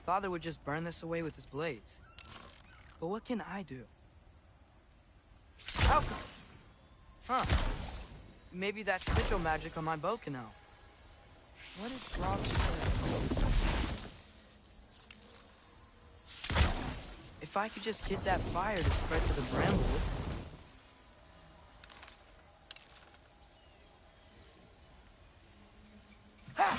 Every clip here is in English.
Father would just burn this away with his blades. But what can I do? Alchemy! Huh. Maybe that's sigil magic on my bow can help. What did Rob say? If I could just get that fire to spread to the bramble. Ha!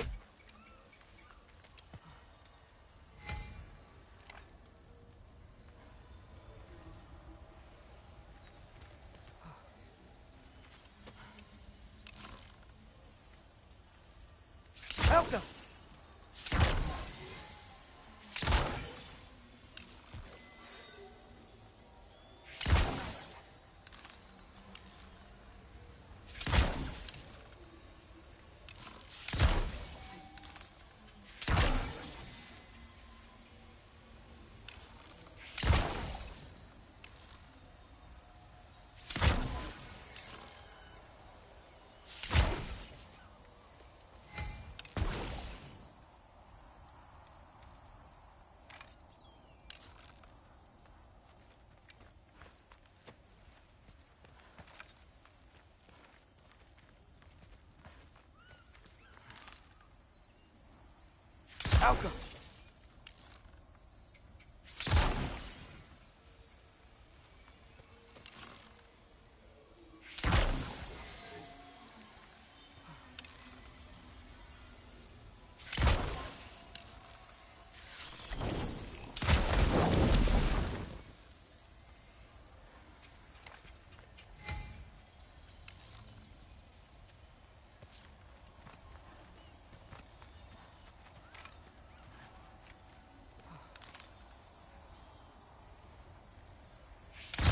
Welcome.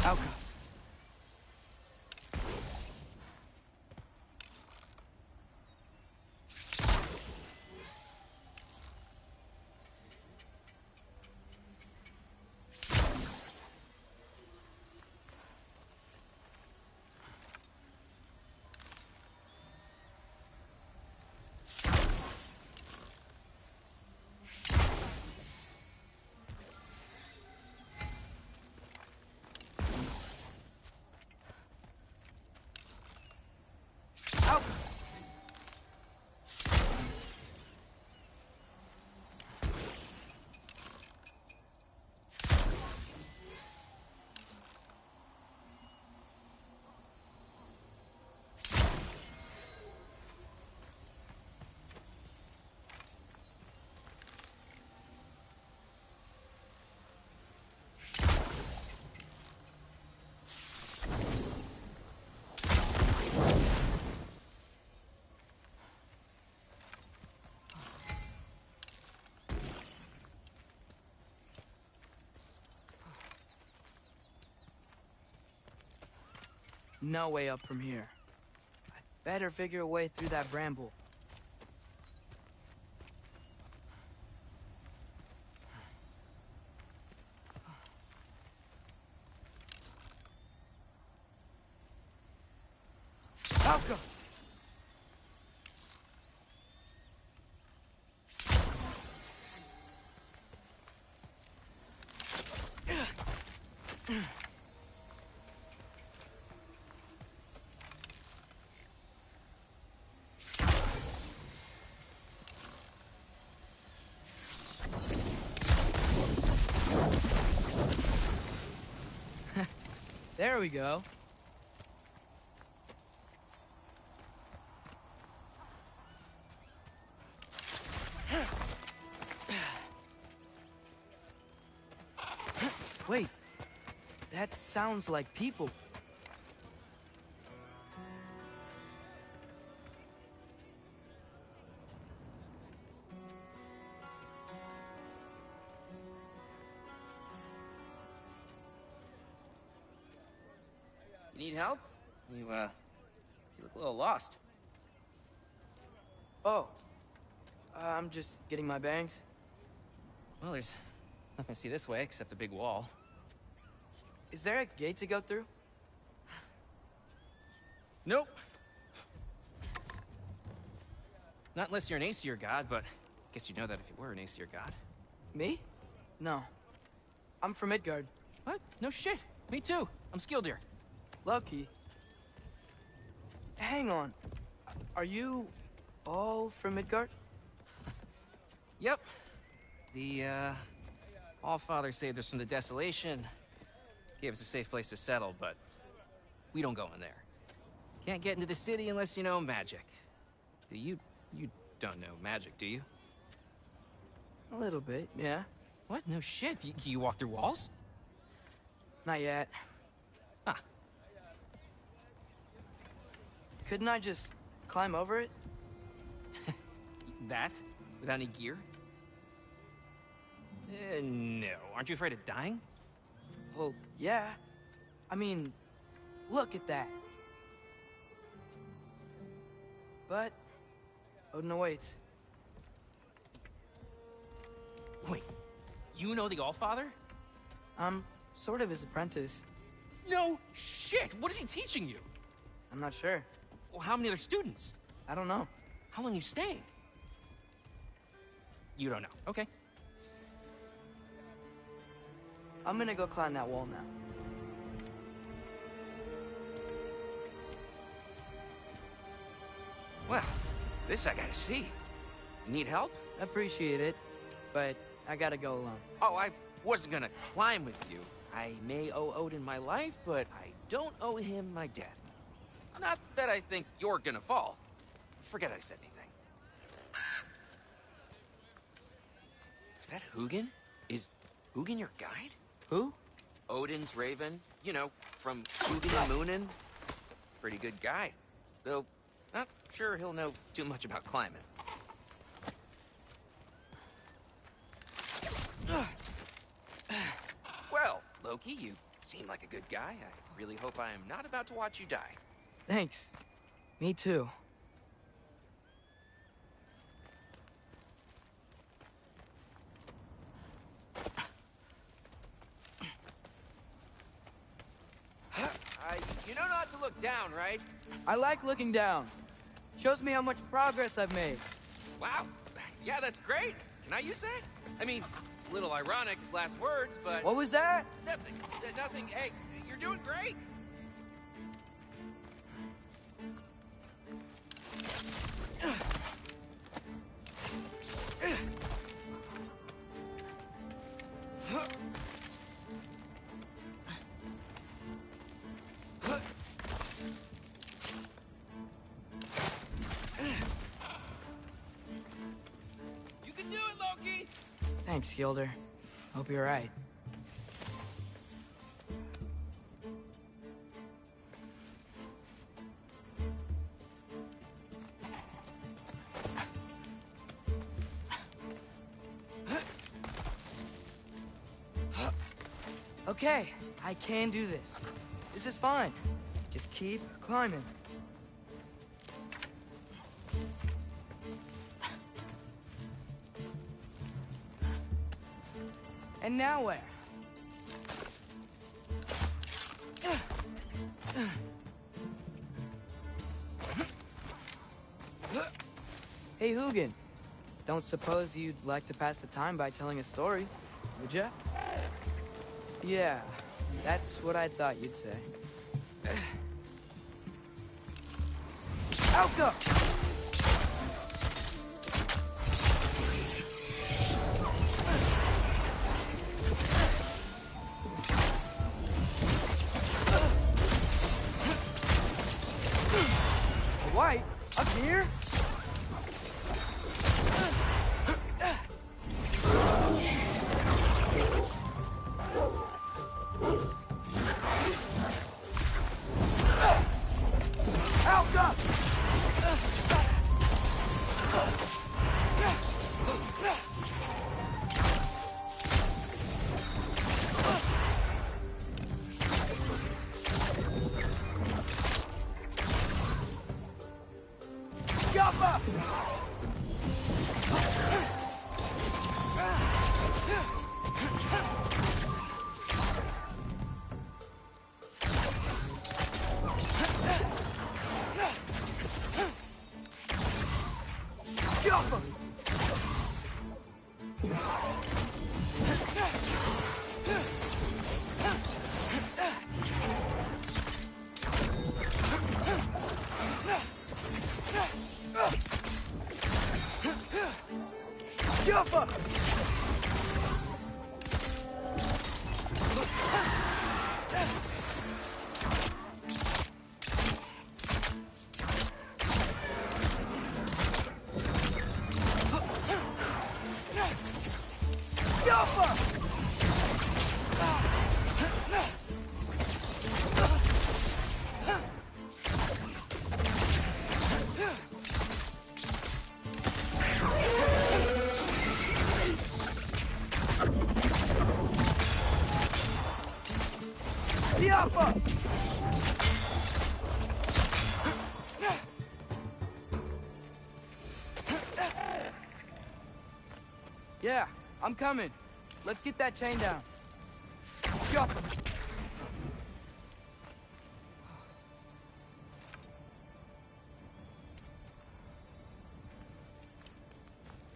Alchemy. Alchemy. No way up from here. I'd better figure a way through that bramble. Alchemy! There we go. Wait, that sounds like people. You need help? You look a little lost. Oh, I'm just getting my bearings. Well, there's nothing to see this way except the big wall. Is there a gate to go through? Nope. Not unless you're an Aesir god, but Guess you'd know that if you were an Aesir god. Me? No. I'm from Midgard. What? No shit. Me too. I'm Skildir. Lucky. Hang on. Are you all from Midgard? Yep. The, Allfather saved us from the desolation. Gave us a safe place to settle, but we don't go in there. Can't get into the city unless you know magic. You don't know magic, do you? A little bit, yeah. What? No shit. You walk through walls? Not yet. Huh. Couldn't I just climb over it? That? Without any gear? No. Aren't you afraid of dying? Well, yeah. I mean, look at that. But Odin awaits. Wait, you know the Allfather? I'm sort of his apprentice. No shit! What is he teaching you? I'm not sure. Well, how many other students? I don't know. How long you staying? You don't know. Okay. I'm gonna go climb that wall now. Well, this I gotta see. Need help? Appreciate it, but I gotta go alone. Oh, I wasn't gonna climb with you. I may owe Odin my life, but I don't owe him my death. Not that I think you're gonna fall. Forget I said anything. Is that Hugin? Is Hugin your guide? Who? Odin's raven. You know, from Hugin and Moonin. He's a pretty good guide. Though, not sure he'll know too much about climbing. Well, Loki, you seem like a good guy. I really hope I am not about to watch you die. Thanks. Me too. You know not to look down, right? I like looking down. Shows me how much progress I've made. Wow. Yeah, that's great. Can I use that? I mean, a little ironic, his last words, but... What was that? Nothing. Nothing. Hey, you're doing great. You can do it, Loki! Thanks, Gilder. Hope you're right. Okay, I can do this. This is fine. Just keep climbing. And now where? Hey, Hugin. Don't suppose you'd like to pass the time by telling a story, would ya? Yeah, that's what I thought you'd say. Out go! White, up here? Yappa! Yeah, I'm coming. Let's get that chain down. Jump!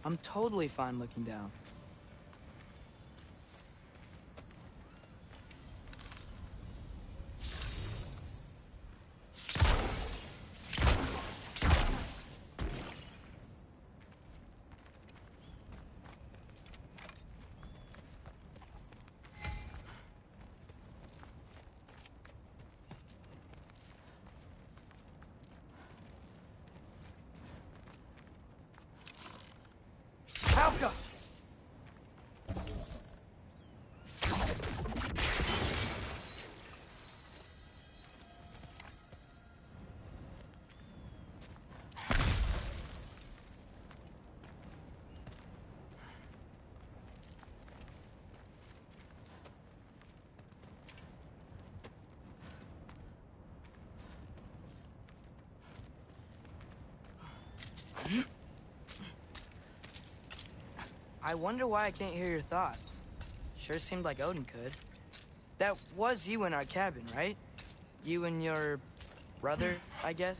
I'm totally fine looking down. Halka! I wonder why I can't hear your thoughts. Sure seemed like Odin could. That was you in our cabin, right? You and your brother, I guess?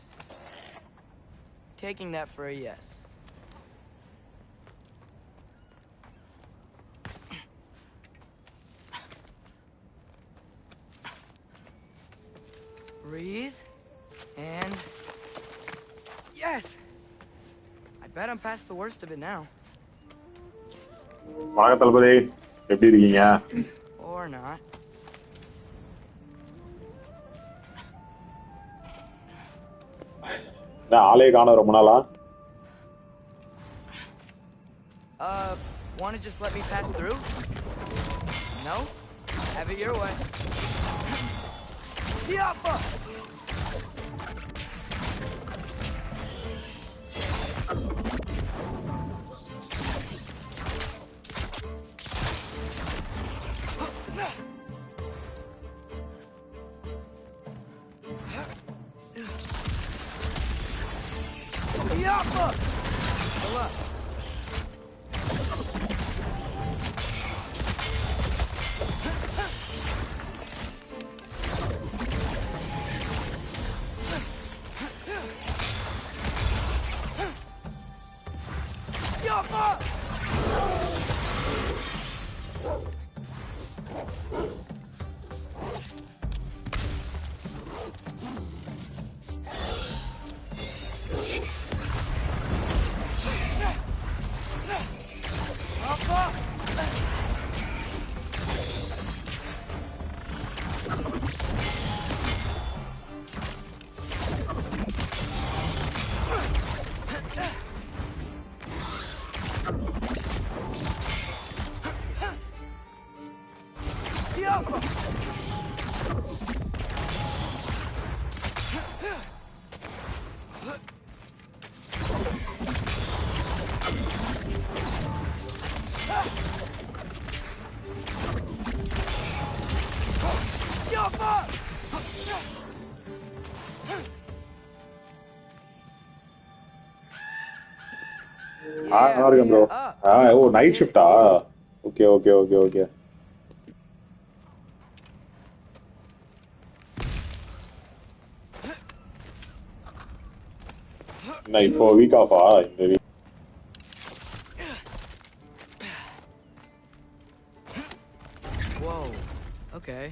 Taking that for a yes. Breathe. And... yes! I bet I'm past the worst of it now. வணக்கம் தளபதி, எப்படி இருக்கீங்க? Or not. ஆளே காணோம் ரொம்ப நாளா. Want to just let me pass through? No? Have it your way. Yappa! Yappa! Pull up. Yappa! நல்லா இருக்கேன் bro. Oh night ஷிஃப்டா? Okay okay okay okay. நான் இப்போ வீக் ஆஃபா இந்த week? Whoa. Okay.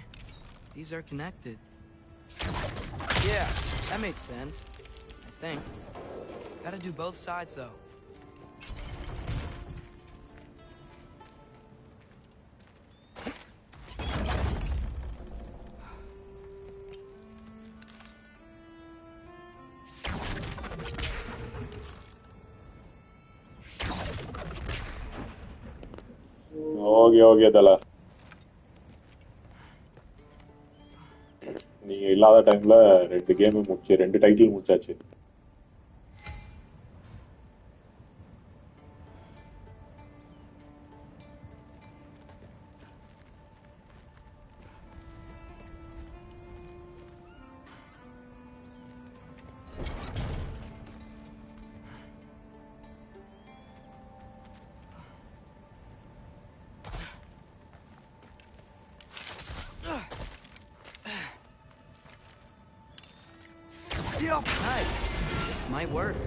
These are connected. Yeah, that makes sense. I think. Gotta do both sides though. Okay தல. நீங்க இல்லாத டைம்ல 2 கேம் முடிச்சு 2 டைட்டில் முடிச்சாச்சு. Nice. This might work.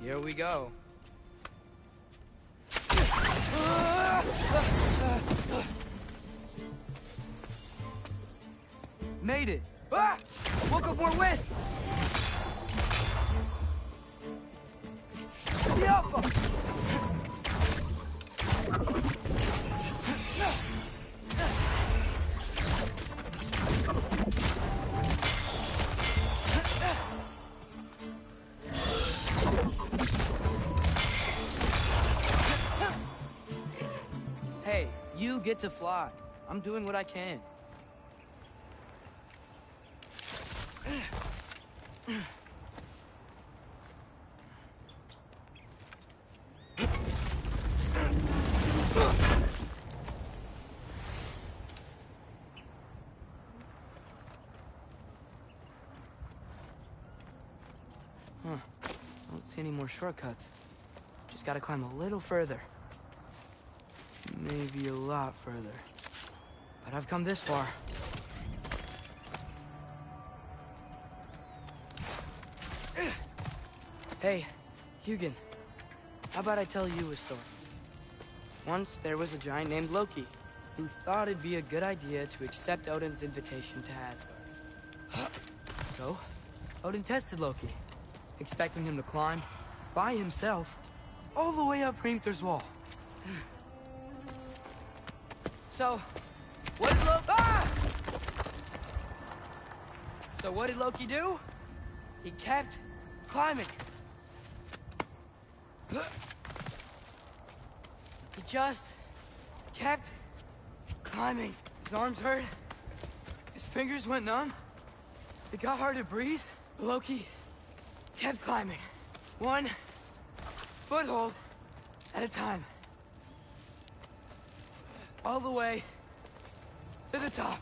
Here we go. Made it! Ah! Woke up more west! Hey, you get to fly. I'm doing what I can. Don't see any more shortcuts. Just gotta climb a little further. Maybe a lot further. But I've come this far. Hey, Hugin, how about I tell you a story? Once there was a giant named Loki who thought it'd be a good idea to accept Odin's invitation to Asgard. So, Odin tested Loki, expecting him to climb by himself all the way up Hrimthur's wall. So, what did Loki do? He kept climbing. He just kept climbing. His arms hurt. His fingers went numb. It got hard to breathe. Loki kept climbing. One foothold at a time. All the way to the top.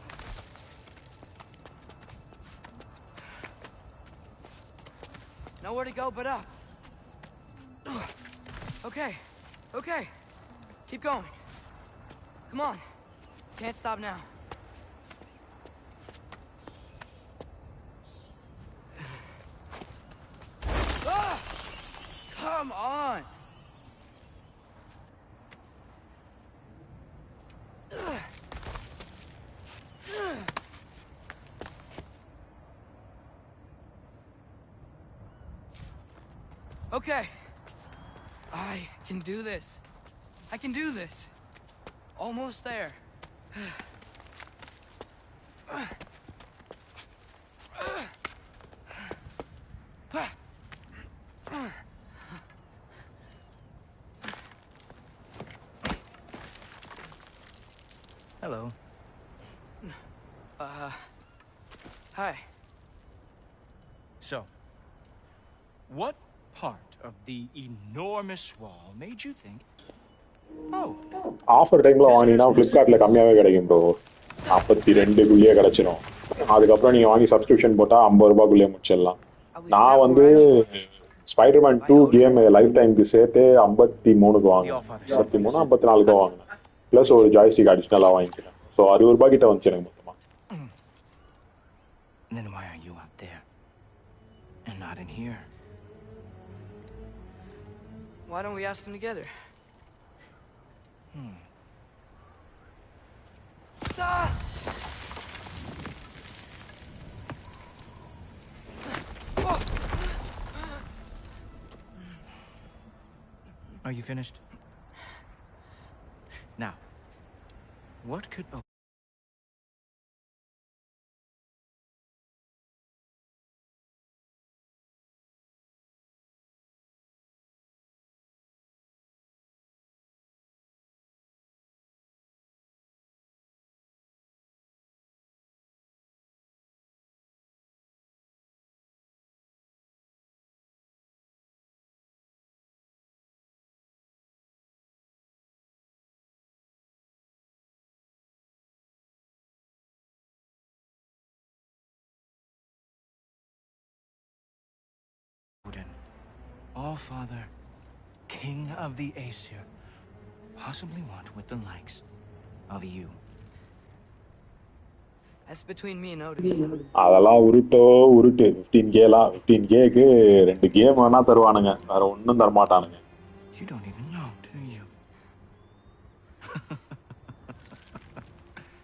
Nowhere to go but up. Okay, okay. Keep going. Come on. Can't stop now. Ah! Come on. Okay. I can do this. I can do this. Almost there. Hello. Hi. So, what part of the enormous wall made you think, oh, offer டைம்ல வாங்கினா ஃப்ளிப்கார்ட்ல கம்மியாவே கிடைக்கும் bro. 42க்குள்ளேயே கிடைச்சிரும். அதுக்கப்புறம் நீங்க வாங்கி subscription போட்டா 50 ரூபாய்க்குள்ளேயே முடிச்சிடலாம். நான் வந்து ஸ்பைடர்மேன் 2 கேம் லைஃப் டைம்க்கு சேர்த்து 53க்கு வாங்கினேன். 53 54க்கு வாங்கினேன். பிளஸ் ஒரு ஜாய்ஸ்டிக் அடிஷனலா வாங்கிக்கிறேன். ஸோ 60 ரூபாய் கிட்ட வந்துச்சு எனக்கு மொத்தமா. then why are you out there and not in here? Why don't we ask them together? Ah! Are you finished? Now, what could... Oh. All-Father, King of the Aesir, possibly what with the likes of you. That's between me and Odin. அதெல்லாம் உருட்டு 15Kலாம் 15Kக்கு 2 game வேணா தருவானுங்க, வேற ஒன்றும் தரமாட்டானுங்க. You don't even know, do you?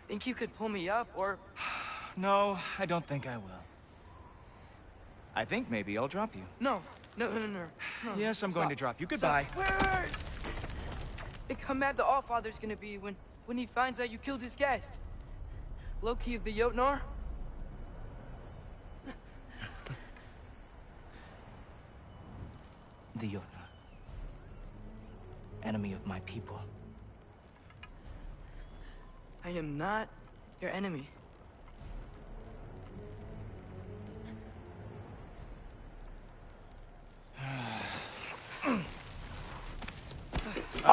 Think you could pull me up, or... No, I don't think I will. I think maybe I'll drop you. No. Yes, I'm going to drop you. Goodbye. Wait. Think how mad the Allfather's gonna be when he finds out you killed his guest. Loki of the Jotnar? The Jotnar. Enemy of my people. I am not your enemy.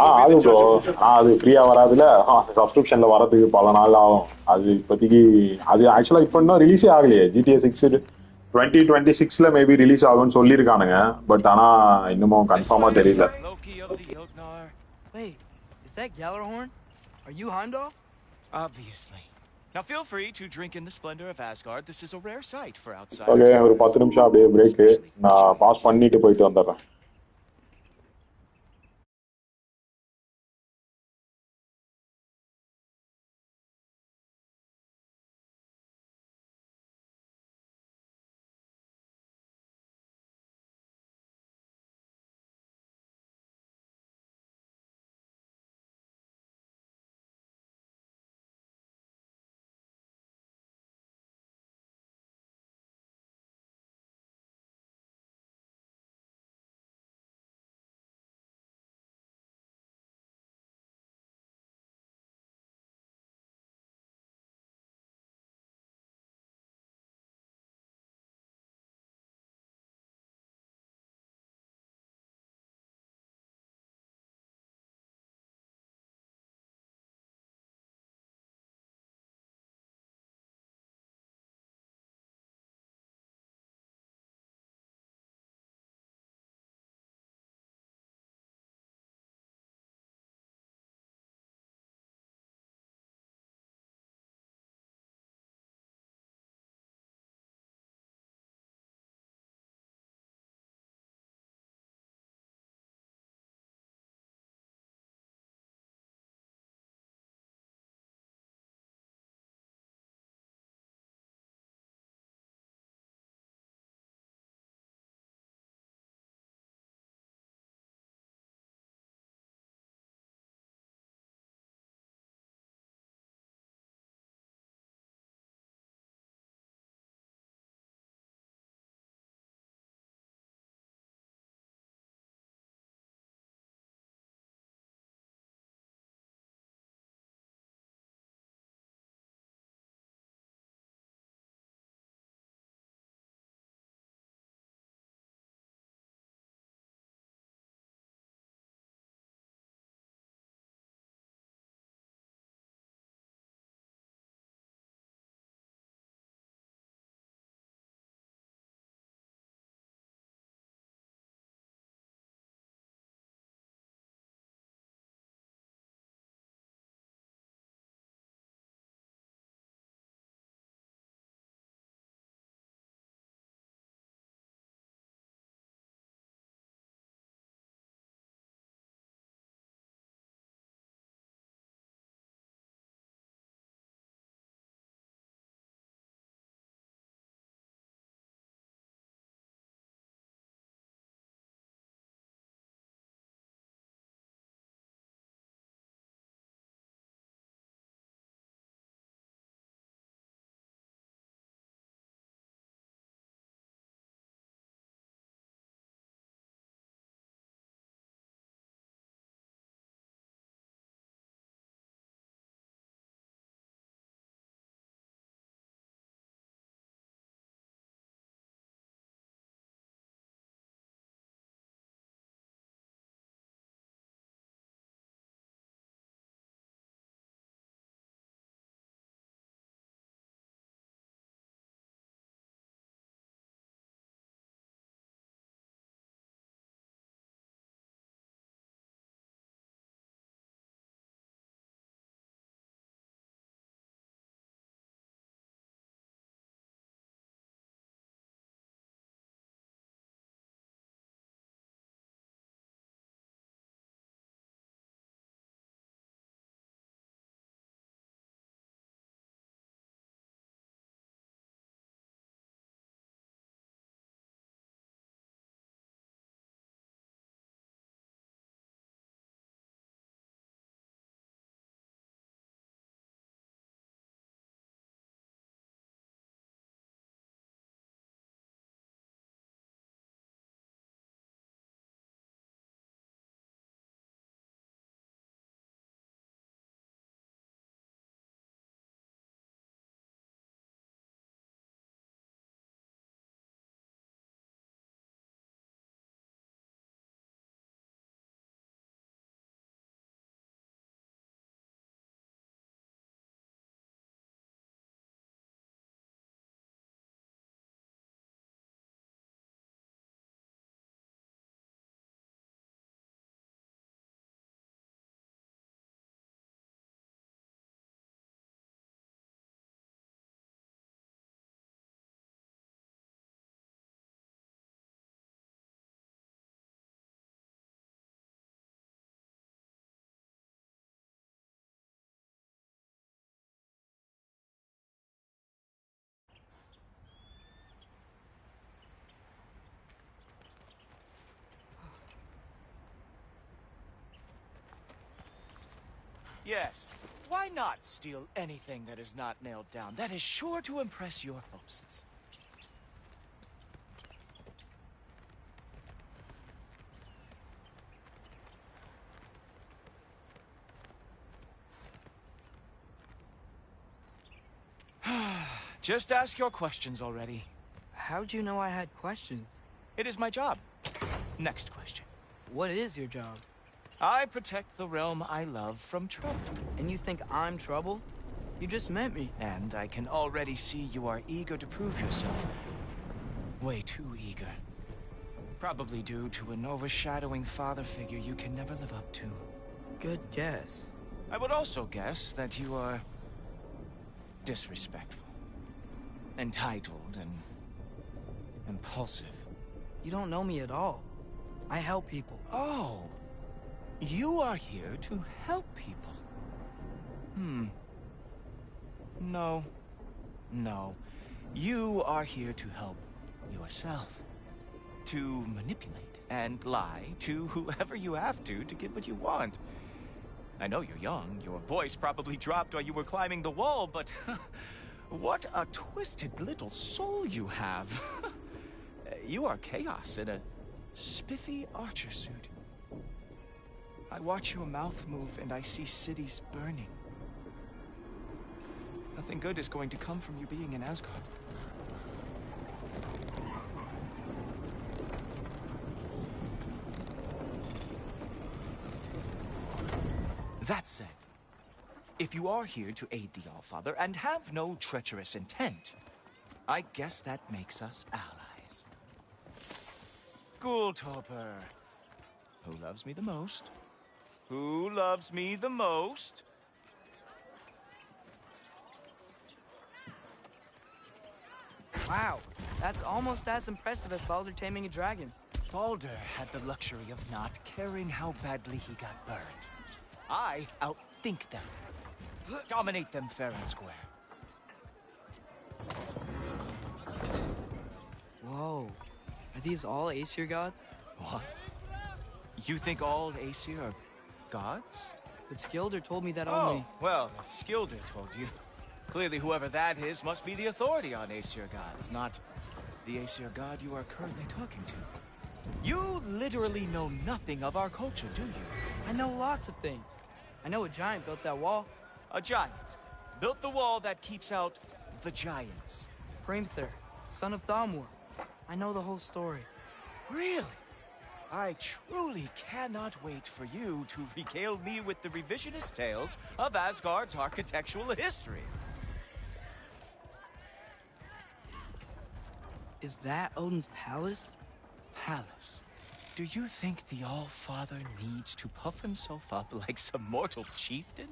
அது bro, அது ஃப்ரீயா வராதுல, சப்ஸ்கிரிப்ஷன்ல வரதுக்கு பல நாள் ஆகும். அது இப்போதைக்கு அது ஆக்சுவலா இப்போ இன்னும் ரிலீஸே ஆகலையே. GTA 6 2026ல மேபி ரிலீஸ் ஆகும்னு சொல்லியிருக்கானுங்க. பட் ஆனா இன்னமும் கன்ஃபார்மா தெரியல. Wait, is that Gjallarhorn? Are you Heimdall? Obviously. Now feel free to drink in the splendor of Asgard. This is a rare sight for outsiders. Okay, ஒரு 10 நிமிஷம் அப்படியே பிரேக். நான் pass பண்ணிட்டு போயிட்டு வந்துடுறேன். Yes. Why not steal anything that is not nailed down? That is sure to impress your hosts. Just ask your questions already. How'd you know I had questions? It is my job. Next question. What is your job? I protect the realm I love from trouble. And you think I'm trouble? You just met me. And I can already see you are eager to prove yourself. Way too eager. Probably due to an overshadowing father figure you can never live up to. Good guess. I would also guess that you are disrespectful, entitled, and impulsive. You don't know me at all. I help people. Oh, you are here to help people. No. You are here to help yourself. To manipulate and lie to whoever you have to get what you want. I know you're young. Your voice probably dropped while you were climbing the wall, but what a twisted little soul you have. You are chaos in a spiffy archer suit. I watch your mouth move and I see cities burning. Nothing good is going to come from you being in Asgard. That said, if you are here to aid the Allfather and have no treacherous intent, I guess that makes us allies. Ghoultoper. Who loves me the most? Who loves me the most? Wow, that's almost as impressive as Baldur taming a dragon. Baldur had the luxury of not caring how badly he got burned. I outthink them. Dominate them fair and square. Whoa. Are these all Aesir gods? What? You think all Aesir are gods? But Skilder told me that Oh, only... well, if Skilder told you, clearly whoever that is must be the authority on Aesir gods, not the Aesir god you are currently talking to. You literally know nothing of our culture, do you? I know lots of things. I know a giant built that wall. A giant built the wall that keeps out the giants. Hrimthur, son of Thamur. I know the whole story. Really? I truly cannot wait for you to regale me with the revisionist tales of Asgard's architectural history. Is that Odin's palace? Palace? Do you think the All-Father needs to puff himself up like some mortal chieftain?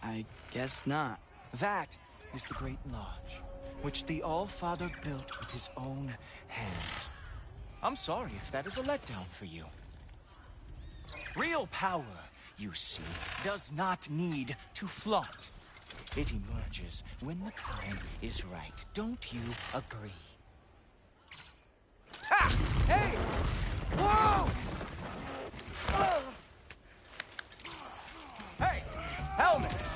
I guess not. That is the Great Lodge, which the All-Father built with his own hands. I'm sorry if that is a letdown for you. Real power, you see, does not need to flaunt. It emerges when the time is right. Don't you agree? Ha! Hey! Whoa! Hey! Helmets!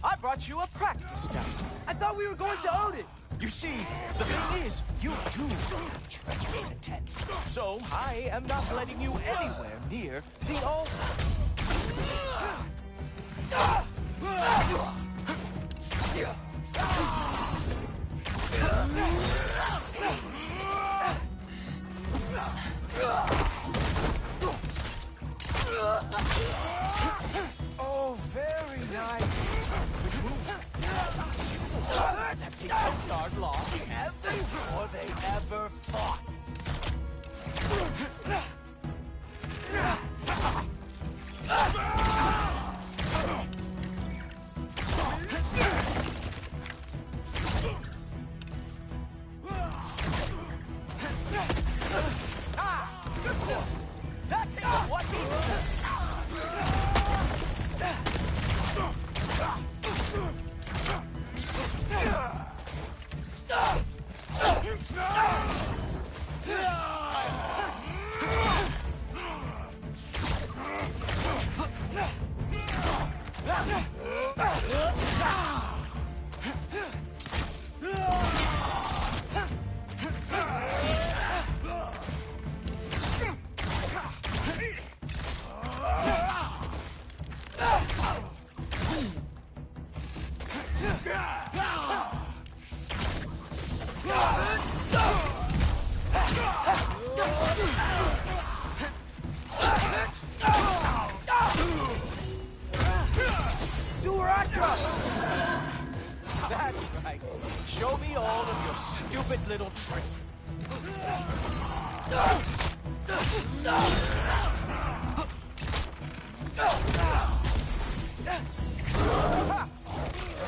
I brought you a practice dummy. I thought we were going to Odin! You see, the thing is, you do have treacherous intent. So, I am not letting you anywhere near the altar. Oh, very nice. That the Asgard lost every war they ever fought. That's what he stupid little tricks.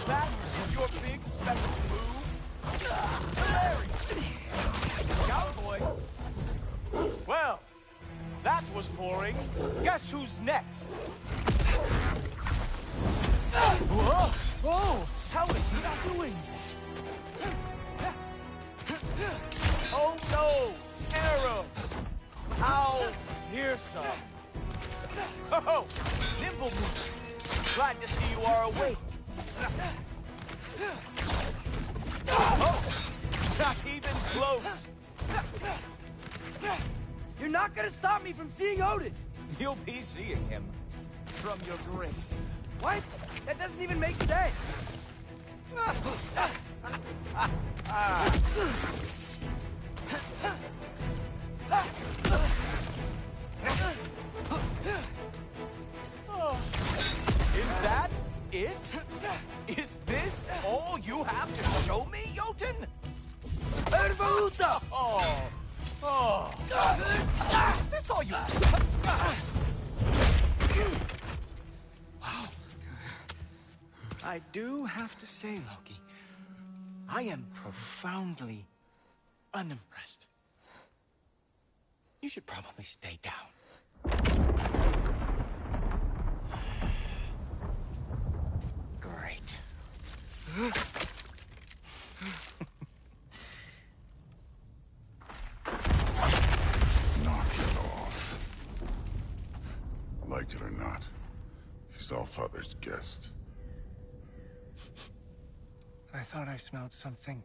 That is your big special move? Hilarious! Cowboy! Well, that was boring. Guess who's next? Whoa! Whoa! How is he not doing? Oh no! Arrows! How fearsome! Oh! Nimble move! Glad to see you are awake. Oh! Not even close! You're not gonna stop me from seeing Odin! You'll be seeing him from your grave. What? That doesn't even make sense! Is that it? Is this all you have to show me, Jotun? Ervaluta! Oh. Oh. Is this all you... Wow. I do have to say, Loki, I am profoundly unimpressed. You should probably stay down. Great. Knock it off. Like it or not, he's Allfather's guest. I thought I smelled something.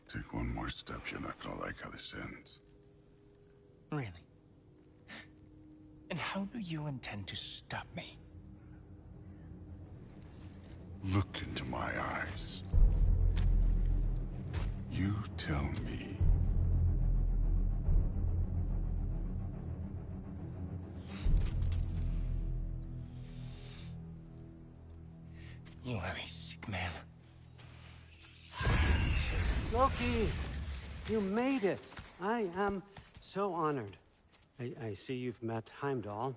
Take one more step, you're not gonna like how this ends. Really? And how do you intend to stop me? Look into my eyes. You tell me. You are a sick man. Loki, you made it. I am so honored. I see you've met Heimdall.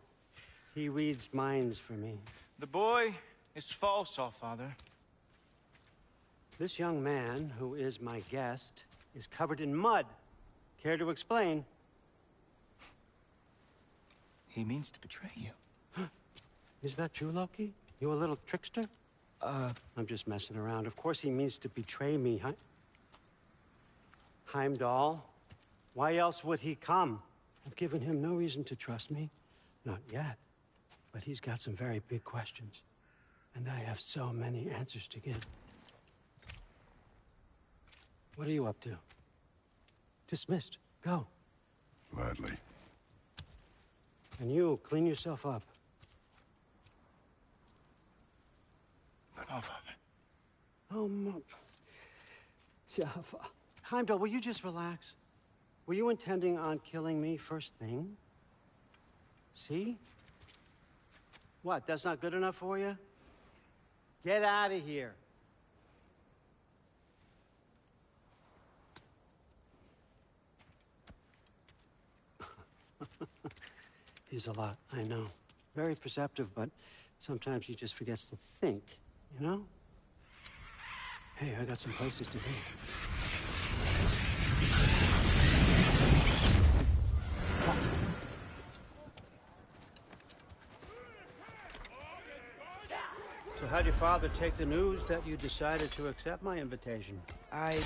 He reads minds for me. The boy is false, Allfather. This young man, who is my guest, is covered in mud. Care to explain? He means to betray you. Is that true, Loki? You a little trickster? I'm just messing around. Of course he means to betray me, Heimdall? Why else would he come? I've given him no reason to trust me. Not yet. But he's got some very big questions. And I have so many answers to give. What are you up to? Dismissed. Go. Gladly. And you, clean yourself up. But Allfather. Oh, Heimdall, will you just relax? Were you intending on killing me first thing? See? What, that's not good enough for you? Get out of here. He's a lot, I know. Very perceptive, but sometimes he just forgets to think, you know? Hey, I got some places to be. So how'd your father take the news that you decided to accept my invitation? I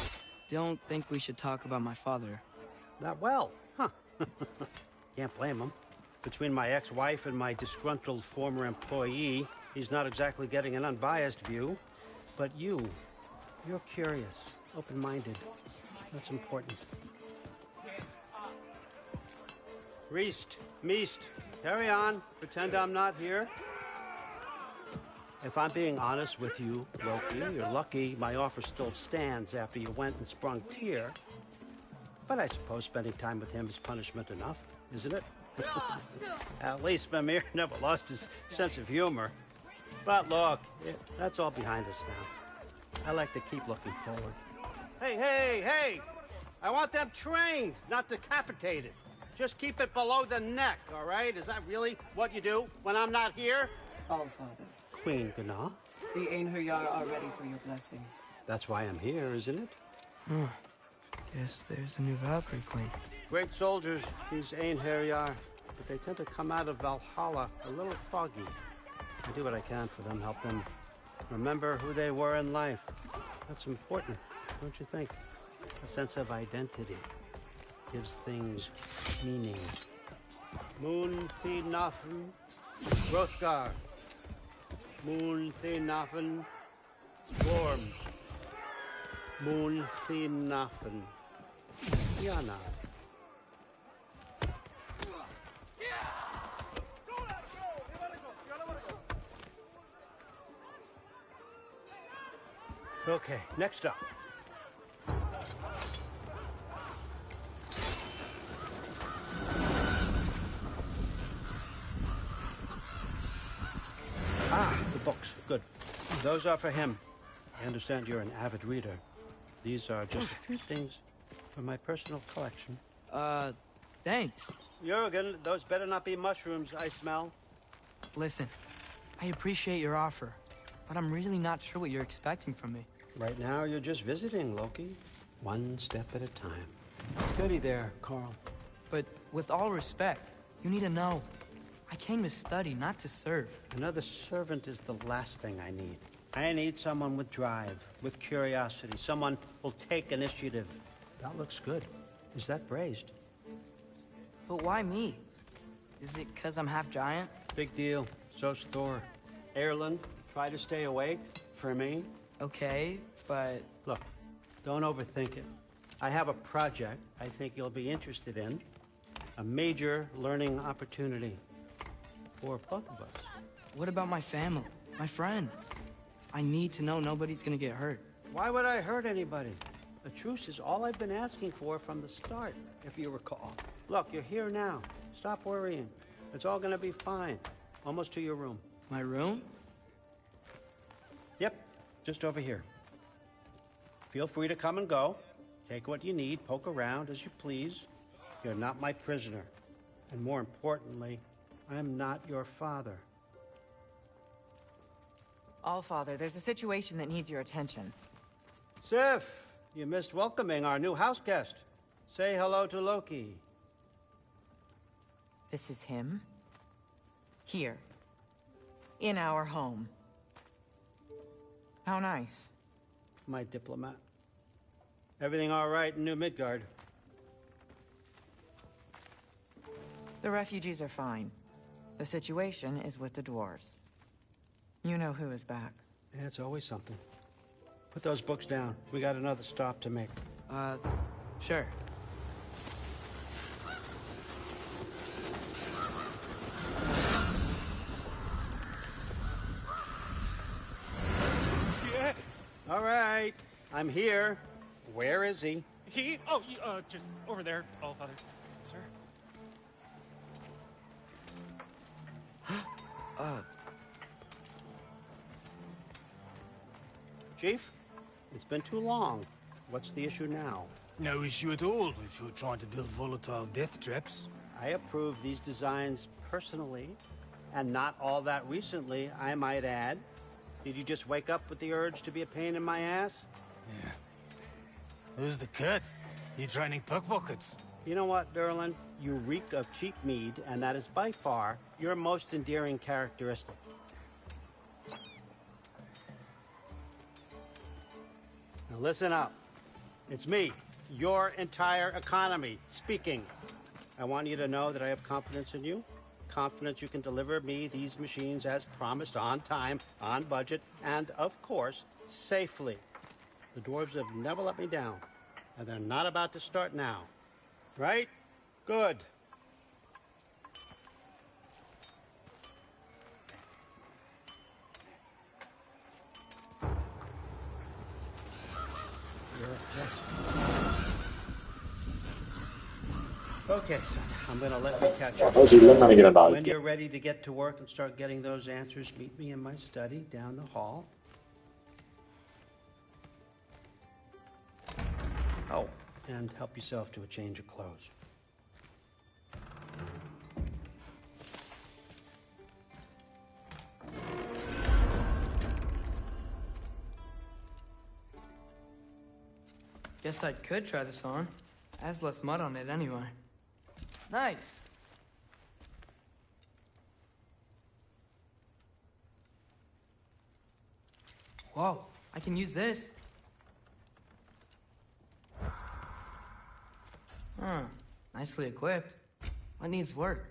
don't think we should talk about my father. Not well, huh? Can't blame him. Between my ex-wife and my disgruntled former employee, he's not exactly getting an unbiased view. But you're curious, open-minded. That's important. Reist, Meest, carry on. Pretend I'm not here. If I'm being honest with you, Loki, you're lucky my offer still stands after you went and sprung Tyr. But I suppose spending time with him is punishment enough, isn't it? At least Mimir never lost his sense of humor. But look, that's all behind us now. I like to keep looking forward. Hey, hey, hey! I want them trained, not decapitated. Just keep it below the neck, all right? Is that really what you do when I'm not here? All Father. Queen Gana. The Einherjar are ready for your blessings. That's why I'm here, isn't it? Guess there's a new Valkyrie Queen. Great soldiers, these Einherjar, but they tend to come out of Valhalla a little foggy. I do what I can for them, help them remember who they were in life. That's important, don't you think? A sense of identity gives things meaning. Moon Thinafen, Hrothgar. Moon Thinafen, Worms. Moon Thinafen, Yana. Okay, next up. The books. Good. Those are for him. I understand you're an avid reader. These are just a few things from my personal collection. Thanks. Jurgen, those better not be mushrooms I smell. Listen, I appreciate your offer, but I'm really not sure what you're expecting from me. Right now, you're just visiting, Loki. One step at a time. Goody there, Carl. But with all respect, you need to know, I came to study, not to serve. Another servant is the last thing I need. I need someone with drive, with curiosity, someone who'll take initiative. That looks good. Is that braised? But why me? Is it because I'm half giant? Big deal. So's Thor. Erlen, try to stay awake for me. Okay, but... Look, don't overthink it. I have a project I think you'll be interested in. A major learning opportunity for both of us. What about my family, my friends? I need to know nobody's gonna get hurt. Why would I hurt anybody? A truce is all I've been asking for from the start, if you recall. Look, you're here now. Stop worrying. It's all gonna be fine. Almost to your room. My room? Yep, just over here. Feel free to come and go. Take what you need, poke around as you please. You're not my prisoner. And more importantly, I'm not your father. All Father, there's a situation that needs your attention. Sif, you missed welcoming our new house guest. Say hello to Loki. This is him? Here. In our home. How nice. My diplomat. Everything all right in New Midgard? The refugees are fine. The situation is with the dwarves. You know who is back. Yeah, it's always something. Put those books down. We got another stop to make. Sure. Yeah. All right. I'm here. Where is he? He? Oh, just over there, All Father. Sir? Chief, it's been too long. What's the issue now? No issue at all if you're trying to build volatile death traps. I approve these designs personally, and not all that recently, I might add. Did you just wake up with the urge to be a pain in my ass? Yeah. Who's the cut? You training pickpockets? You know what, Derlin? You reek of cheap mead, and that is by far your most endearing characteristic. Now listen up. It's me, your entire economy, speaking. I want you to know that I have confidence in you. Confidence you can deliver me these machines as promised, on time, on budget, and, of course, safely. The dwarves have never let me down, and they're not about to start now. Right? Good. Okay, son. I'm gonna let you catch up. When you're ready to get to work and start getting those answers, meet me in my study down the hall. Oh, and help yourself to a change of clothes. Guess I could try this on. Has less mud on it anyway. Nice. Whoa, I can use this. Huh, nicely equipped. What needs work?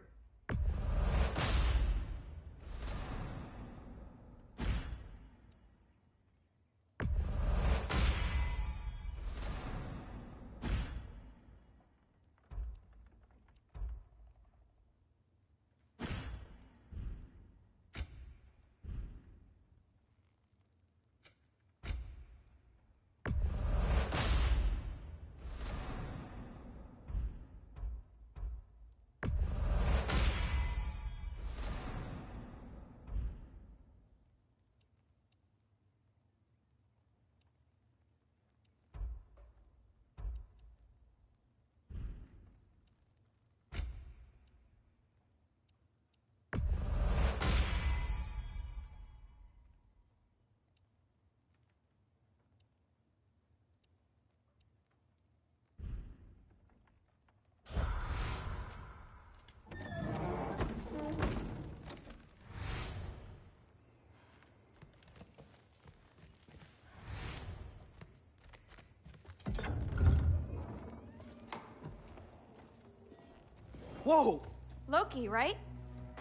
Whoa! Loki, right?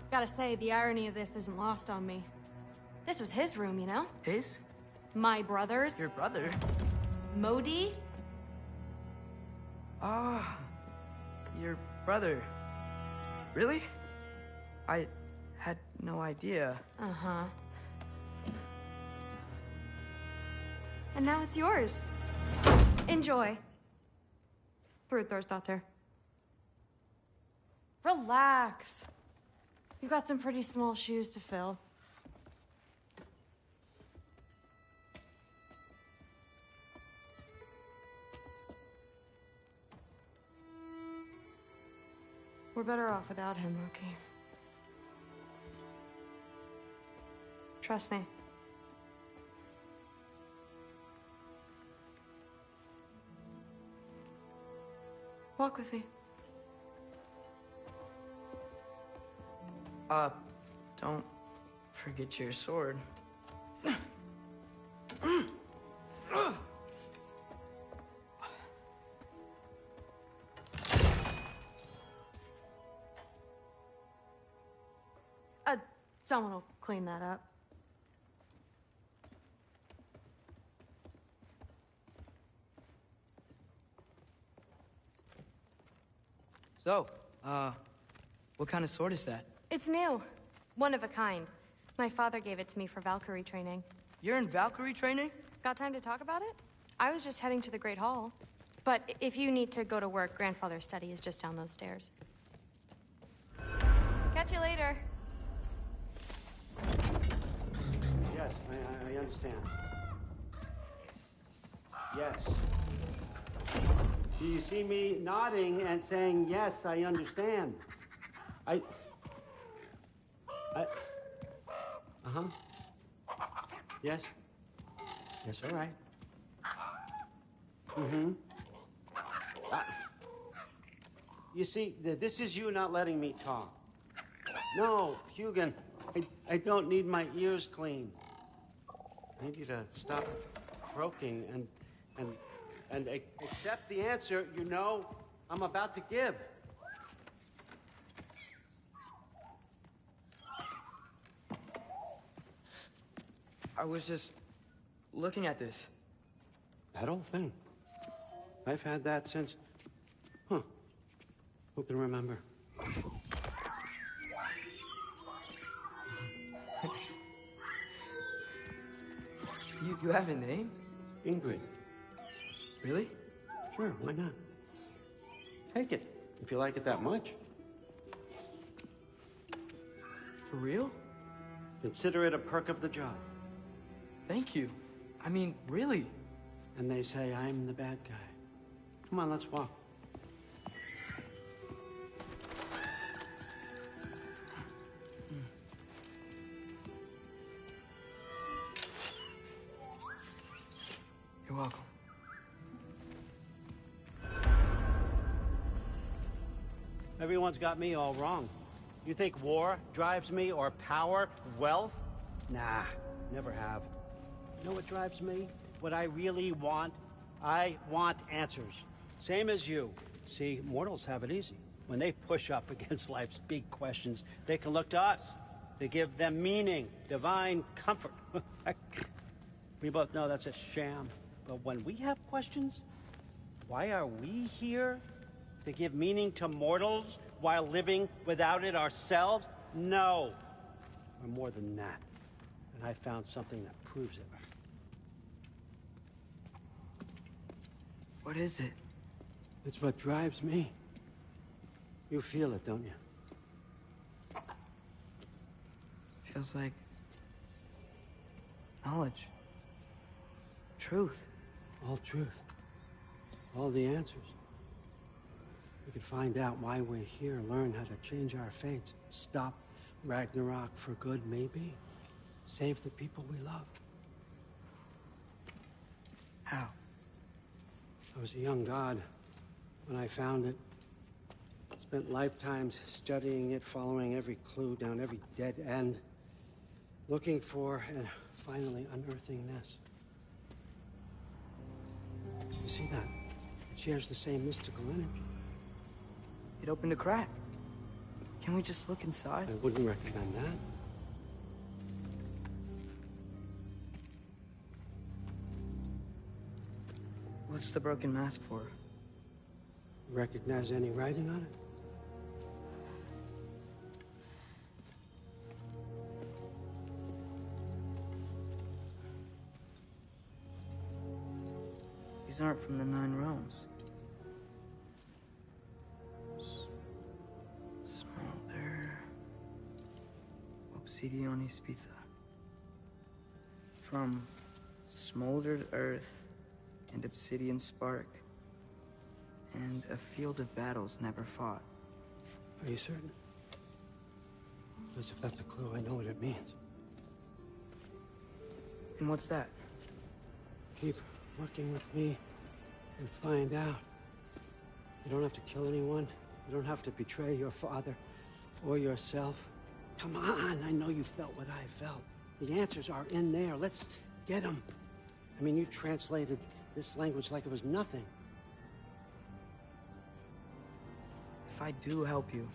Gotta say, the irony of this isn't lost on me. This was his room, you know? His? My brother's. Your brother? Modi? Ah, your brother. Really? I had no idea. Uh-huh. And now it's yours. Enjoy. Brudbörsdotter. Relax. You've got some pretty small shoes to fill. We're better off without him, Loki. Trust me. Walk with me. Don't forget your sword. Someone will clean that up. So, what kind of sword is that? It's new. One of a kind. My father gave it to me for Valkyrie training. You're in Valkyrie training? Got time to talk about it? I was just heading to the Great Hall. But if you need to go to work, Grandfather's study is just down those stairs. Catch you later. Yes, I understand. Yes. Do you see me nodding and saying, yes, I understand? Uh-huh. Yes. Yes, all right. Mm-hmm. You see, this is you not letting me talk. No, Hugin, I don't need my ears cleaned. I need you to stop croaking and accept the answer you know I'm about to give. I was just looking at this. That old thing. I've had that since... Who can remember? You have a name? Ingrid. Really? Sure, why not? Take it, if you like it that much. For real? Consider it a perk of the job. Thank you. I mean, really. And they say I'm the bad guy. Come on, let's walk. You're welcome. Everyone's got me all wrong. You think war drives me, or power, wealth? Nah, never have. You know what drives me? What I really want? I want answers. Same as you. See, mortals have it easy. When they push up against life's big questions, they can look to us. They give them meaning, divine comfort. We both know that's a sham. But when we have questions, why are we here? To give meaning to mortals while living without it ourselves? No. We're more than that. And I found something that proves it. What is it? It's what drives me. You feel it, don't you? Feels like knowledge. Truth. All truth. All the answers. We could find out why we're here, learn how to change our fates, stop Ragnarok for good, maybe. Save the people we love. How? I was a young god when I found it. Spent lifetimes studying it, following every clue down every dead end, looking for and finally unearthing this. You see that? It shares the same mystical energy. It opened a crack. Can we just look inside? I wouldn't recommend that. What's the broken mask for? Recognize any writing on it? These aren't from the 9 realms. Smolder. Obsidione Spitha. From smoldered earth and obsidian spark. And a field of battles never fought. Are you certain? Because if that's a clue, I know what it means. And what's that? Keep working with me and find out. You don't have to kill anyone. You don't have to betray your father or yourself. Come on, I know you felt what I felt. The answers are in there. Let's get them. I mean, you translated this language like it was nothing. If I do help you,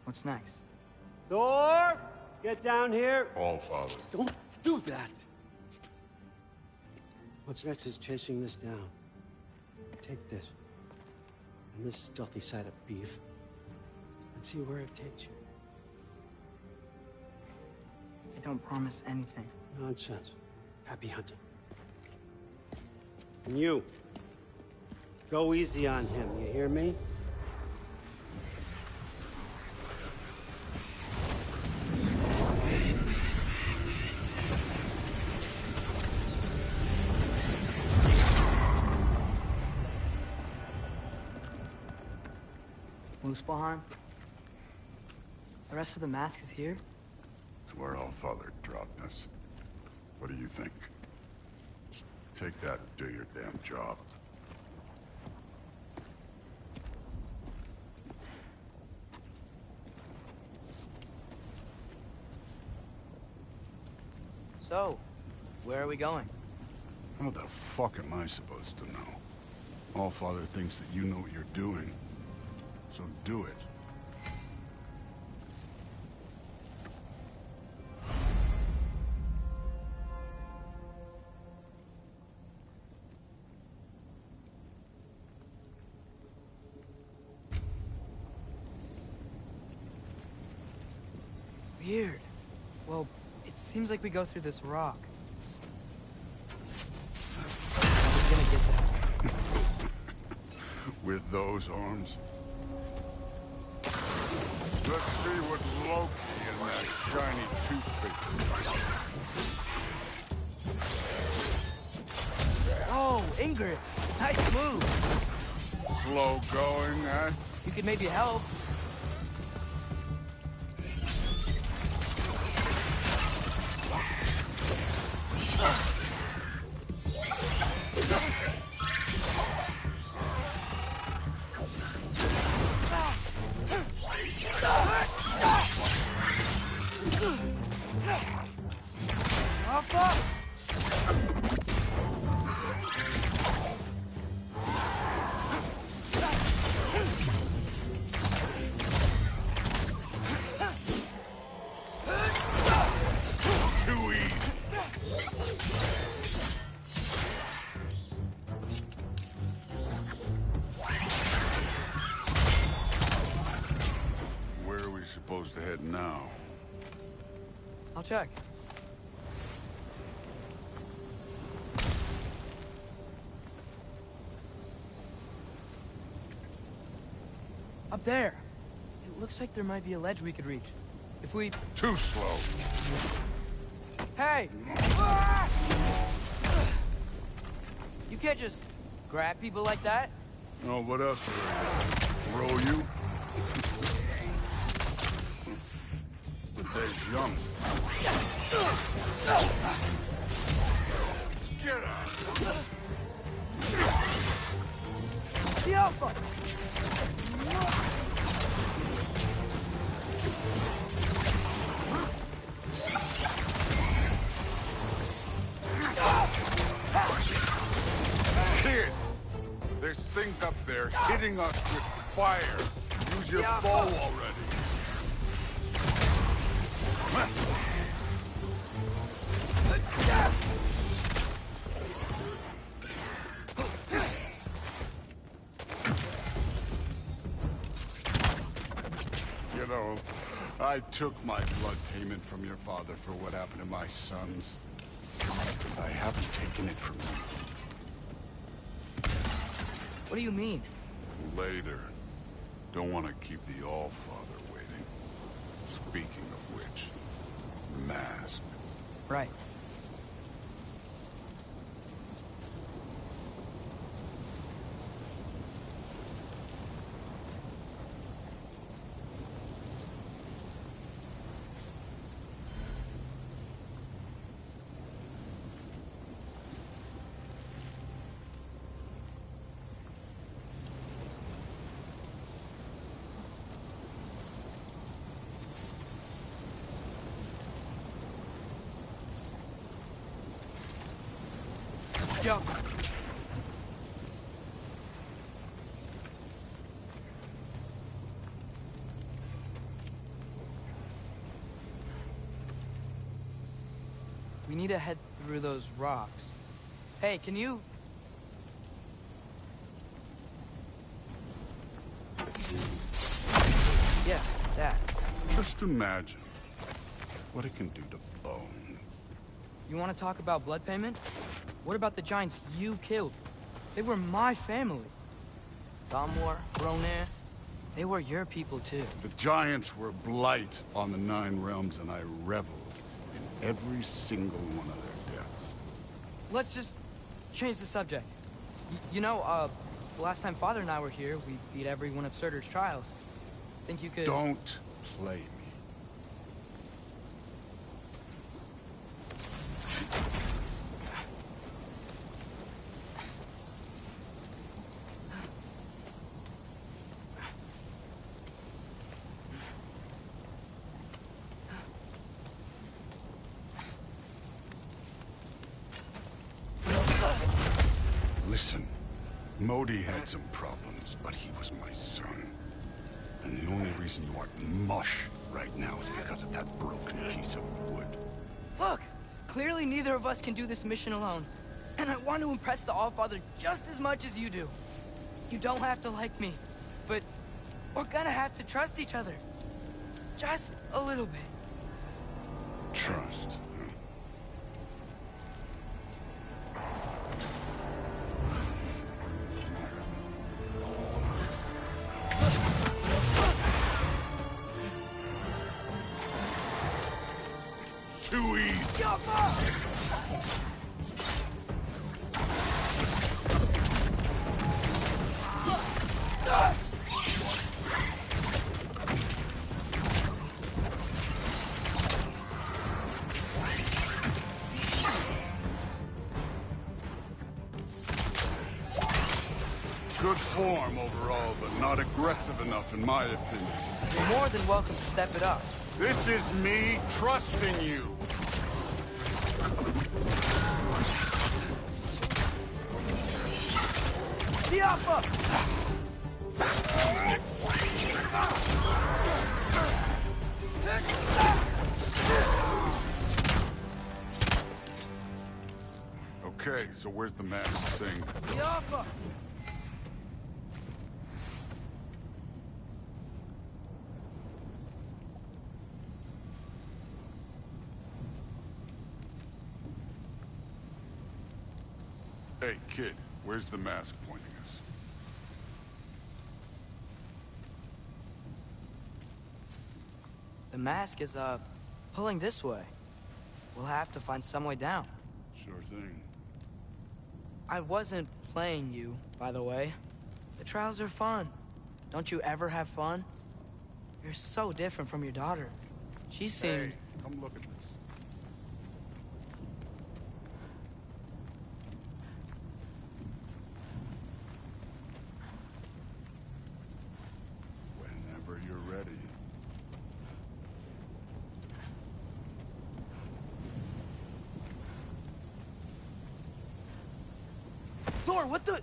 what's next? Thor! Get down here! All Father. Don't do that! What's next is chasing this down. Take this, and this stealthy side of beef, and see where it takes you. I don't promise anything. Nonsense. Happy hunting. And you, go easy on him, you hear me? Muspelheim? The rest of the mask is here? It's where All Father dropped us. What do you think? Take that and do your damn job. So, where are we going? How the fuck am I supposed to know? All Father thinks that you know what you're doing. So do it. Weird. Well, it seems like we go through this rock. I was gonna get that. With those arms? Let's see what Loki and that shiny toothpick. Oh, Ingrid, nice move. Slow going, eh? You could maybe help. Supposed to head now? I'll check. Up there. It looks like there might be a ledge we could reach. If we... Too slow. Hey! You can't just grab people like that. Oh, what else? Roll you? They're young. Get out! The Alpha! Kid! There's things up there hitting us with fire. Use your bow already. You know, I took my blood payment from your father for what happened to my sons. I haven't taken it from you. What do you mean? Later. Don't want to keep the All-Father waiting. Speaking of which, mask. Right. Go. We need to head through those rocks. Hey, can you... Yeah, that. Just imagine what it can do to bone. You want to talk about blood payment? What about the giants you killed? They were my family. Thamor, Ronair, they were your people too. The giants were blight on the 9 realms, and I reveled in every single one of their deaths. Let's just change the subject. You know, the last time Father and I were here, we beat every one of Surtur's trials. Think you could... Don't play me. Listen, Modi had some problems, but he was my son. And the only reason you aren't mush right now is because of that broken piece of wood. Look! Clearly neither of us can do this mission alone. And I want to impress the Allfather just as much as you do. You don't have to like me, but we're gonna have to trust each other. Just a little bit. Trust. Too easy. Good form overall, but not aggressive enough in my opinion. You're more than welcome to step it up. This is me trusting you. Diapa! Okay, so where's the mask thing? Diapa! Hey, kid, where's the mask pointing us? The mask is, pulling this way. We'll have to find some way down. Sure thing. I wasn't playing you, by the way. The trials are fun. Don't you ever have fun? You're so different from your daughter. She seemed... Hey, come look at this. Whenever you're ready. Thor, what the...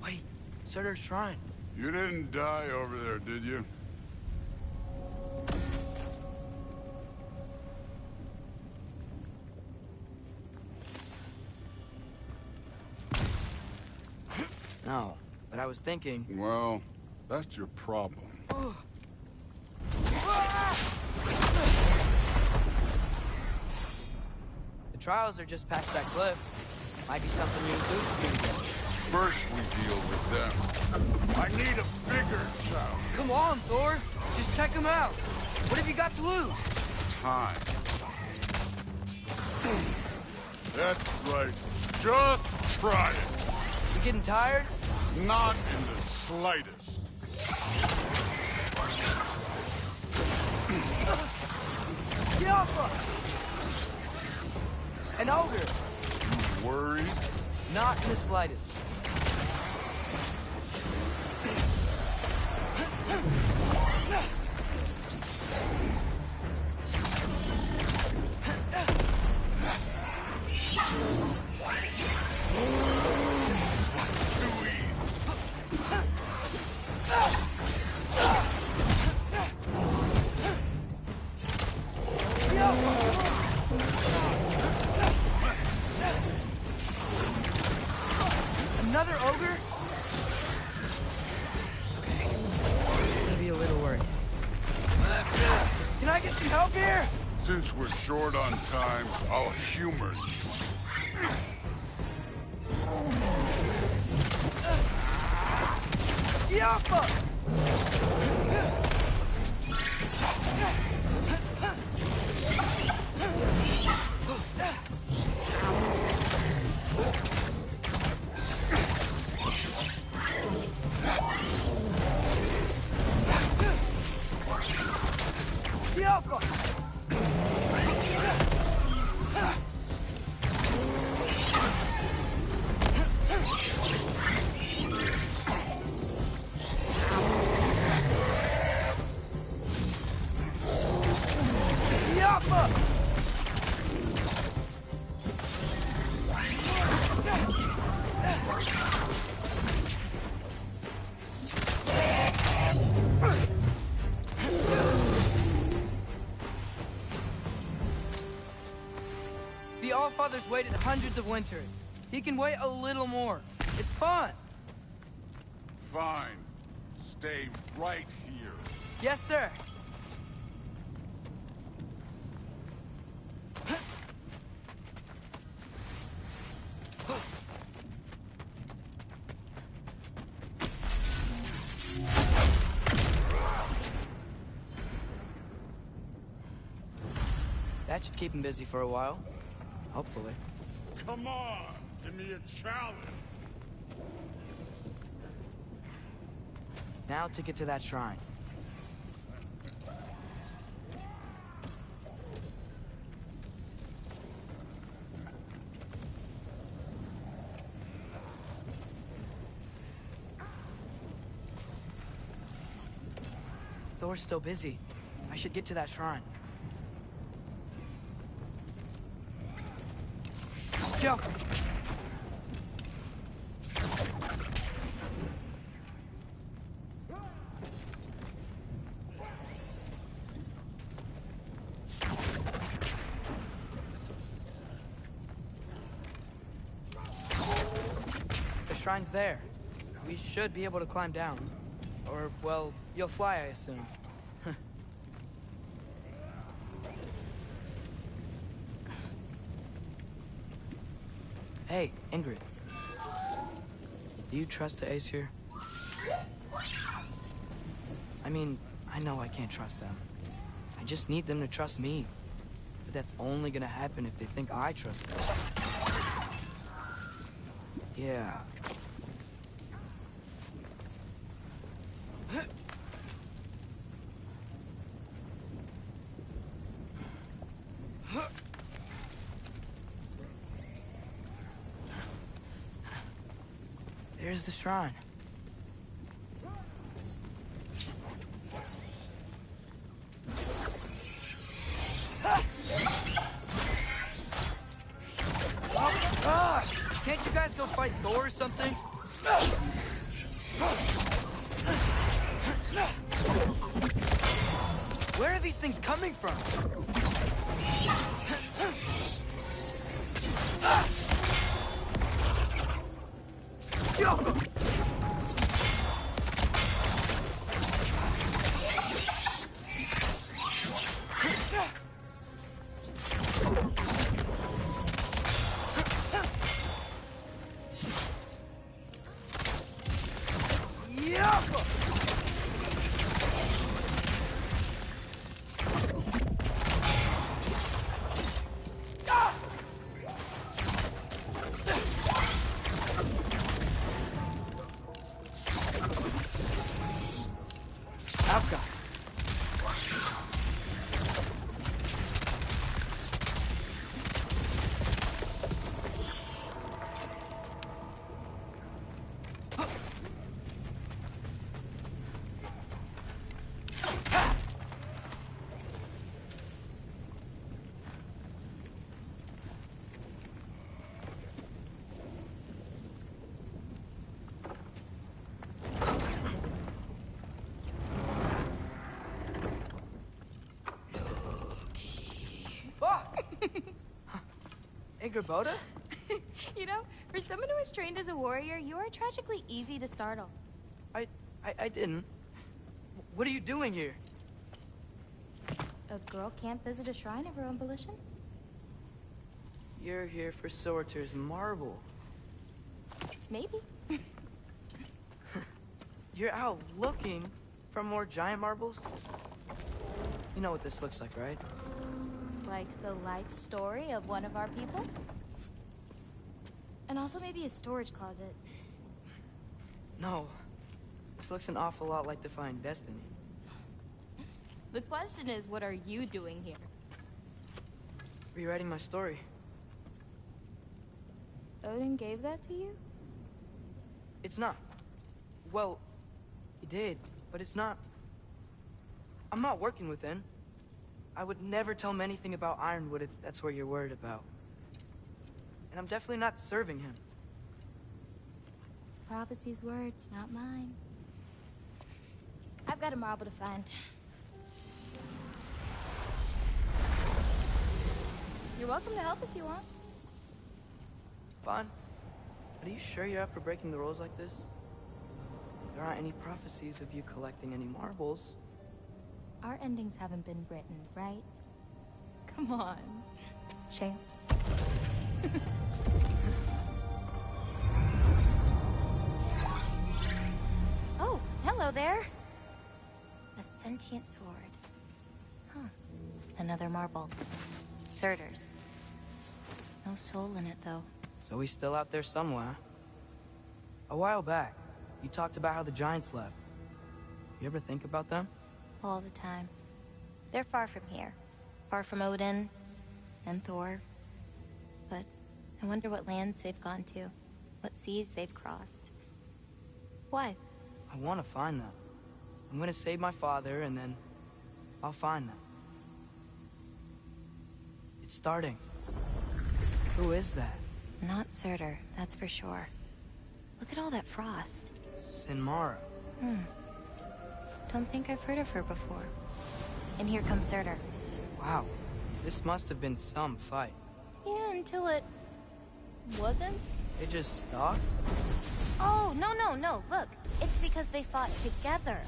Wait, Surtur's shrine. You didn't die over there, did you? No, but I was thinking... Well, that's your problem. The trials are just past that cliff. Might be something you and Luke can do. First we deal with them. I need a bigger child. Come on, Thor. Just check them out. What have you got to lose? Time. That's right. Just try it. You getting tired? Not in the slightest. Yappa! An ogre. You worried? Not in the slightest. Another ogre? Okay. Gonna be a little worried. Can I get some help here? Since we're short on time, I'll humor you. Yappa! The Allfather's waited hundreds of winters. He can wait a little more. It's fun. Fine. Stay right here. Yes, sir. That should keep him busy for a while. Hopefully. Come on, give me a challenge. Now to get to that shrine. Thor's still busy. I should get to that shrine. Go! The shrine's there. We should be able to climb down. Or, well, you'll fly, I assume. Hey, Ingrid. Do you trust the Ace here? I mean, I know I can't trust them. I just need them to trust me. But that's only gonna happen if they think I trust them. Yeah. There's the shrine. Can't you guys go fight Thor or something? Where are these things coming from? I've got it. Ingrid? You know, for someone who was trained as a warrior, you are tragically easy to startle. I didn't. What are you doing here? A girl can't visit a shrine of her own volition? You're here for Sorter's marble. Maybe. You're out looking for more giant marbles? You know what this looks like, right? Like the life story of one of our people? And also maybe a storage closet. No. This looks an awful lot like Defying Destiny. The question is, what are you doing here? Rewriting my story. Odin gave that to you? It's not. Well, he did, but it's not. I'm not working with him. I would never tell him anything about Ironwood if that's what you're worried about. And I'm definitely not serving him. It's prophecy's words, not mine. I've got a marble to find. You're welcome to help if you want. Fine. But are you sure you're up for breaking the rules like this? There aren't any prophecies of you collecting any marbles. Our endings haven't been written, right? Come on, champ. Oh, hello there. A sentient sword. Huh. Another marble. Surtur's. No soul in it, though. So he's still out there somewhere. A while back, you talked about how the giants left. You ever think about them? All the time. They're far from here. Far from Odin and Thor. But I wonder what lands they've gone to. What seas they've crossed. Why? I want to find them. I'm gonna save my father, and then I'll find them. It's starting. Who is that? Not Surtur, that's for sure. Look at all that frost. Sinmara. Don't think I've heard of her before. And here comes Surtur. Wow. This must have been some fight. Yeah, until it... wasn't? It just stopped? Oh, no. Look, it's because they fought together.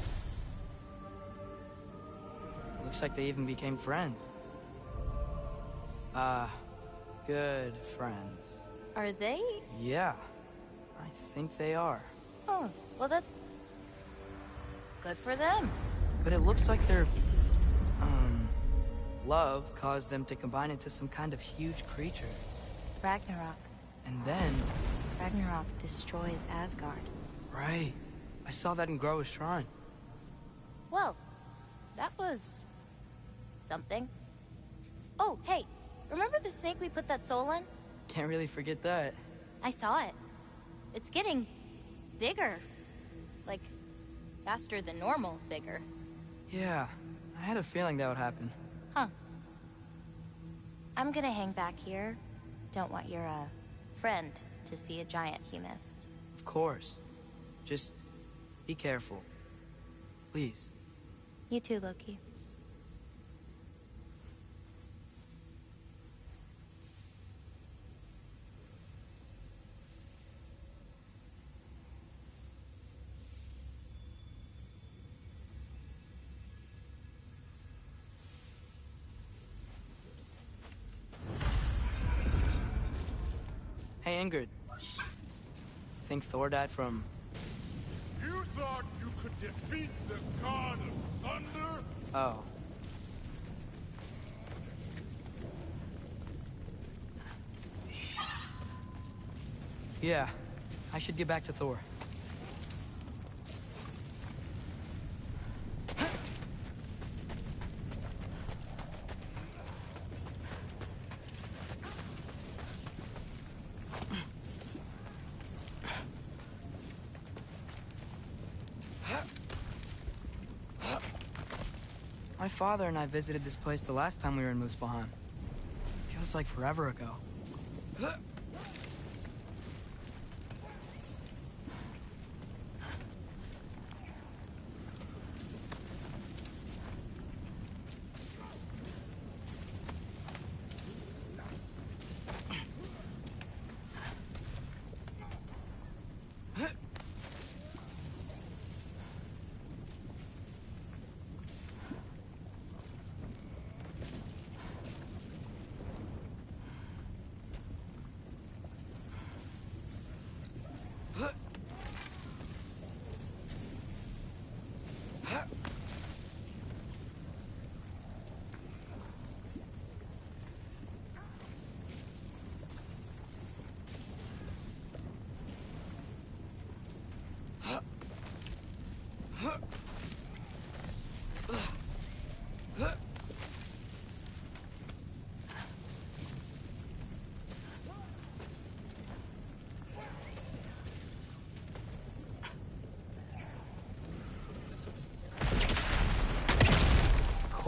Looks like they even became friends. Good friends. Are they? Yeah, I think they are. Oh, well that's... good for them. But it looks like their, love caused them to combine into some kind of huge creature. Ragnarok. And then... Ragnarok destroys Asgard. Right. I saw that in Groa's shrine. Well, that was... something. Oh, hey, remember the snake we put that soul in? Can't really forget that. I saw it. It's getting... bigger. Like, faster than normal bigger. Yeah, I had a feeling that would happen. Huh. I'm gonna hang back here. Don't want your, friend to see a giant he missed. Of course. Just be careful. Please. You too, Loki. Hey, Ingrid. Think Thor died from... You thought you could defeat the god of thunder? Oh. Yeah, I should get back to Thor. My father and I visited this place the last time we were in Muspelheim. Feels like forever ago.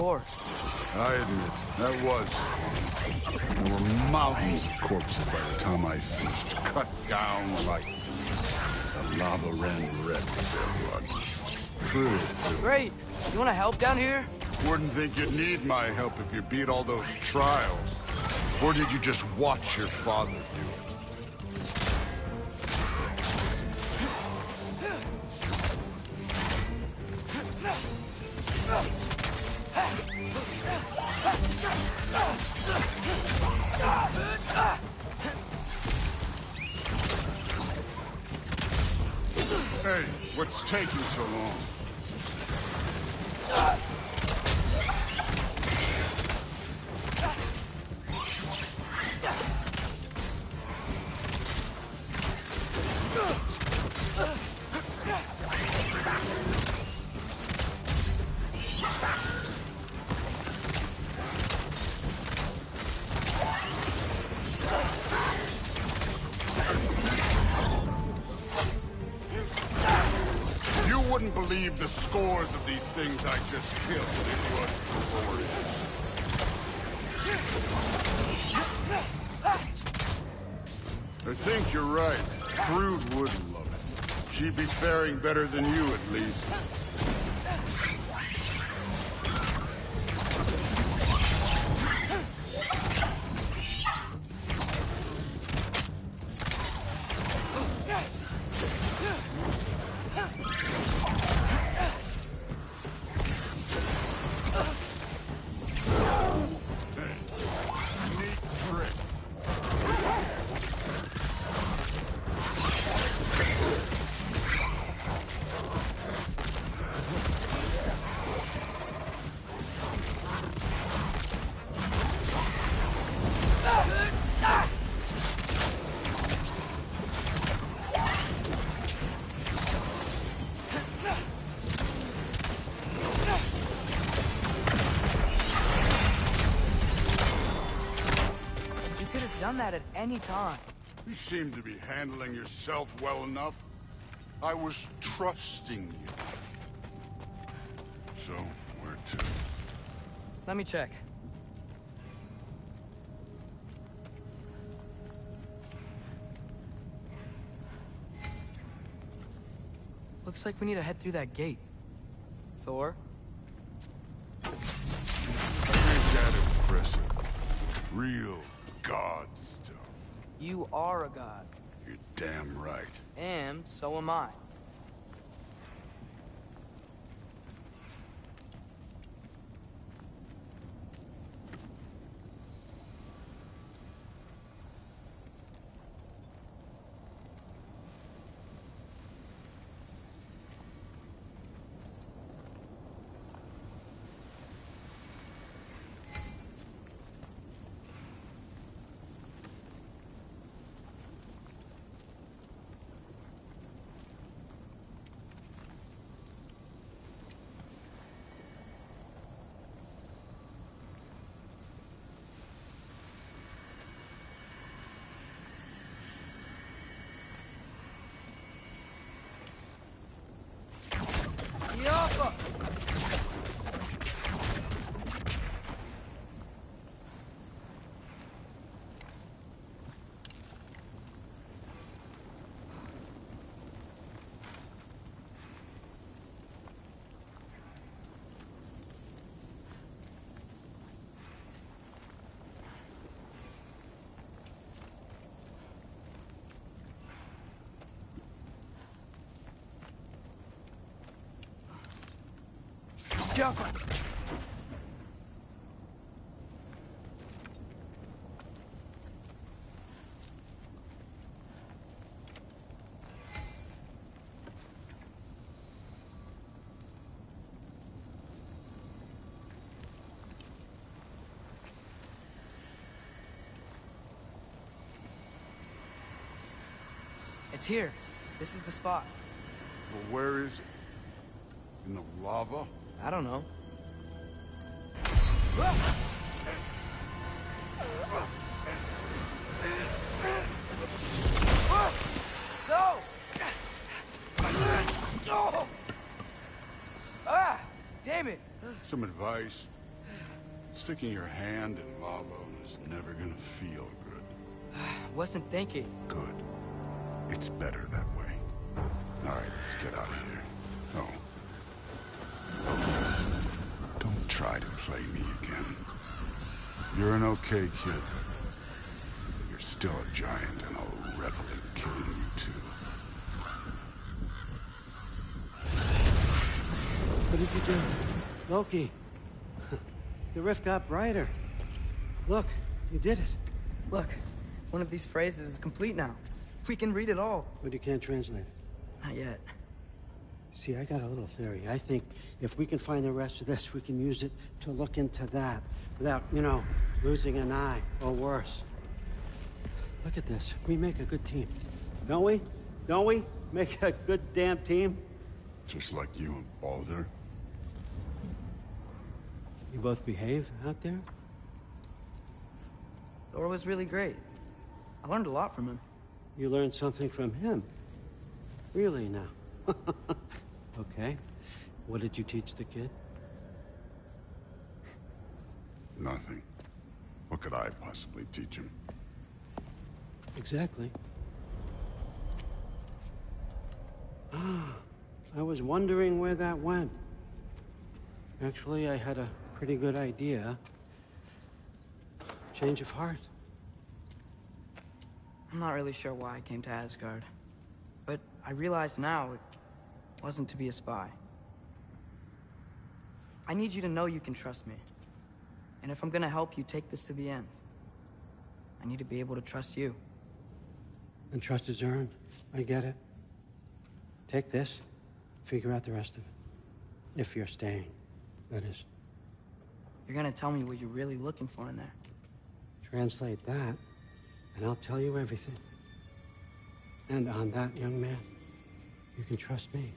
Course. I admit, that was. There were mountains of corpses by the time I finished. Cut down like the lava ran red with their blood. True. Great. You want to help down here? Wouldn't think you'd need my help if you beat all those trials. Or did you just watch your father do it? Hey, what's taking so long? leave the scores of these things I just killed into a storage. I think you're right. Brood would love it. She'd be faring better than you, at least. That at any time. You seem to be handling yourself well enough. I was trusting you. So, where to? Let me check. Looks like we need to head through that gate. Thor? Ain't that impressive? Real god stuff. You are a god. You're damn right. And so am I. Jaffa! It's here. This is the spot. Well, where is it? In the lava? I don't know. No! Ah! Damn it! Some advice. Sticking your hand in lava is never gonna feel good. Wasn't thinking. Good. It's better that way. All right, let's get out of here. Oh. Don't try to play me again. You're an okay kid. But you're still a giant, and I'll revel in killing you too. What did you do? Loki. The rift got brighter. Look, you did it. Look, one of these phrases is complete now. We can read it all. But you can't translate it. Not yet. See, I got a little theory. I think if we can find the rest of this, we can use it to look into that without, you know, losing an eye or worse. Look at this. We make a good team. Don't we? Don't we? Make a good damn team? Just like you and Baldur. You both behave out there? Thor was really great. I learned a lot from him. You learned something from him? Really now? Okay. What did you teach the kid? Nothing. What could I possibly teach him? Exactly. I was wondering where that went. Actually, I had a pretty good idea. Change of heart. I'm not really sure why I came to Asgard. But I realize now it wasn't to be a spy. I need you to know you can trust me. And if I'm gonna help you take this to the end, I need to be able to trust you. And trust is earned. I get it. Take this, figure out the rest of it. If you're staying, that is. You're gonna tell me what you're really looking for in there. Translate that, and I'll tell you everything. And on that, young man, you can trust me.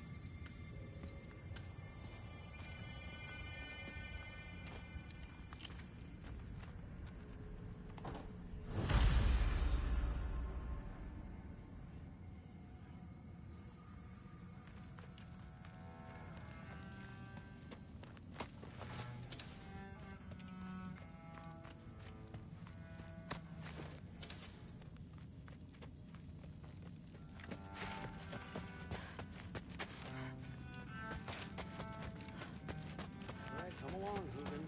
Come along, Hoogan.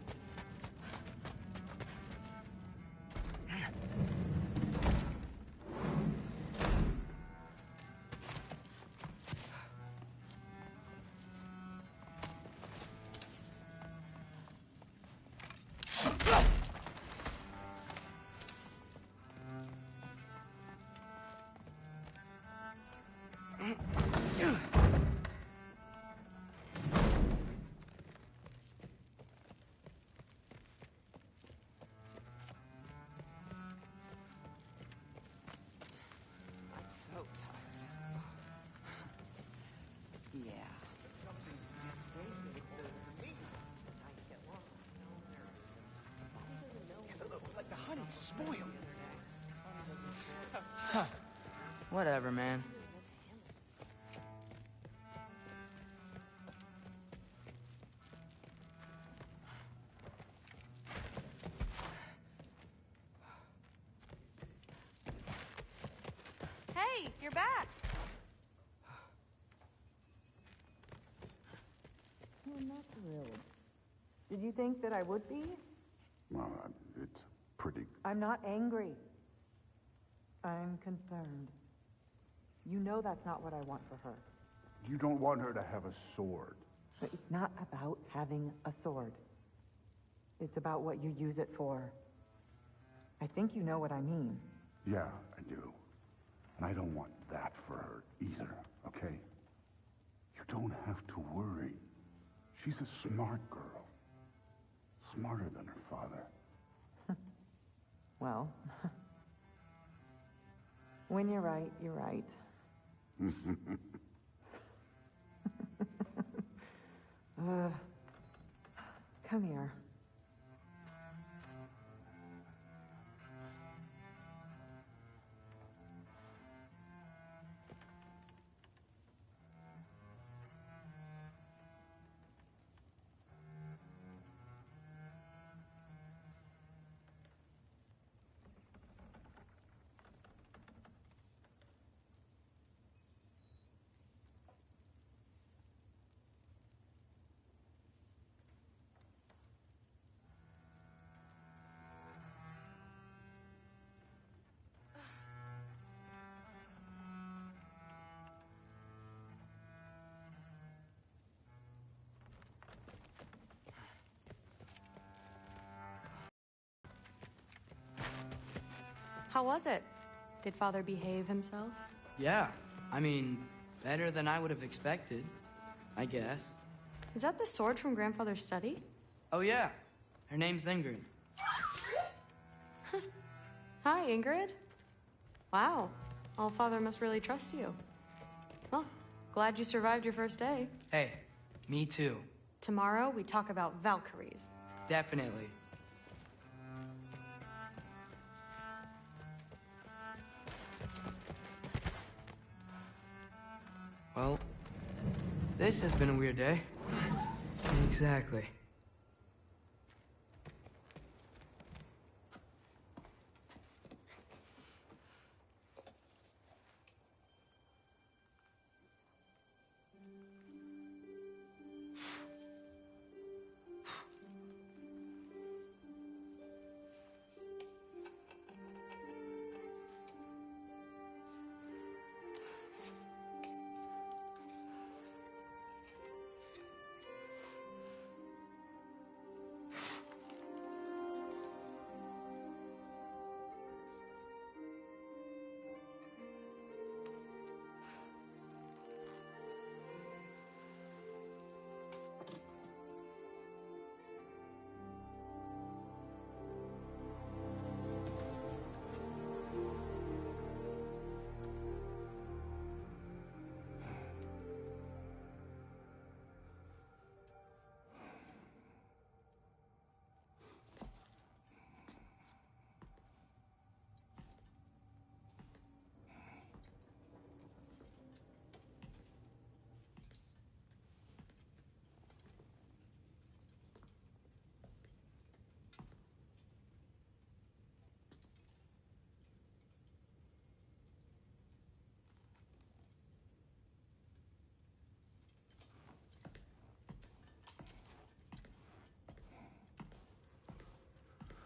So tired. Yeah. Something's different. Like the honey's spoiled. Whatever, man. Hey, you're back. I'm not thrilled. Did you think that I would be? Well, it's pretty... I'm not angry. I'm concerned. You know that's not what I want for her. You don't want her to have a sword. But it's not about having a sword. It's about what you use it for. I think you know what I mean. Yeah, I do. And I don't want that for her either, okay? You don't have to worry. She's a smart girl. Smarter than her father. Well, when you're right, you're right. Come here. How was it? Did Father behave himself? Yeah, I mean, better than I would have expected, I guess. Is that the sword from Grandfather's study? Oh yeah, her name's Ingrid. Hi, Ingrid. Wow, Allfather must really trust you. Well, glad you survived your first day. Hey, me too. Tomorrow, we talk about Valkyries. Definitely. Well, this has been a weird day. Exactly.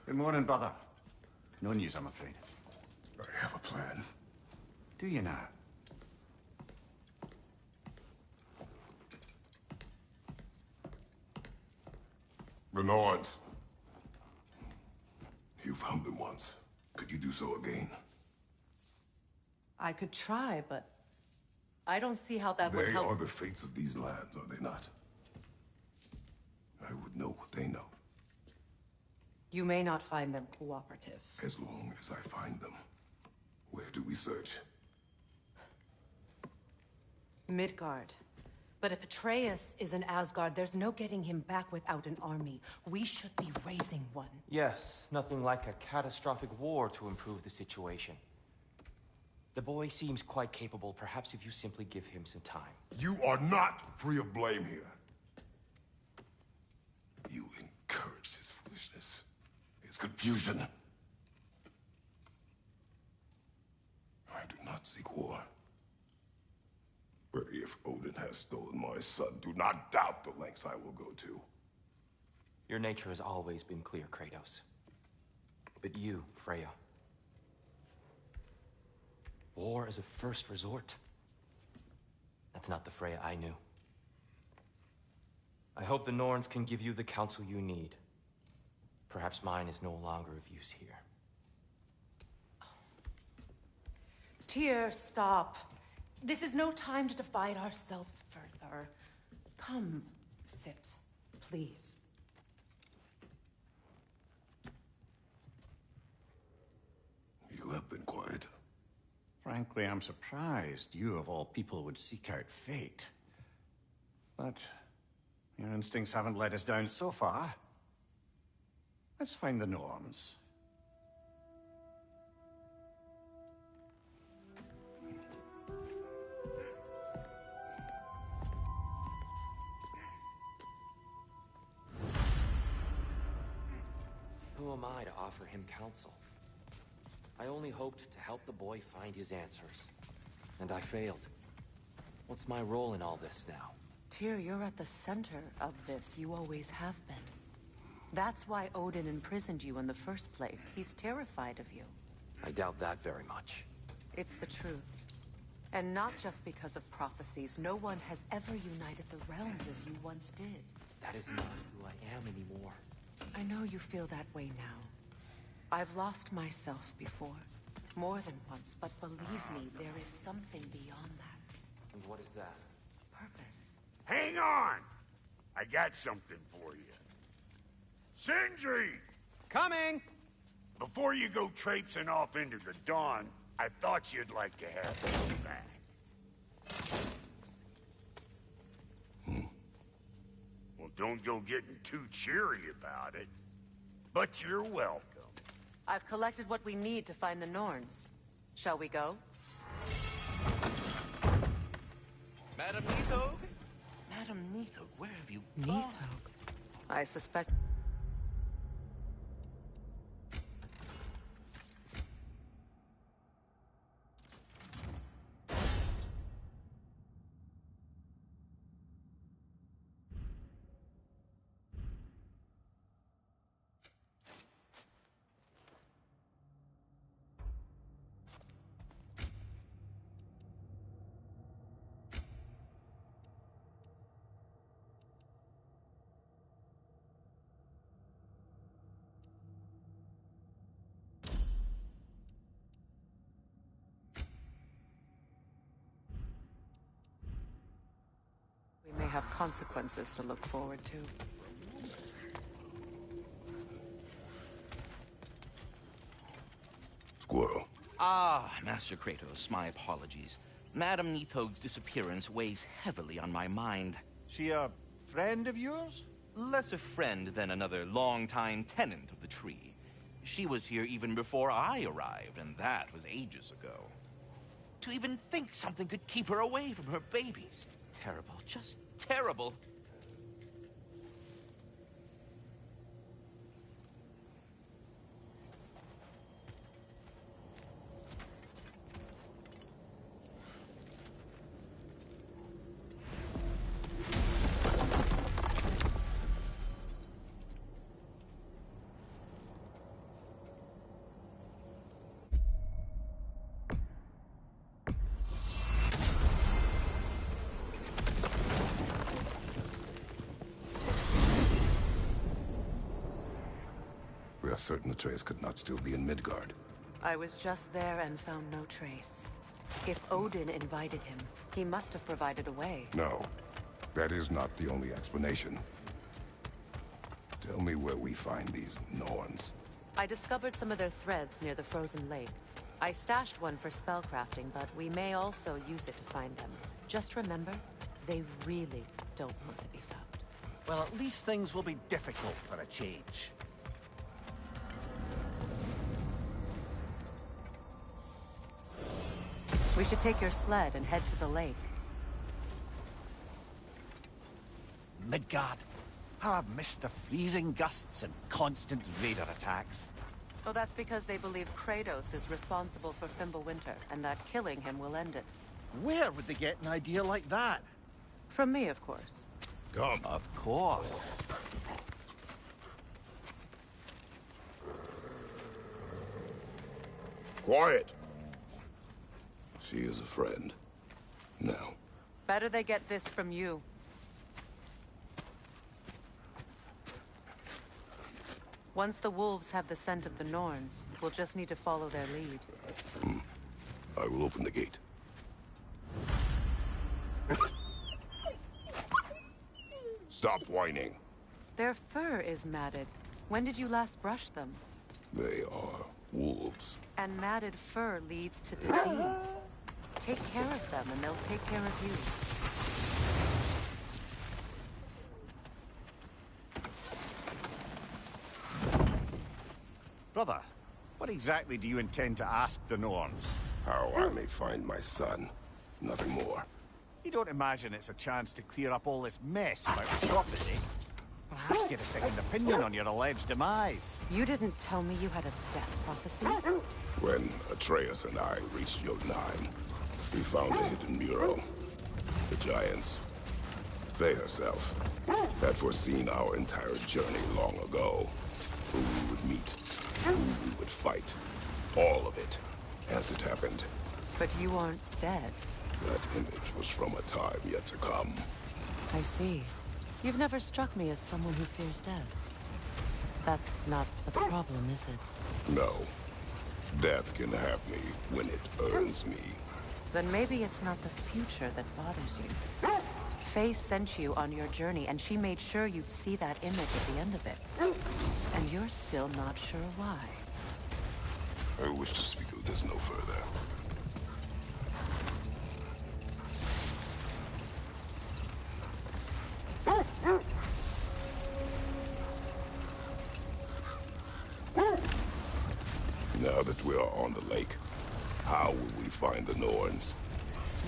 Good morning, brother. No news, I'm afraid. I have a plan. Do you now? The Norns. You found them once. Could you do so again? I could try, but I don't see how that would They help. are the fates of these lands, are they not? I would know what they know. You may not find them cooperative. As long as I find them. Where do we search? Midgard. But if Atreus is in Asgard, there's no getting him back without an army. We should be raising one. Yes, nothing like a catastrophic war to improve the situation. The boy seems quite capable. Perhaps if you simply give him some time. You are not free of blame here. You encouraged his foolishness. His confusion. I do not seek war. But if Odin has stolen my son, do not doubt the lengths I will go to. Your nature has always been clear, Kratos. But you, Freya. War is a first resort. That's not the Freya I knew. I hope the Norns can give you the counsel you need. Perhaps mine is no longer of use here. Tyr, stop. This is no time to divide ourselves further. Come, sit, please. You have been quiet. Frankly, I'm surprised you, of all people, would seek out fate. But your instincts haven't let us down so far. Let's find the Norns. Who am I to offer him counsel? I only hoped to help the boy find his answers. And I failed. What's my role in all this now? Tyr, you're at the center of this. You always have been. That's why Odin imprisoned you in the first place. He's terrified of you. I doubt that very much. It's the truth. And not just because of prophecies. No one has ever united the realms as you once did. That is not who I am anymore. I know you feel that way now. I've lost myself before. More than once, but believe me, there is something beyond that. And what is that? Purpose. Hang on! I got something for you. Sindri! Coming! Before you go traipsing off into the dawn, I thought you'd like to have this back. Well, don't go getting too cheery about it. But you're welcome. I've collected what we need to find the Norns. Shall we go? Madam Neathog? Madam Neathog, where have you Neathog? I suspect... We may have consequences to look forward to. Squirrel. Ah, Master Kratos, my apologies. Madame Nithog's disappearance weighs heavily on my mind. She a friend of yours? Less a friend than another long-time tenant of the tree. She was here even before I arrived, and that was ages ago. To even think something could keep her away from her babies. Terrible, just terrible. We are certain Atreus could not still be in Midgard. I was just there and found no trace. If Odin invited him, he must have provided a way. No, that is not the only explanation. Tell me where we find these Norns. I discovered some of their threads near the frozen lake. I stashed one for spellcrafting, but we may also use it to find them. Just remember, they really don't want to be found. Well, at least things will be difficult for a change. We should take your sled and head to the lake. Midgard. How I've missed the freezing gusts and constant raider attacks. Oh, that's because they believe Kratos is responsible for Fimbulwinter, and that killing him will end it. Where would they get an idea like that? From me, of course. Come. Of course. Quiet! She is a friend. Now. Better they get this from you. Once the wolves have the scent of the Norns, we'll just need to follow their lead. I will open the gate. Stop whining. Their fur is matted. When did you last brush them? They are wolves. And matted fur leads to disease. Take care of them, and they'll take care of you. Brother, what exactly do you intend to ask the Norns? How I may find my son. Nothing more. You don't imagine it's a chance to clear up all this mess about the prophecy? Perhaps get a second opinion on your alleged demise. You didn't tell me you had a death prophecy? When Atreus and I reached Jotunheim, we found a hidden mural. The giants, Faye herself, had foreseen our entire journey long ago. Who we would meet, who we would fight. All of it, as it happened. But you aren't dead. That image was from a time yet to come. I see. You've never struck me as someone who fears death. That's not the problem, is it? No. Death can have me when it earns me. Then maybe it's not the future that bothers you. Faye sent you on your journey, and she made sure you'd see that image at the end of it. And you're still not sure why. I wish to speak of this no further. Now that we are on the lake, how will we find the Norns?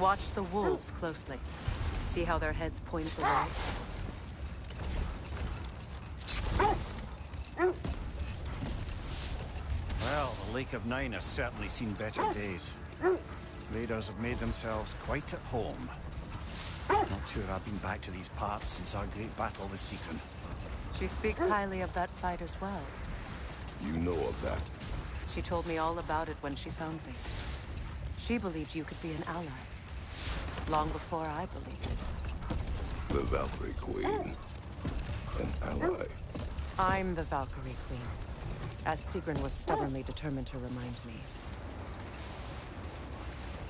Watch the wolves closely. See how their heads point away? Well, the Lake of Nine has certainly seen better days. Raiders have made themselves quite at home. Not sure I've been back to these parts since our great battle with Seekron. She speaks highly of that fight as well. You know of that. She told me all about it when she found me. She believed you could be an ally. Long before I believed it. The Valkyrie Queen. An ally. I'm the Valkyrie Queen, as Seekron was stubbornly determined to remind me.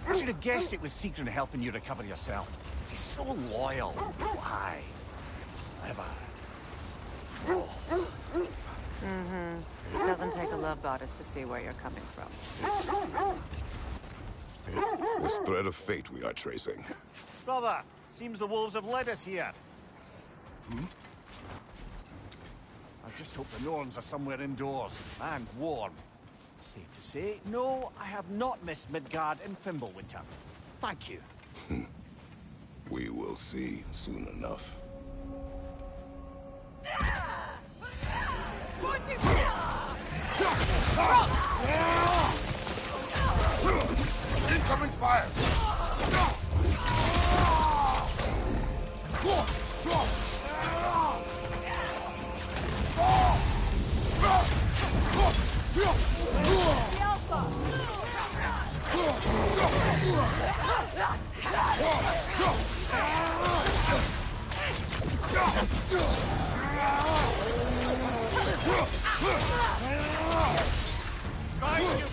I should have guessed it was Seekron helping you recover yourself. She's so loyal. Why? Ever. Mm-hmm. It doesn't take a love goddess to see where you're coming from. This thread of fate we are tracing. Brother, seems the wolves have led us here. Hmm? I just hope the Norns are somewhere indoors and warm. Safe to say, no, I have not missed Midgard in Fimbulwinter. Thank you. We will see soon enough. Incoming fire!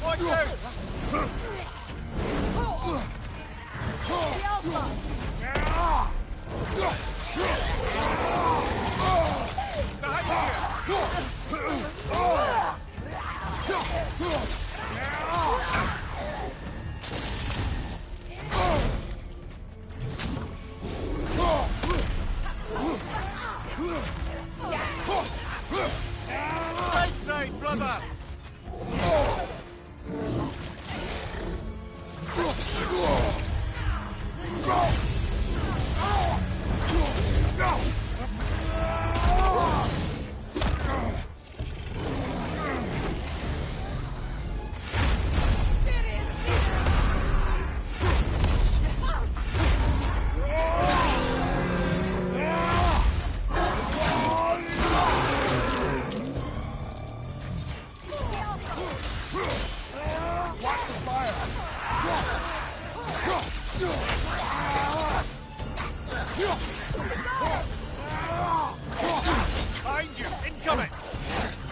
Watch out! Right side, brother! Behind you! Incoming!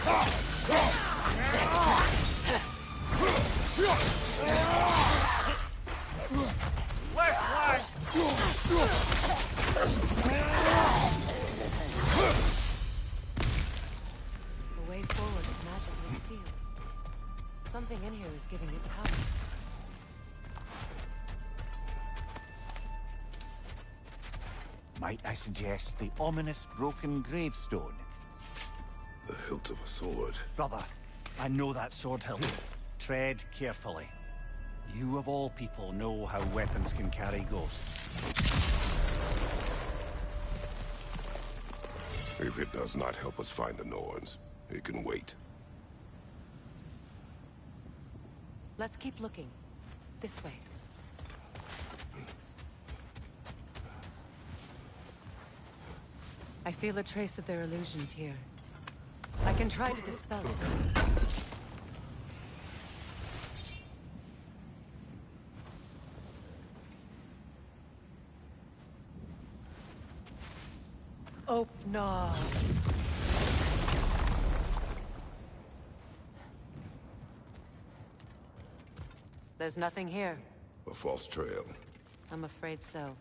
Left flank! The way forward is magically sealed. Something in here is giving it power. Might I suggest the ominous broken gravestone? The hilt of a sword. Brother, I know that sword hilt. Tread carefully. You of all people know how weapons can carry ghosts. If it does not help us find the Norns, it can wait. Let's keep looking. This way. I feel a trace of their illusions here. I can try to dispel it. Open. There's nothing here. A false trail. I'm afraid so.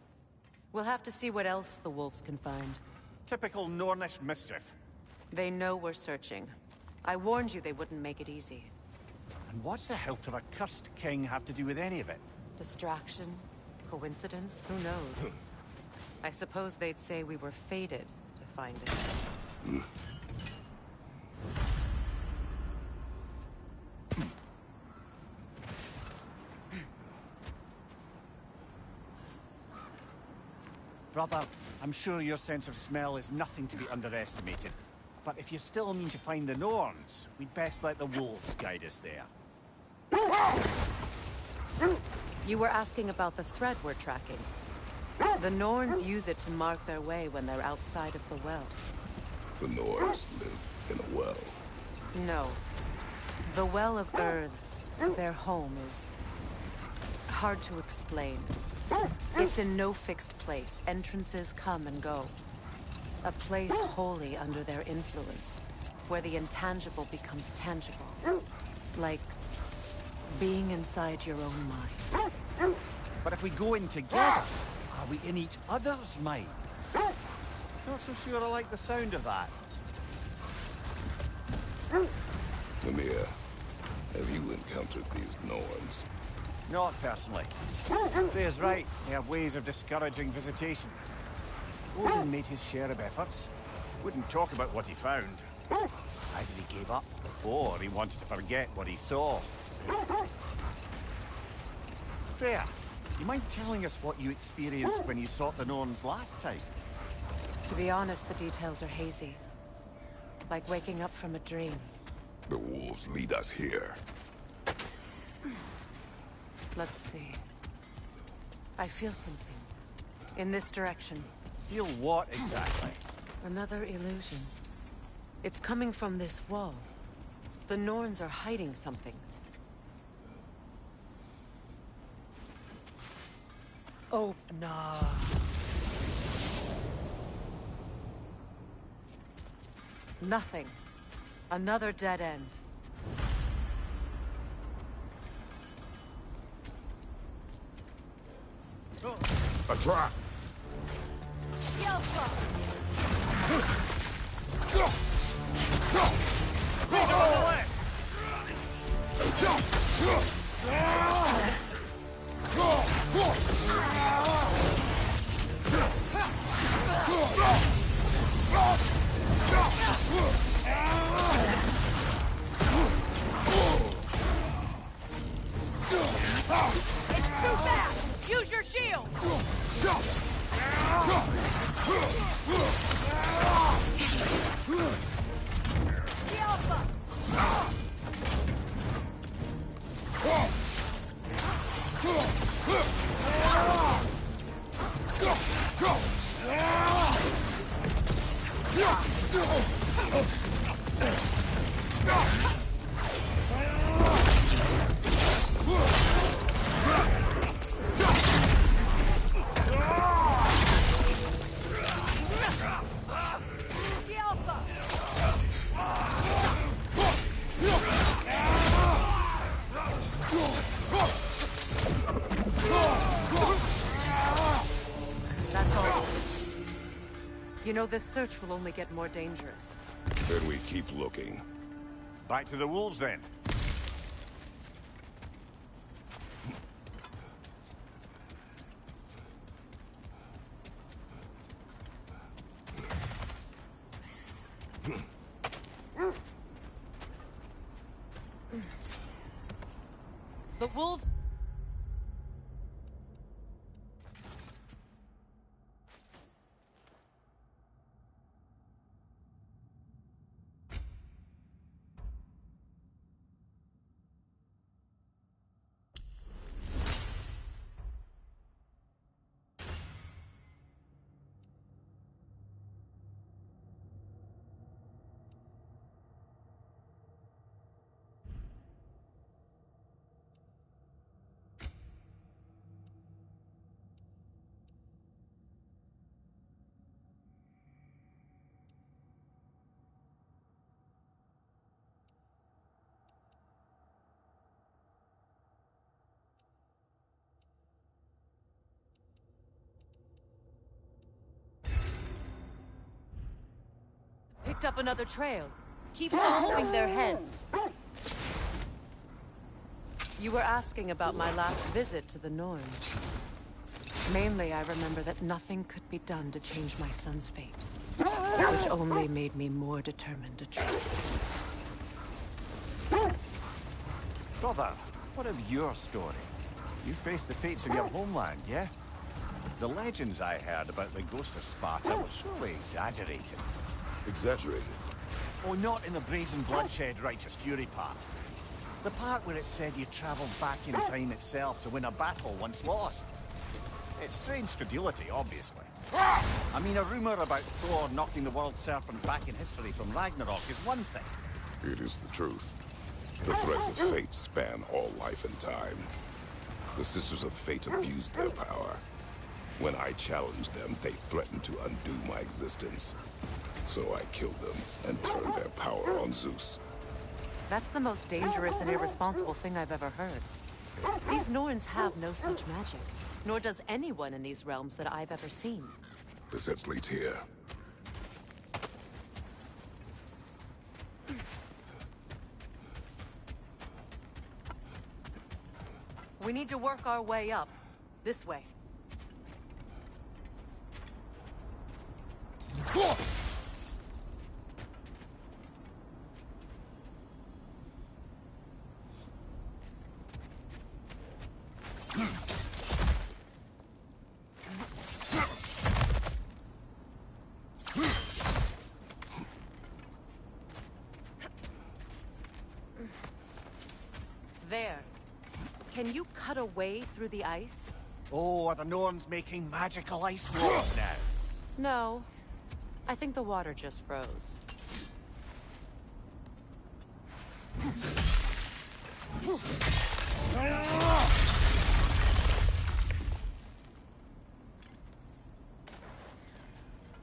We'll have to see what else the wolves can find. Typical Nornish mischief. They know we're searching. I warned you they wouldn't make it easy. And what's the hilt of a cursed king have to do with any of it? Distraction? Coincidence? Who knows? I suppose they'd say we were fated to find it. Brother, I'm sure your sense of smell is nothing to be underestimated. But if you still mean to find the Norns, we'd best let the wolves guide us there. You were asking about the thread we're tracking. The Norns use it to mark their way when they're outside of the well. The Norns live in a well. No. The Well of Earth, their home, is hard to explain. It's in no fixed place. Entrances come and go. A place wholly under their influence, where the intangible becomes tangible. Like being inside your own mind. But if we go in together, are we in each other's minds? Not so sure I like the sound of that. Mimir, have you encountered these Norns? Not personally. Freya's right. They have ways of discouraging visitation. Odin made his share of efforts. Wouldn't talk about what he found. Either he gave up, or he wanted to forget what he saw. Freya, you mind telling us what you experienced when you sought the Norns last time? To be honest, the details are hazy. Like waking up from a dream. The wolves lead us here. Let's see. I feel something. In this direction. Feel what exactly? Another illusion. It's coming from this wall. The Norns are hiding something. Oh, nah. Nothing. Another dead end. A trap! It's too fast! Use your shield! The Alpha! That's all. You know, this search will only get more dangerous. Then we keep looking. Back to the wolves, then. The wolves... Picked up another trail. Keep following their heads. You were asking about my last visit to the Norns. Mainly, I remember that nothing could be done to change my son's fate, which only made me more determined to try. Brother, what of your story? You faced the fates of your homeland, yeah? The legends I heard about the ghost of Sparta were surely exaggerated. Exaggerated? Oh, not in the brazen bloodshed righteous fury part. The part where it said you travelled back in time itself to win a battle once lost. It's strange credulity, obviously. I mean, a rumour about Thor knocking the world serpent back in history from Ragnarok is one thing. It is the truth. The threads of fate span all life and time. The Sisters of Fate abused their power. When I challenged them, they threatened to undo my existence. So I killed them and turned their power on Zeus. That's the most dangerous and irresponsible thing I've ever heard. These Norns have no such magic, nor does anyone in these realms that I've ever seen. The sense leads here. We need to work our way up. This way. There. Can you cut a way through the ice? Oh, are the Norns making magical ice walls now? No. I think the water just froze.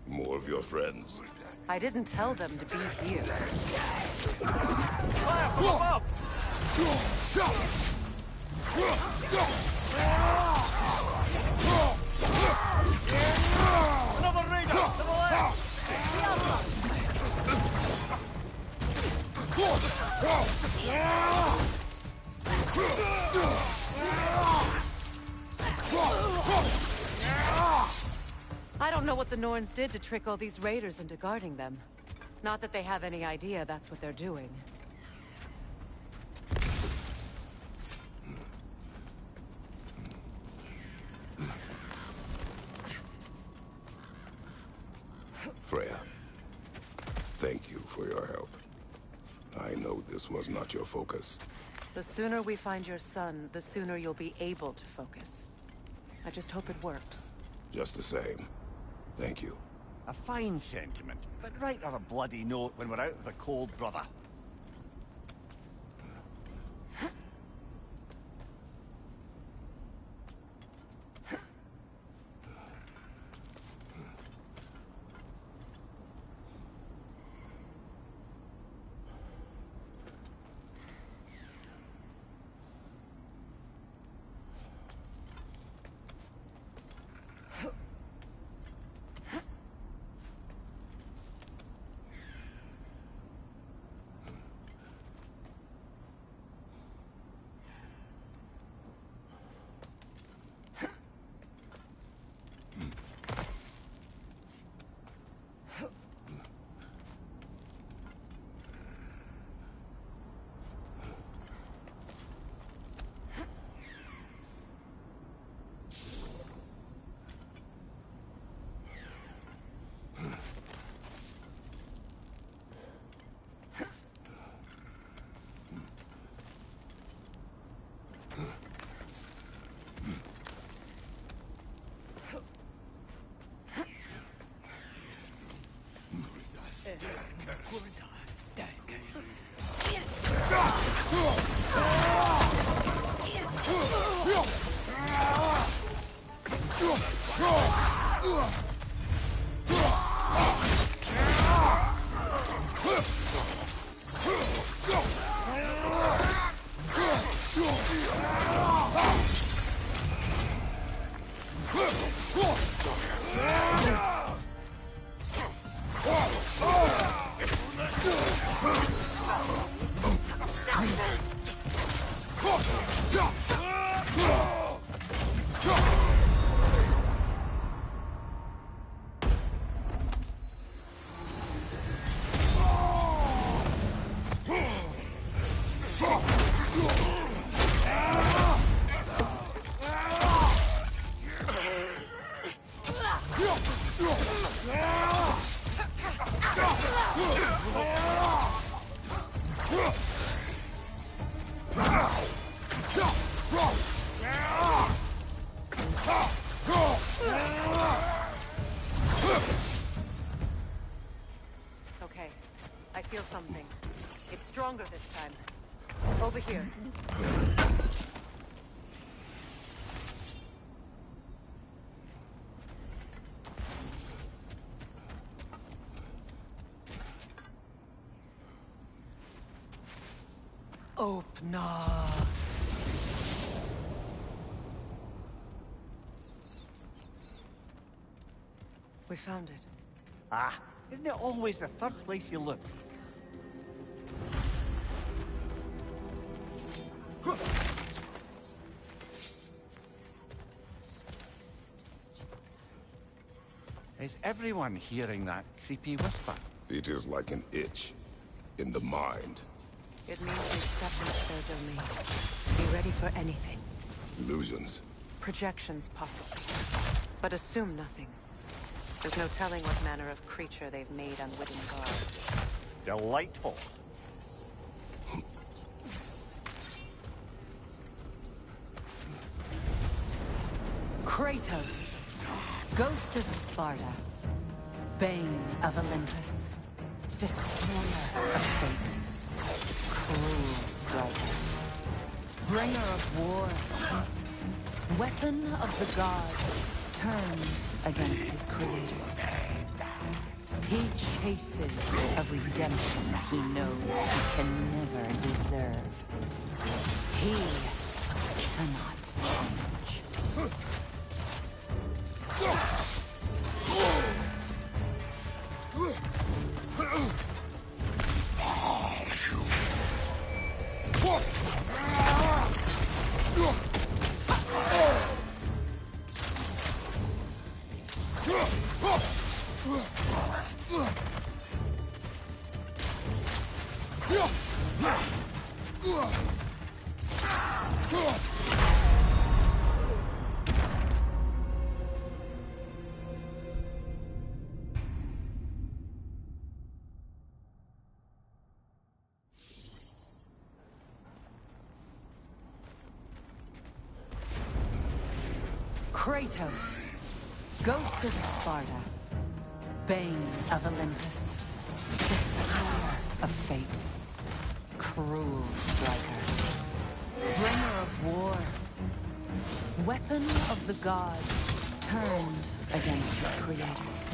More of your friends. I didn't tell them to be here. Fire from above! Another raider to the left! I don't know what the Norns did to trick all these raiders into guarding them. Not that they have any idea that's what they're doing. Freya, thank you for your help. I know this was not your focus. The sooner we find your son, the sooner you'll be able to focus. I just hope it works. Just the same. Thank you. A fine sentiment, but write her a bloody note when we're out of the cold, brother. Okay, I feel something. It's stronger this time. Over here. Open up. We found it. Ah, isn't it always the third place you look? Is everyone hearing that creepy whisper? It is like an itch in the mind. It means we've stepped into their domain. Be ready for anything. Illusions. Projections, possibly. But assume nothing. There's no telling what manner of creature they've made unwitting guards. Delightful. Kratos, Ghost of Sparta, Bane of Olympus, Destroyer of Fate, Cruel Striker, Bringer of War, Weapon of the Gods, turned against his creators. He chases a redemption he knows he can never deserve. He cannot change. Kratos, Ghost of Sparta, Bane of Olympus, Destroyer of Fate, Cruel Striker, Bringer of War, Weapon of the Gods, turned against his creators.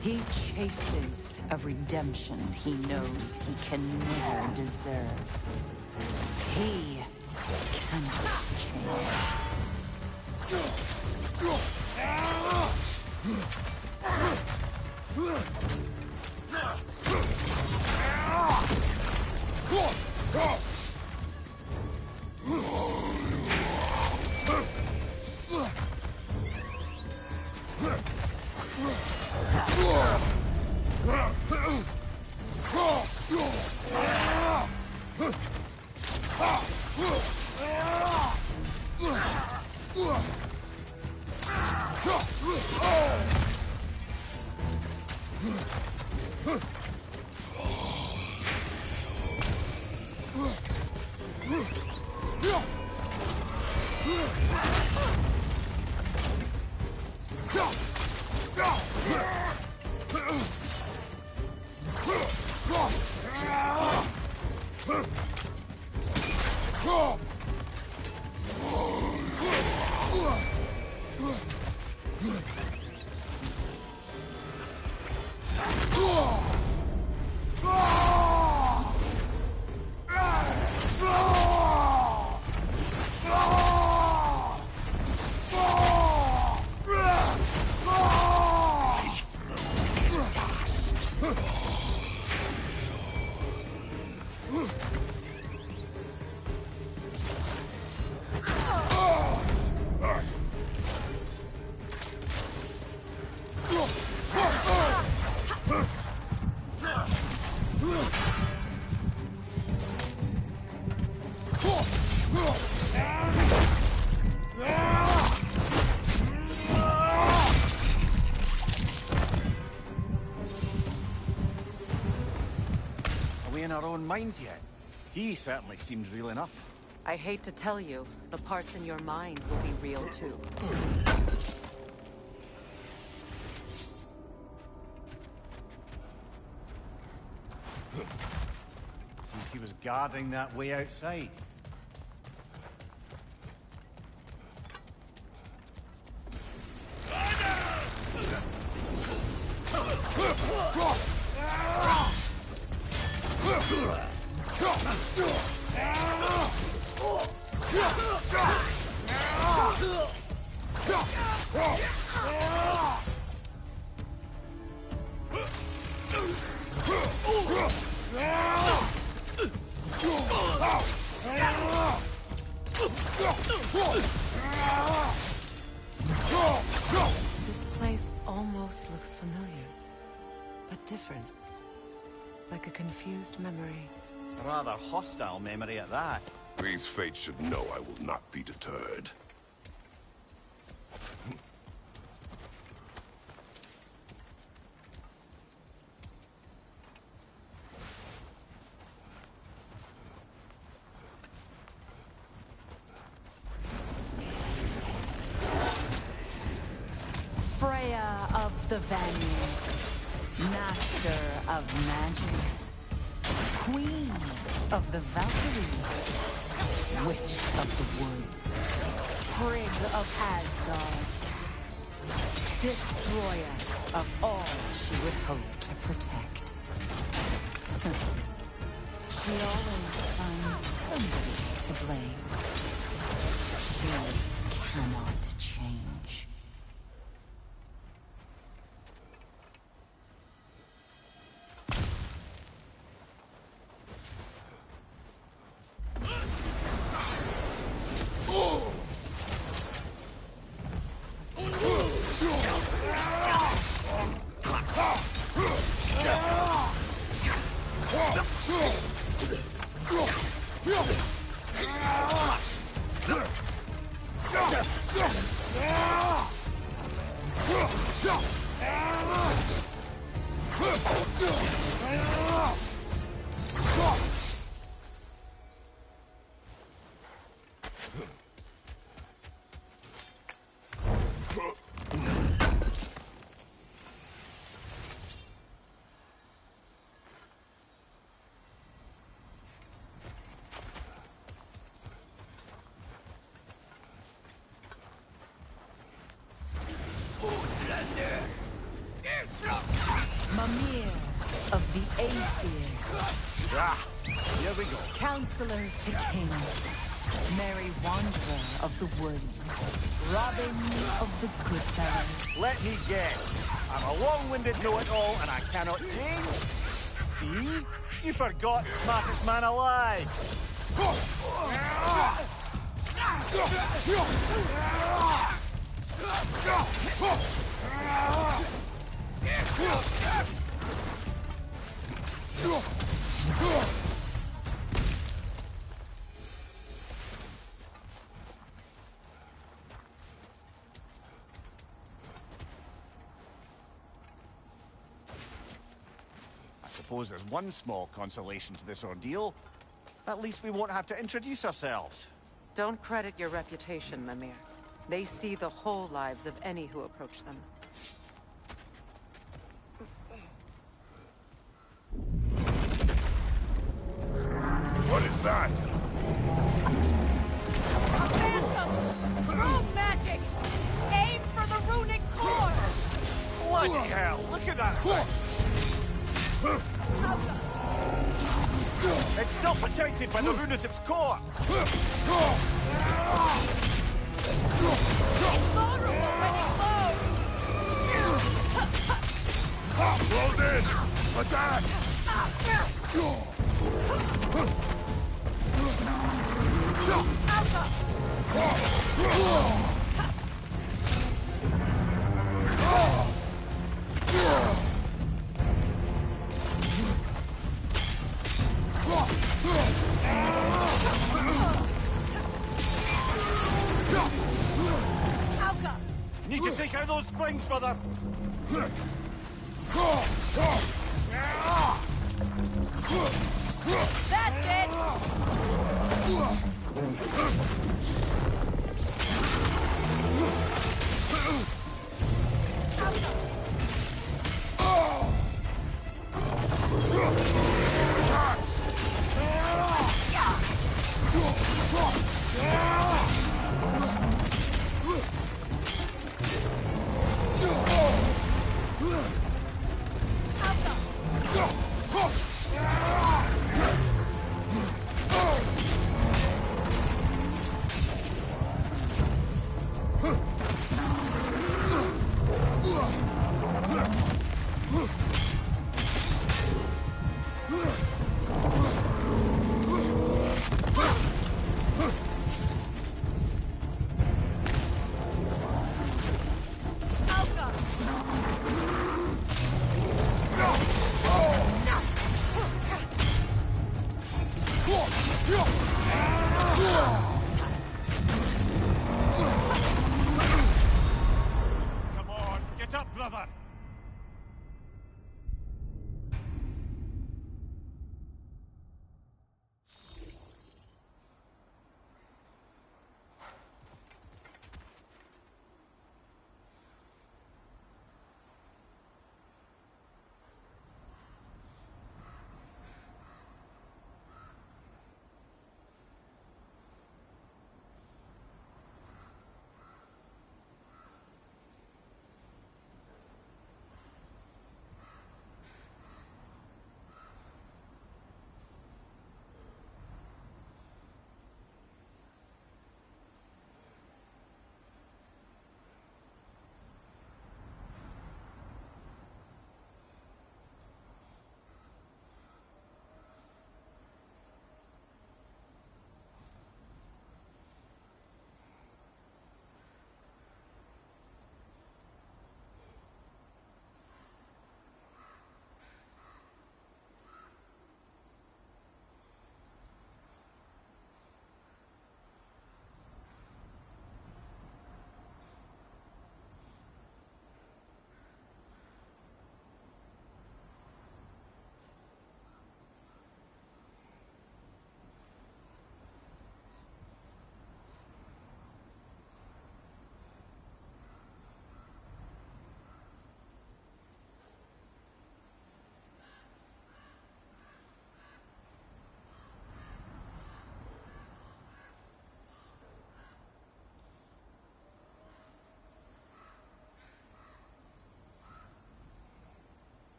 He chases a redemption he knows he can never deserve. He cannot change. Are we in our own minds yet? He certainly seemed real enough. I hate to tell you, the parts in your mind will be real too. Since he was guarding that way outside. This place almost looks familiar, but different. Like a confused memory. A rather hostile memory at that. These fates should know I will not be deterred. Freya of the Vanir, master of magics, queen of the Valkyries, witch of the woods, Frigg of Asgard, destroyer of all she would hope to protect. She always finds somebody to blame. She cannot change. Mimir of the Aesir. Here we go. Counselor to kings. Merry wanderer of the woods. Robin of the good fellows. Let me guess. I'm a long-winded know-it-all and I cannot change. See? You forgot smartest man alive. I suppose there's one small consolation to this ordeal. At least we won't have to introduce ourselves. Don't credit your reputation, Mimir. They see the whole lives of any who approach them. What is that? A phantom! Rogue magic! Aim for the runic core! Bloody hell! Look at that thing! It's still protected by the runative's core! It's vulnerable when exposed! Rolled in! Attack! Need to take out those springs, brother! That's it! Come on, get up, brother!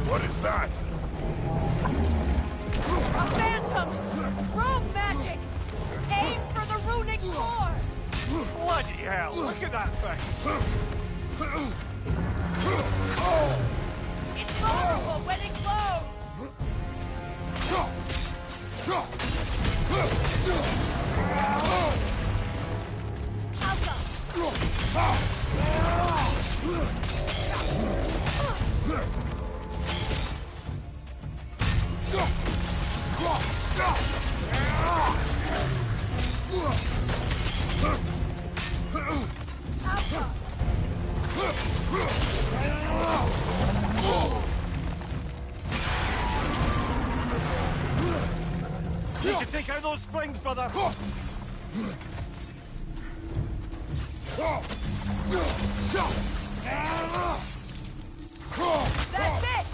What is that? A phantom! Rogue magic! Aim for the runic core! Bloody hell, look at that thing! It's vulnerable when it glows! Need to take out those springs, brother! That's it!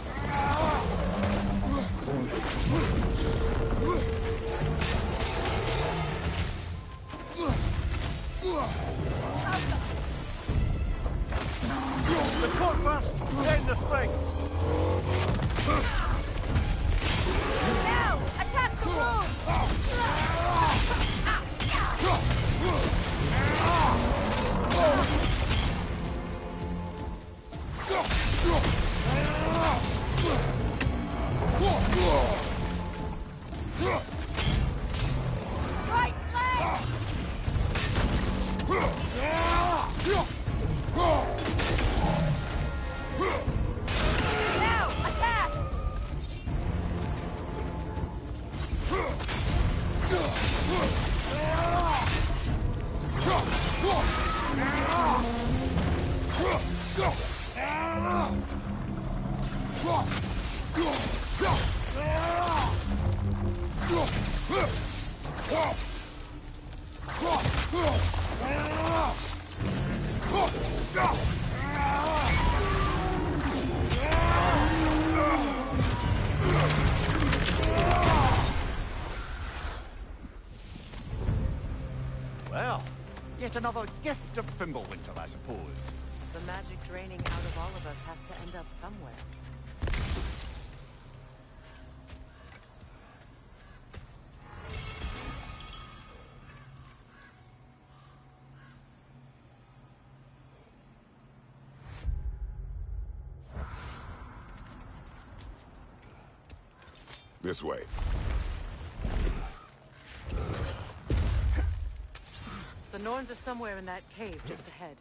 The core first, then the spring! Now! Attack the room! Right leg! Now, attack! Well, yet another gift of Fimbulwinter, I suppose. The magic draining out of all of us has to end up somewhere. This way. The Norns are somewhere in that cave just ahead.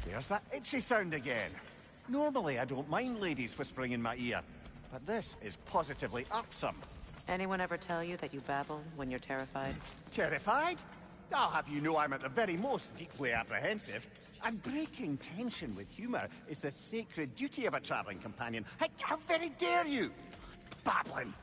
There's that itchy sound again. Normally, I don't mind ladies whispering in my ear, but this is positively irksome. Anyone ever tell you that you babble when you're terrified? Terrified? I'll have you know I'm at the very most deeply apprehensive. And breaking tension with humor is the sacred duty of a traveling companion. How very dare you? Babbling.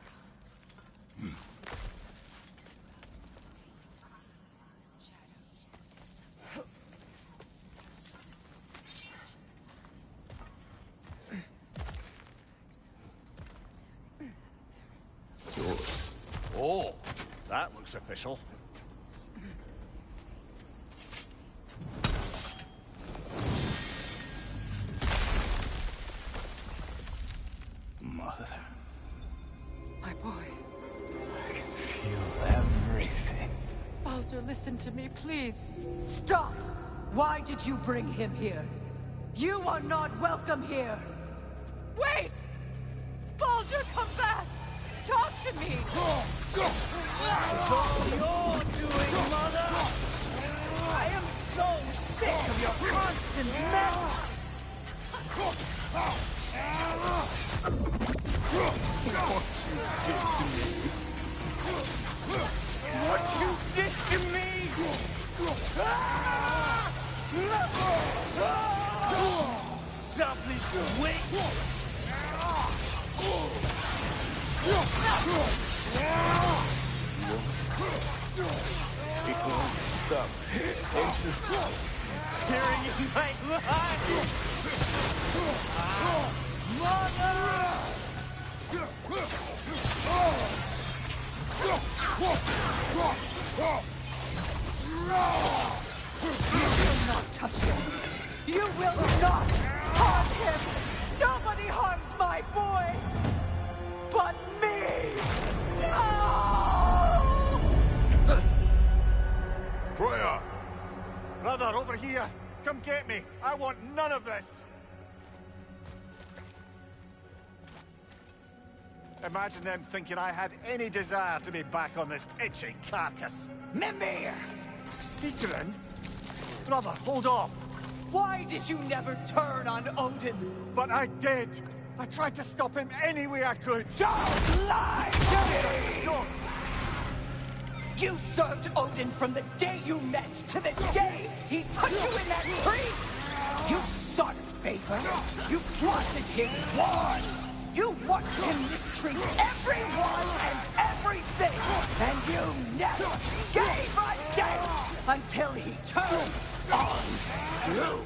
Oh, that looks official. Mother. My boy. I can feel everything. Baldur, listen to me, please. Stop! Why did you bring him here? You are not welcome here! Wait! Baldur, come back! Talk to me! This is all you're doing, Mother! I am so sick of your constant meddling! What you did to me! Selfish witch! It won't stop. Tearing in my life! Mother! You will not touch him! You will not harm him! Nobody harms my boy! But me! No! Freya! Brother, over here! Come get me! I want none of this! Imagine them thinking I had any desire to be back on this itchy carcass. Mimir! Secret? Brother, hold off! Why did you never turn on Odin? But I did! I tried to stop him any way I could! Don't lie to me! No! You served Odin from the day you met to the day he put you in that tree! You sought his favor. You plotted his war. You watched him mistreat everyone and everything. And you never gave a damn until he turned on you.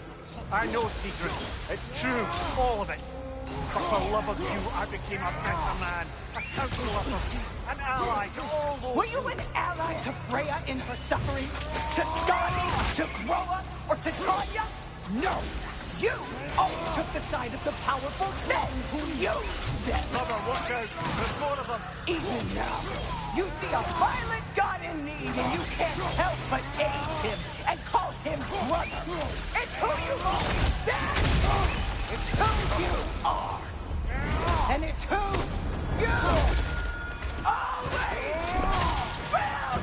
I know, Secret. It's true. All of it. For the love of you, I became a better man, a counselor for peace, an ally to all those... Were you an ally to Freya in her suffering? To Skadi? To Groa? Or to Tanya? No! You always took the side of the powerful men who used them! Mother, watch out! There's more of them! Even now, you see a violent god in need and you can't help but aid him and call him brother! It's who you've always been! It's who you are! And it's who you always will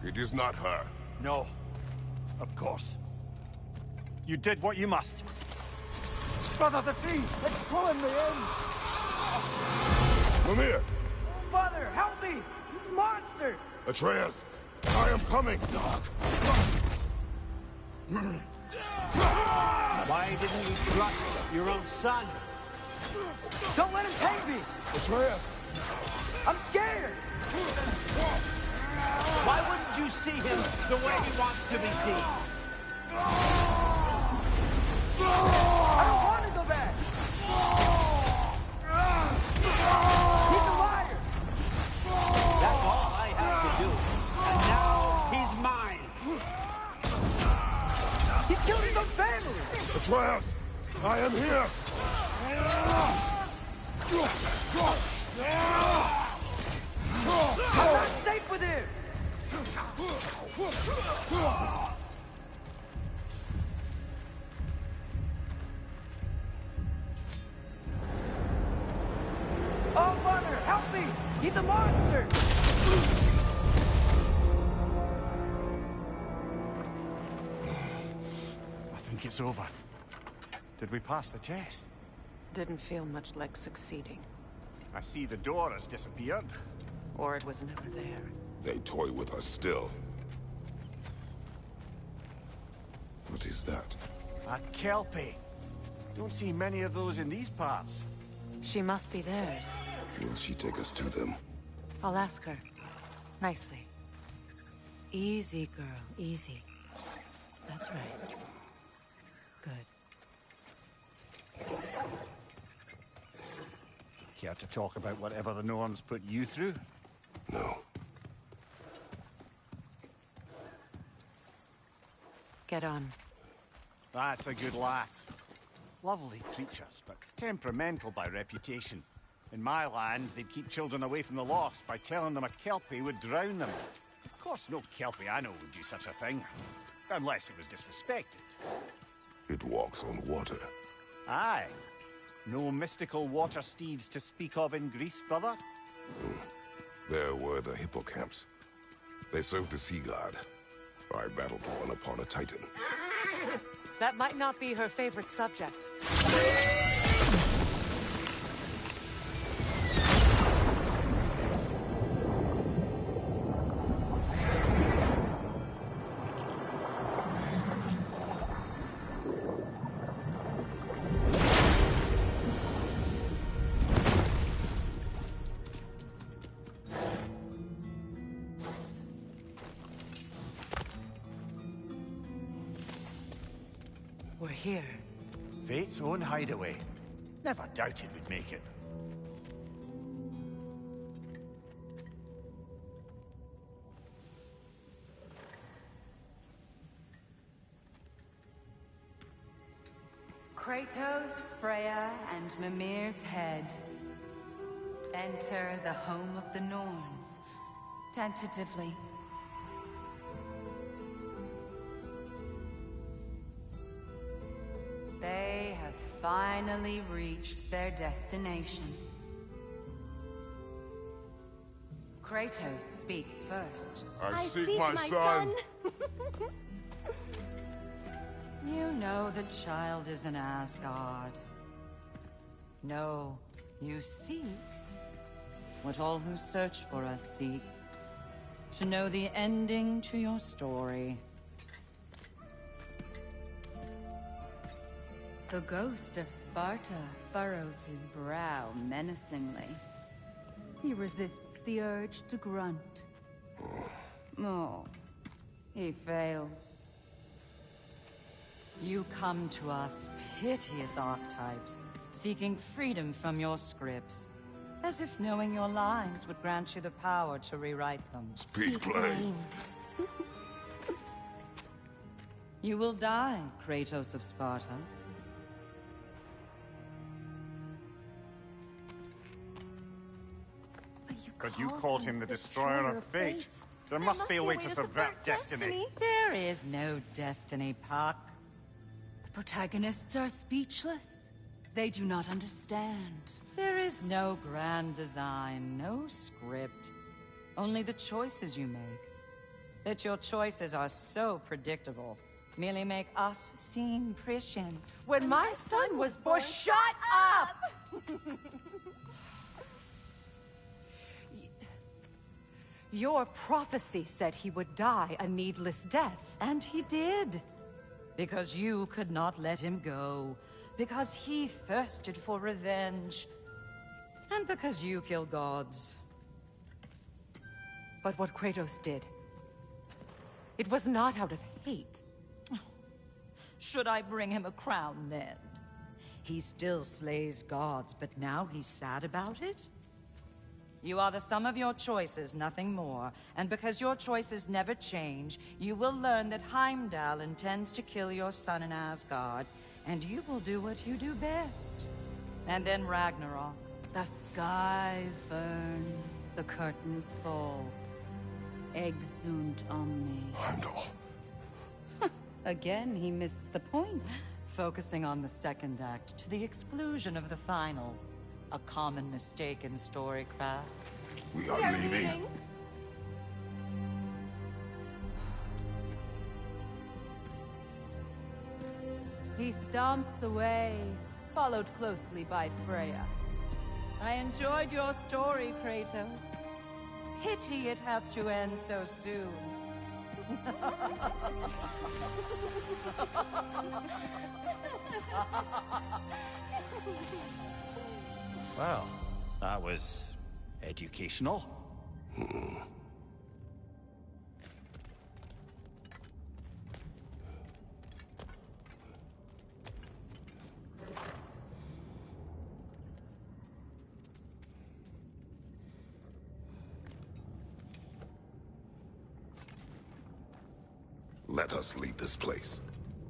be! It is not her. No. Of course. You did what you must. Brother, the tree! It's pulling me in! Mimir! Father, help me! Monster! Atreus! I am coming! Why didn't you trust your own son? Don't let him take me! Atreus! I'm scared! Why wouldn't you see him the way he wants to be seen? I don't want to go back! He's a liar! That's all I have to do. And now he's mine. He killed his own family! Atreus! I am here! I'm not safe with him! Oh, Father, help me! He's a monster! I think it's over. Did we pass the test? Didn't feel much like succeeding. I see the door has disappeared. Or it was never there. They toy with us still. What is that? A Kelpie. Don't see many of those in these parts. She must be theirs. Will she take us to them? I'll ask her. Nicely. Easy, girl. Easy. That's right. Good. Care to talk about whatever the Norns put you through? No. Get on. That's a good lass. Lovely creatures, but temperamental by reputation. In my land, they'd keep children away from the lost by telling them a Kelpie would drown them. Of course, no Kelpie I know would do such a thing. Unless it was disrespected. It walks on water. Aye. No mystical water steeds to speak of in Greece, brother? There were the hippocamps. They served the sea god. I battled one upon a titan. That might not be her favorite subject. We're here. Fate's own hideaway. Never doubted we'd make it. Kratos, Freya, and Mimir's head. Enter the home of the Norns, tentatively. They have finally reached their destination. Kratos speaks first. I seek my son. You know the child is an Asgard. No, you seek what all who search for us seek. To know the ending to your story. The ghost of Sparta furrows his brow menacingly. He resists the urge to grunt. Oh, he fails. You come to us, piteous archetypes, seeking freedom from your scripts, as if knowing your lines would grant you the power to rewrite them. Speak plain. You will die, Kratos of Sparta. But you called him the Destroyer of Fate. There must be a way to subvert destiny. There is no destiny, Puck. The protagonists are speechless. They do not understand. There is no grand design, no script. Only the choices you make. That your choices are so predictable merely make us seem prescient. When my son was born, shut up! Your prophecy said he would die a needless death. And he did. Because you could not let him go. Because he thirsted for revenge. And because you kill gods. But what Kratos did, it was not out of hate. Should I bring him a crown then? He still slays gods, but now he's sad about it? You are the sum of your choices, nothing more. And because your choices never change, you will learn that Heimdall intends to kill your son in Asgard, and you will do what you do best. And then Ragnarok. The skies burn, the curtains fall. Exunt omnes. Heimdall. Again, he misses the point. Focusing on the second act to the exclusion of the final. A common mistake in storycraft. We are leaving. He stomps away, followed closely by Freya. I enjoyed your story, Kratos. Pity it has to end so soon. Well, that was educational. Let us leave this place.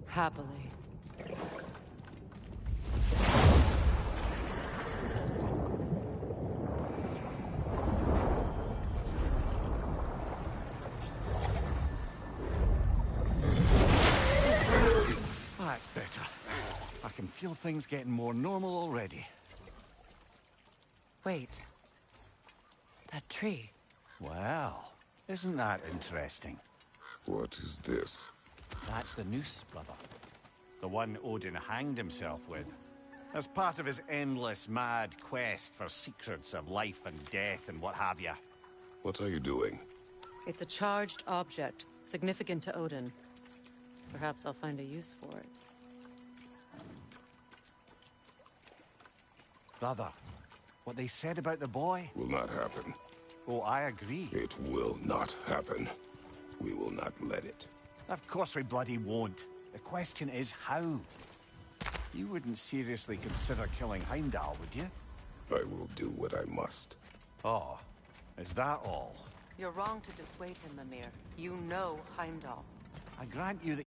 Happily. That's better. I can feel things getting more normal already. Wait. That tree. Well, isn't that interesting? What is this? That's the noose, brother. The one Odin hanged himself with. As part of his endless, mad quest for secrets of life and death and what have you. What are you doing? It's a charged object, significant to Odin. Perhaps I'll find a use for it. Brother, what they said about the boy? Will not happen. Oh, I agree. It will not happen. We will not let it. Of course we bloody won't. The question is how. You wouldn't seriously consider killing Heimdall, would you? I will do what I must. Oh, is that all? You're wrong to dissuade him, Mimir. You know Heimdall. I grant you that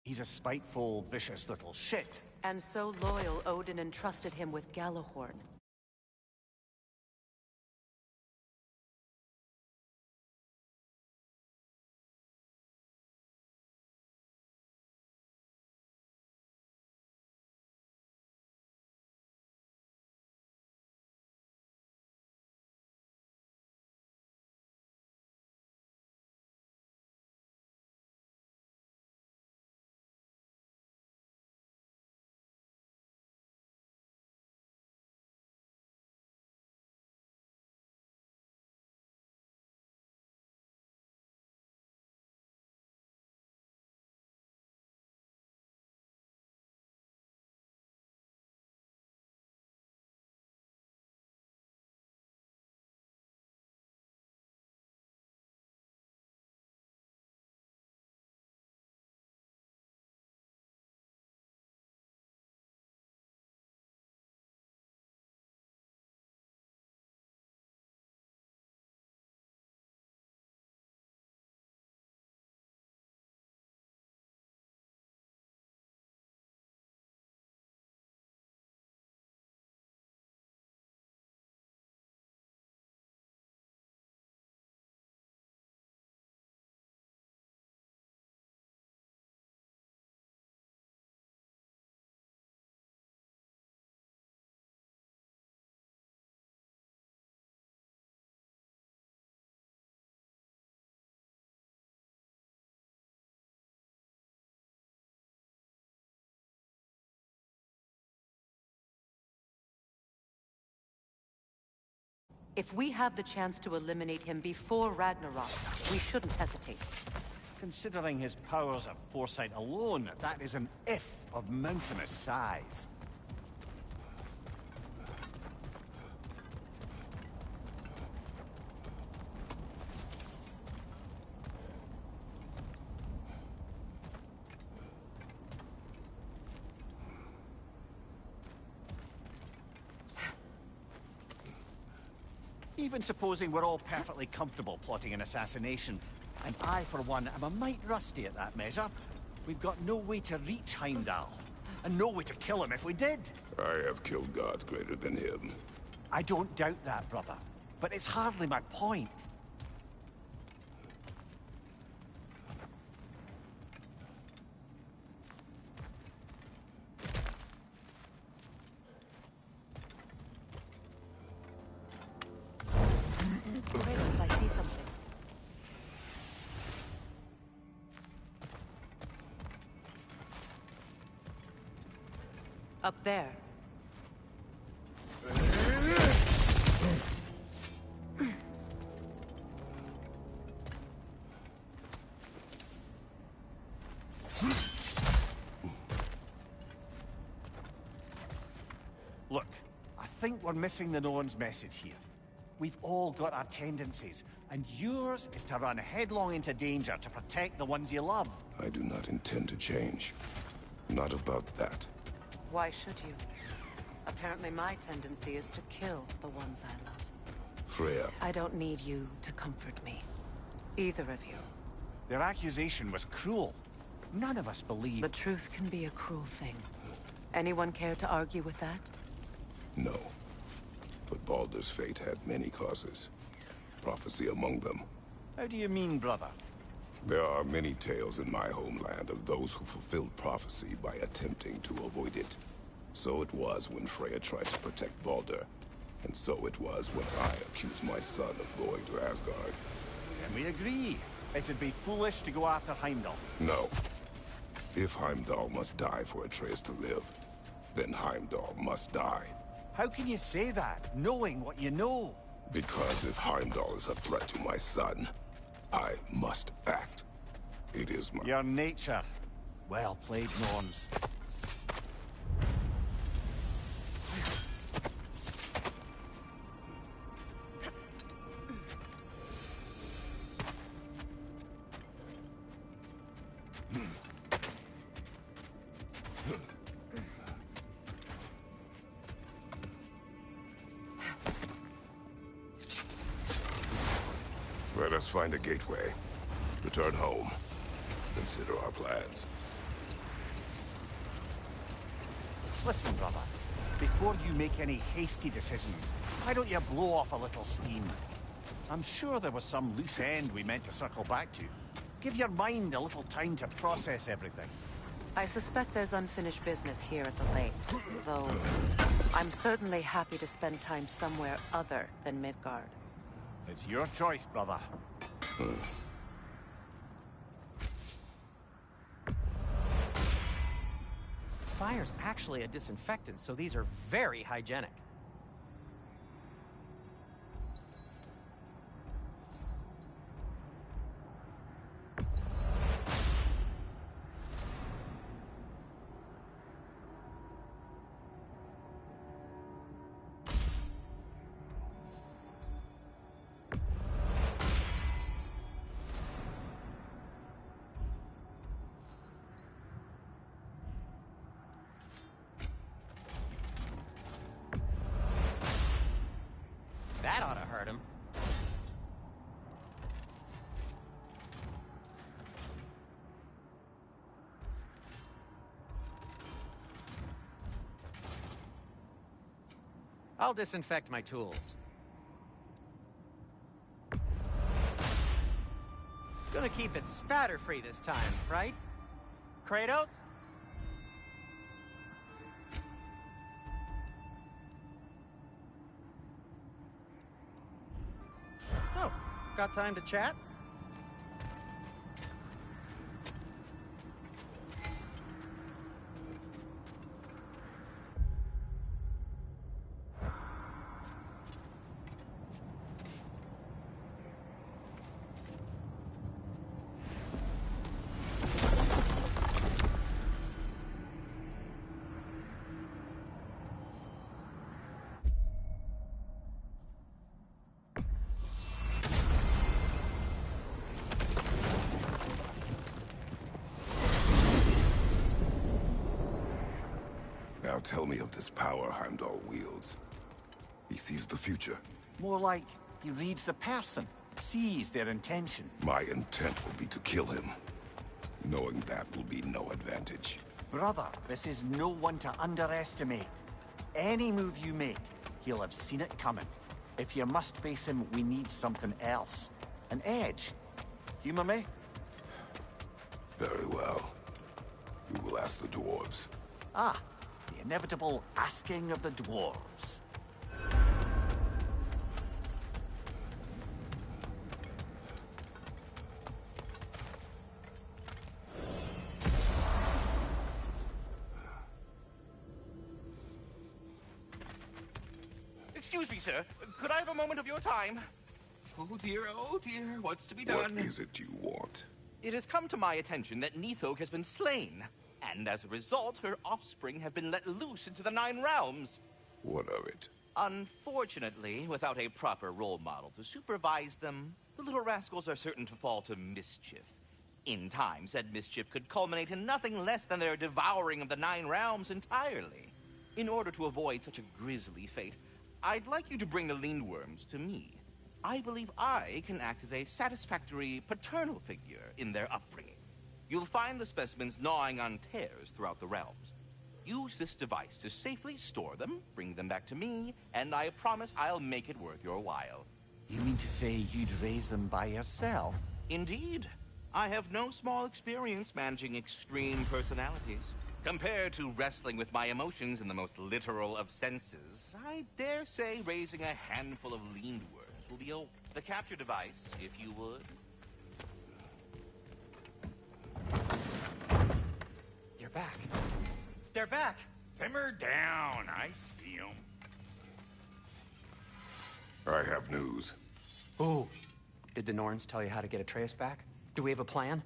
He's a spiteful, vicious little shit. And so loyal, Odin entrusted him with Galahorn. If we have the chance to eliminate him before Ragnarok, we shouldn't hesitate. Considering his powers of foresight alone, that is an if of mountainous size. Even supposing we're all perfectly comfortable plotting an assassination, and I, for one, am a mite rusty at that measure, we've got no way to reach Heimdall, and no way to kill him if we did. I have killed gods greater than him. I don't doubt that, brother, but it's hardly my point. Kratos, I see something. Up there. Look, I think we're missing the Norn's message here. We've all got our tendencies, and yours is to run headlong into danger to protect the ones you love. I do not intend to change. Not about that. Why should you? Apparently my tendency is to kill the ones I love. Freya. I don't need you to comfort me. Either of you. Their accusation was cruel. None of us believe... The truth can be a cruel thing. Anyone care to argue with that? No. But Baldur's fate had many causes. Prophecy among them. How do you mean, brother? There are many tales in my homeland of those who fulfilled prophecy by attempting to avoid it. So it was when Freya tried to protect Baldur. And so it was when I accused my son of going to Asgard. And we agree. It'd be foolish to go after Heimdall. No. If Heimdall must die for Atreus to live, then Heimdall must die. How can you say that, knowing what you know? Because if Heimdall is a threat to my son, I must act. It is my... Your nature. Well played, Norns. Let us find a gateway. Return home. Consider our plans. Listen, brother. Before you make any hasty decisions, why don't you blow off a little steam? I'm sure there was some loose end we meant to circle back to. Give your mind a little time to process everything. I suspect there's unfinished business here at the lake, though I'm certainly happy to spend time somewhere other than Midgard. It's your choice, brother. Fire's actually a disinfectant, so these are very hygienic. That ought to hurt him. I'll disinfect my tools. Gonna keep it spatter-free this time, right? Kratos? Oh, got time to chat? Now tell me of this power Heimdall wields. He sees the future. More like he reads the person, sees their intention. My intent will be to kill him. Knowing that will be no advantage. Brother, this is no one to underestimate. Any move you make, he'll have seen it coming. If you must face him, we need something else. An edge. Humor me? Very well. We will ask the dwarves. Ah, the inevitable asking of the dwarves. Excuse me, sir. Could I have a moment of your time? Oh dear, what's to be done? What is it you want? It has come to my attention that Nithog has been slain, and as a result, her offspring have been let loose into the Nine Realms. What of it? Unfortunately, without a proper role model to supervise them, the little rascals are certain to fall to mischief. In time, said mischief could culminate in nothing less than their devouring of the Nine Realms entirely. In order to avoid such a grisly fate, I'd like you to bring the Lindworms to me. I believe I can act as a satisfactory paternal figure in their upbringing. You'll find the specimens gnawing on tears throughout the realms. Use this device to safely store them, bring them back to me, and I promise I'll make it worth your while. You mean to say you'd raise them by yourself? Indeed. I have no small experience managing extreme personalities. Compared to wrestling with my emotions in the most literal of senses, I dare say raising a handful of Lindworms will be the capture device, if you would. You're back. They're back! Simmer down, I see 'em. I have news. Oh, did the Norns tell you how to get Atreus back? Do we have a plan?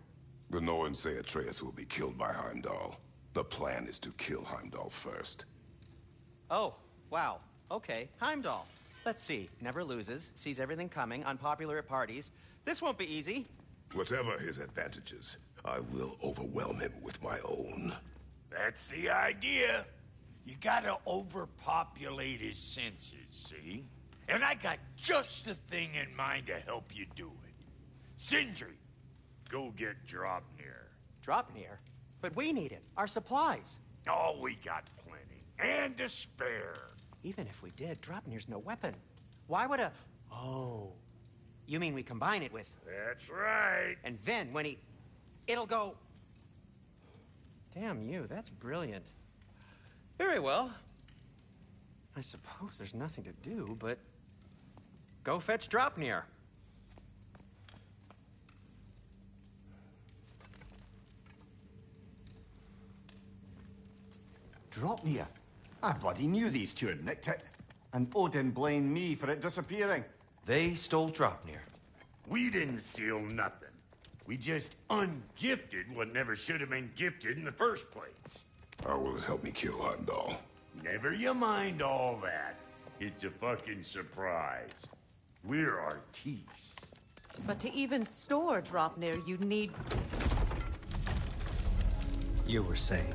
The Norns say Atreus will be killed by Heimdall. The plan is to kill Heimdall first. Oh, wow. Okay, Heimdall. Let's see. Never loses, sees everything coming, unpopular at parties. This won't be easy. Whatever his advantages, I will overwhelm him with my own. That's the idea. You gotta overpopulate his senses, see? And I got just the thing in mind to help you do it. Sindri, go get Draupnir. Draupnir? But we need it. Our supplies. Oh, we got plenty. and to spare. Even if we did, Dropnir's no weapon. Why would a... Oh. You mean we combine it with... That's right. And then when he... It'll go... Damn you, that's brilliant. Very well. I suppose there's nothing to do, but... Go fetch Dropnir. Dropnir? I bloody knew these two had nicked it. And Odin blamed me for it disappearing. They stole Dropnir. We didn't steal nothing. We just ungifted what never should have been gifted in the first place. How will it help me kill Heimdall? Never you mind all that. It's a fucking surprise. We're artistes. But to even store Dropnir, you'd need... You were saying?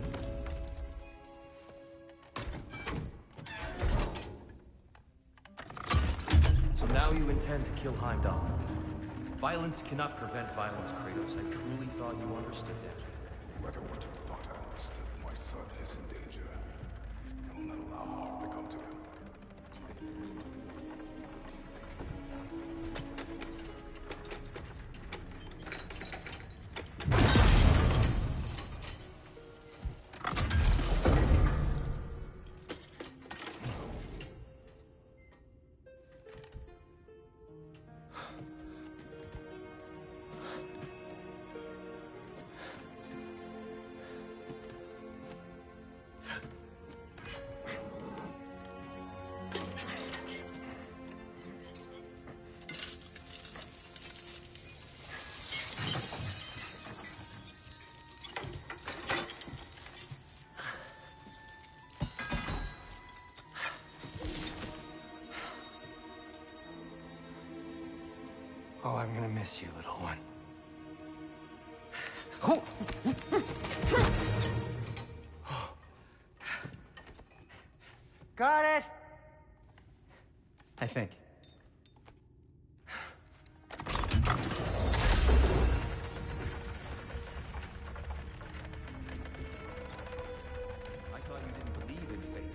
So now you intend to kill Heimdall. Violence cannot prevent violence, Kratos. I truly thought you understood that. No matter what you thought I understood, my son is in danger. I will not allow harm to come to him. Oh, I'm gonna miss you, little one. Oh. Got it! I think. I thought you didn't believe in fate.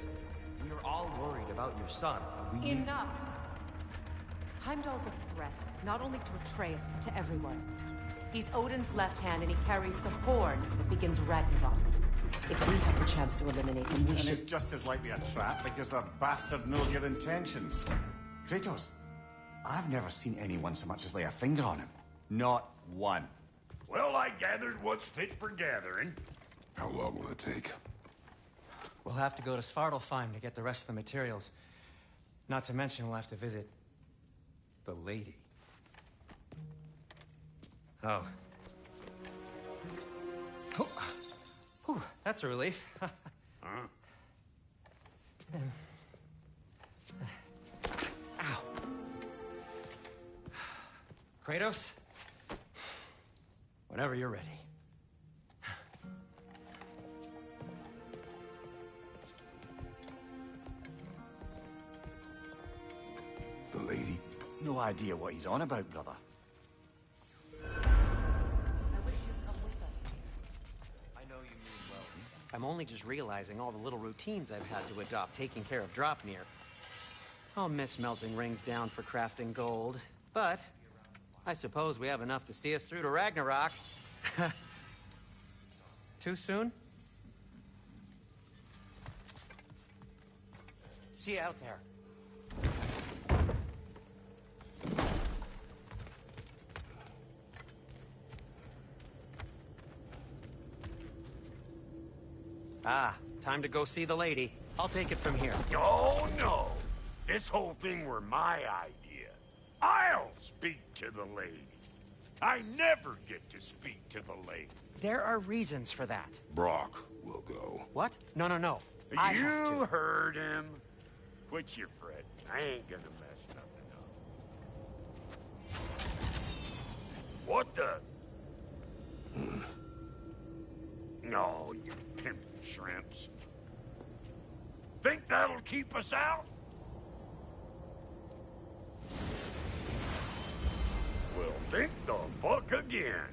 We are all worried about your son. We need... Enough! Heimdall's a threat, not only to Atreus, but to everyone. He's Odin's left hand, and he carries the horn that begins Ragnarok. If we have the chance to eliminate him, we and should... it's just as likely a trap because the bastard knows your intentions. Kratos, I've never seen anyone so much as lay a finger on him. Not one. Well, I gathered what's fit for gathering. How long will it take? We'll have to go to Svartalfheim to get the rest of the materials. Not to mention we'll have to visit... the lady. Oh. Whew, that's a relief. Huh? Ow. Kratos? Whenever you're ready. The lady? No idea what he's on about, brother. I'm only just realizing all the little routines I've had to adopt taking care of Dropnir. I'll miss melting rings down for crafting gold, but I suppose we have enough to see us through to Ragnarok. Too soon? See you out there. Ah, time to go see the lady. I'll take it from here. Oh, no. This whole thing were my idea. I'll speak to the lady. I never get to speak to the lady. There are reasons for that. Brock will go. What? No. You heard him. Quit your fretting. I ain't gonna mess nothing up. What the? No, you pimp shrimps. Think that'll keep us out? Well, think the fuck again.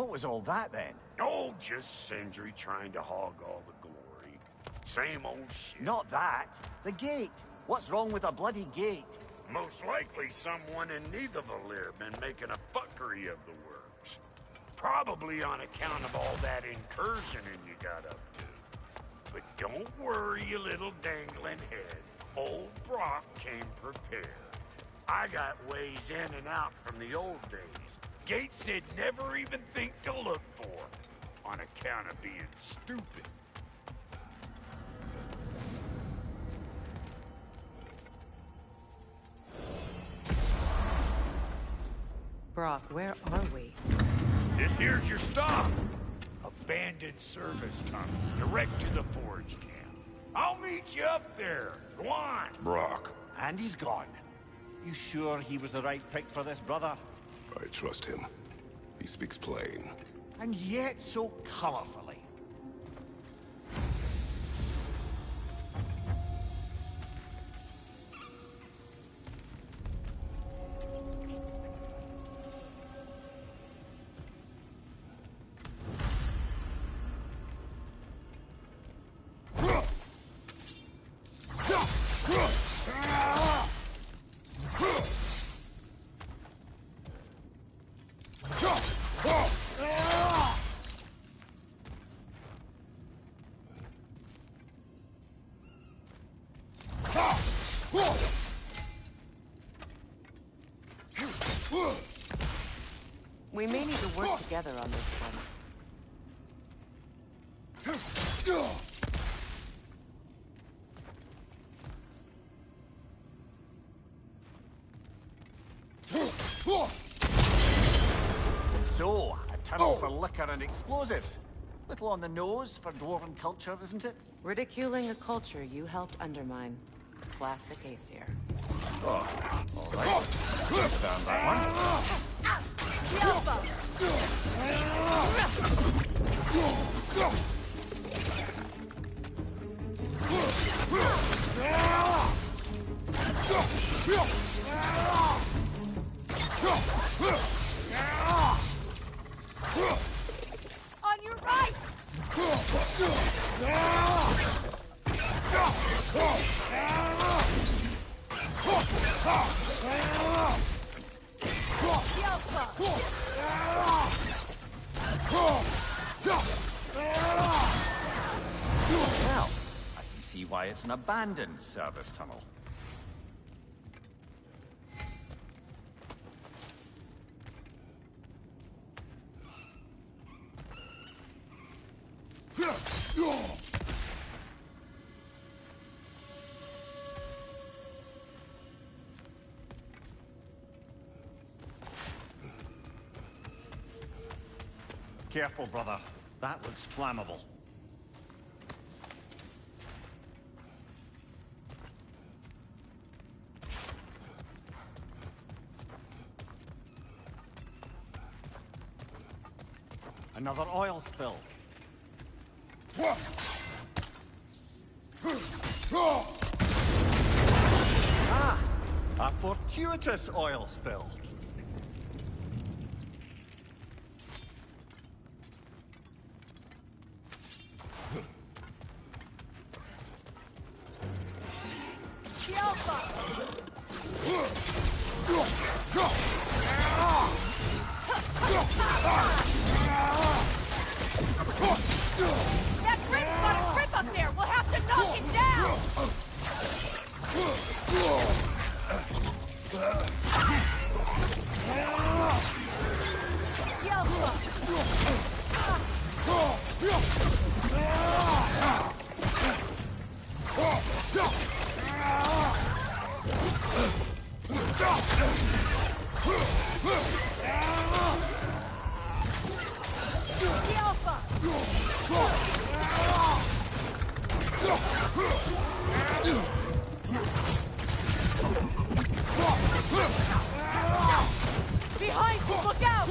what was all that then? Oh, just Sindri trying to hog all the glory. Same old shit. Not that. The gate. What's wrong with a bloody gate? Most likely someone in Nidavellir been making a fuckery of the works. Probably on account of all that incursioning you got up to. But don't worry, you little dangling head. Old Brock came prepared. I got ways in and out from the old days. Gates they'd never even think to look for, on account of being stupid. Brock, where are we? This here's your stop. Abandoned service tunnel, direct to the forge camp. I'll meet you up there. Go on. Brock. And he's gone. You sure he was the right pick for this, brother? I trust him. He speaks plain. And yet so colorfully. We may need to work together on this one. So, a tunnel for liquor and explosives. Little on the nose for dwarven culture, isn't it? Ridiculing a culture you helped undermine. Classic Aesir. Oh, all right. Stand that one. On your right! Well, I can see why it's an abandoned service tunnel. Careful, brother. That looks flammable. Another oil spill. Ah! A fortuitous oil spill. That bridge got a grip up there! We'll have to knock it down! Behind you! Look out!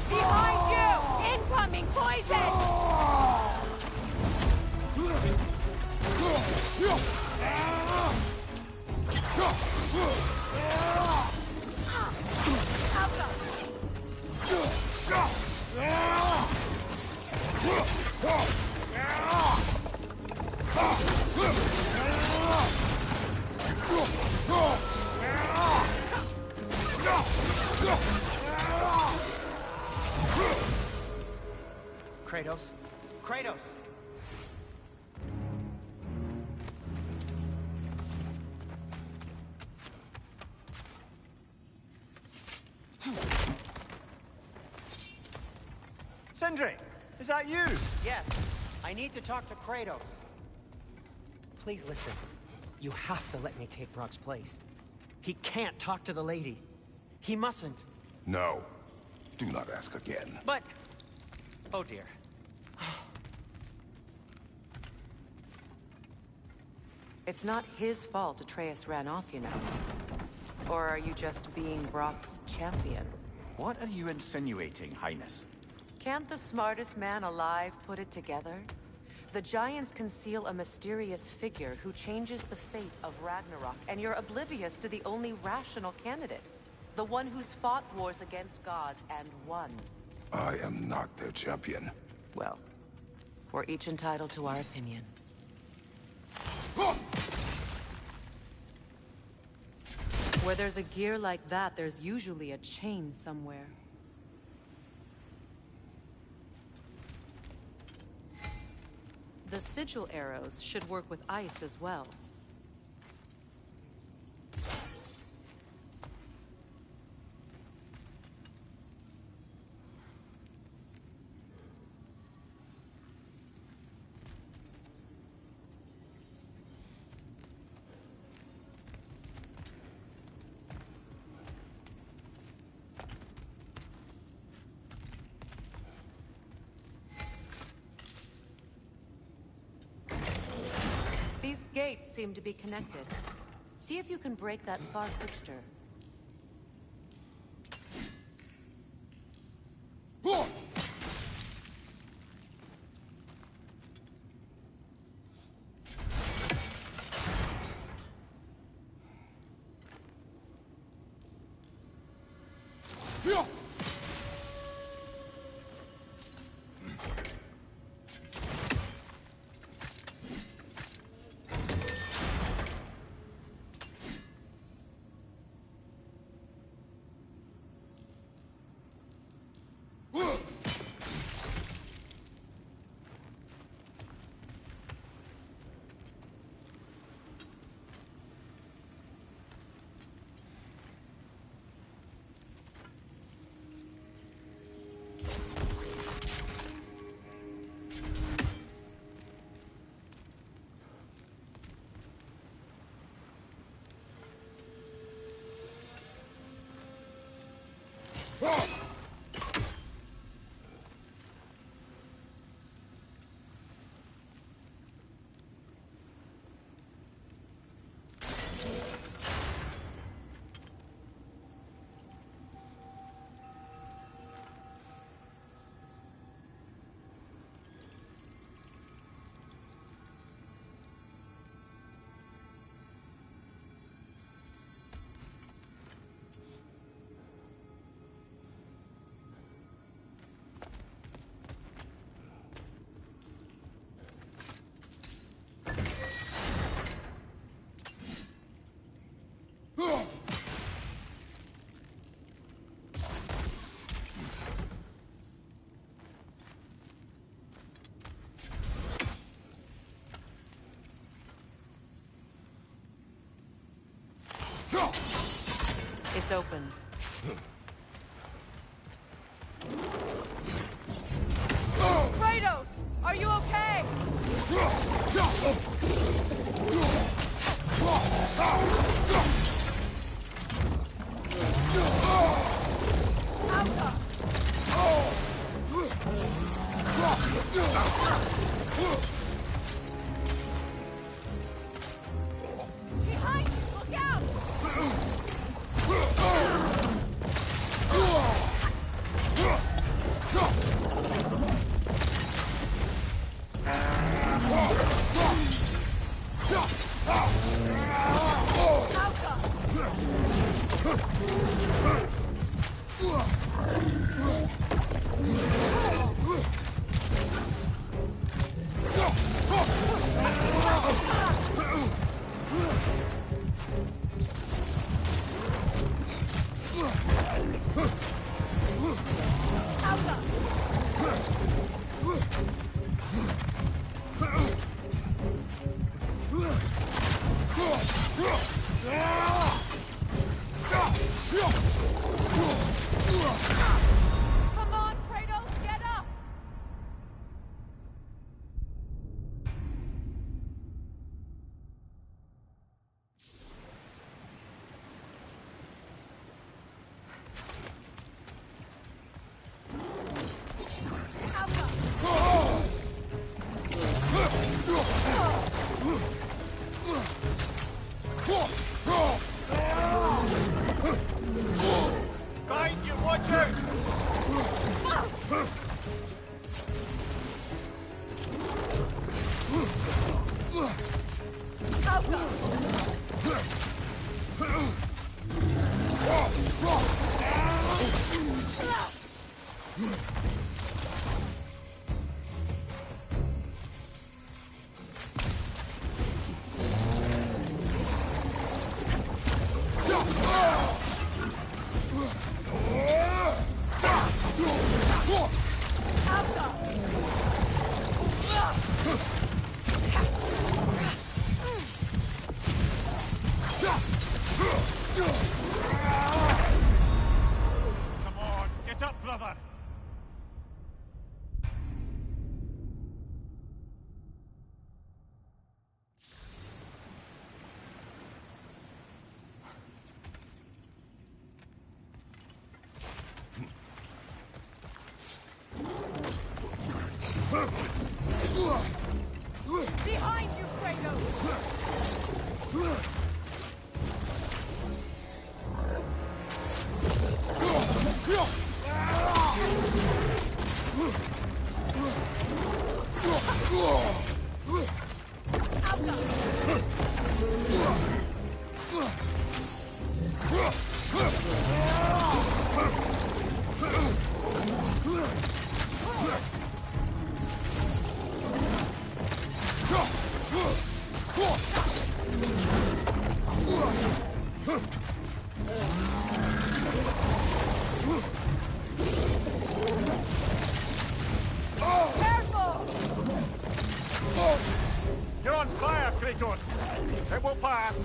Behind you! Incoming poison! Kratos? Kratos! Sindri, is that you? Yes. I need to talk to Kratos. Please listen. You have to let me take Brock's place. He can't talk to the lady. He mustn't. No. Do not ask again. But... Oh dear. It's not his fault Atreus ran off, you know. Or are you just being Brock's champion? What are you insinuating, Highness? Can't the smartest man alive put it together? The Giants conceal a mysterious figure who changes the fate of Ragnarok, and you're oblivious to the only rational candidate. The one who's fought wars against gods and won. I am not their champion. Well, we're each entitled to our opinion. Where there's a gear like that, there's usually a chain somewhere. The sigil arrows should work with ice as well. These gates seem to be connected. See if you can break that far fixture. It's open. Kratos! Are you okay? Ouch! Come on, Kratos, get up! Behind you, watch out! Come on, get up, brother! Behind you, Kratos! You're on fire, Kratos! It will pass!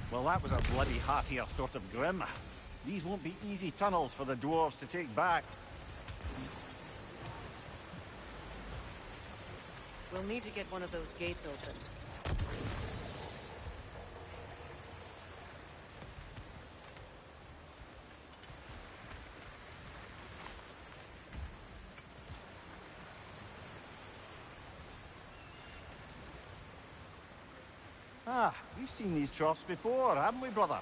Well, that was a bloody heartier sort of grim. These won't be easy tunnels for the dwarves to take back. We'll need to get one of those gates open. Ah, we've seen these troughs before, haven't we, brother?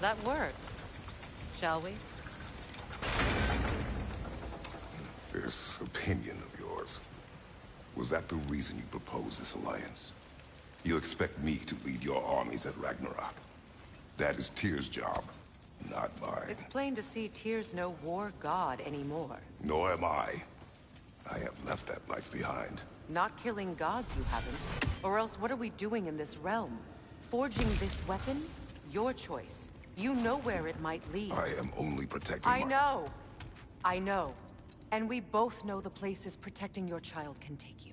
That worked. shall we? This opinion of yours, was that the reason you proposed this alliance? You expect me to lead your armies at Ragnarok? That is Tyr's job, not mine. It's plain to see Tyr's no war god anymore. Nor am I. I have left that life behind. Not killing gods, you haven't. Or else what are we doing in this realm? Forging this weapon? Your choice. You know where it might lead. I am only protecting I know. I know. And we both know the places protecting your child can take you.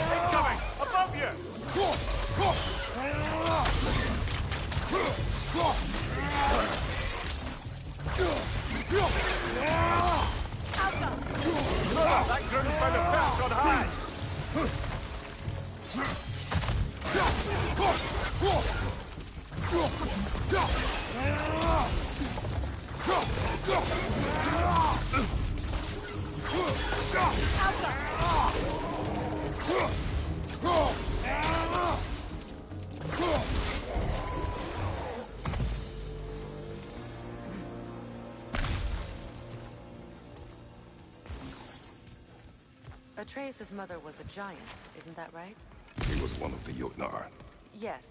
Incoming! Above you! That groom's found a path on high! Atreus' mother was a giant, isn't that right? He was one of the Jotnar. Yes.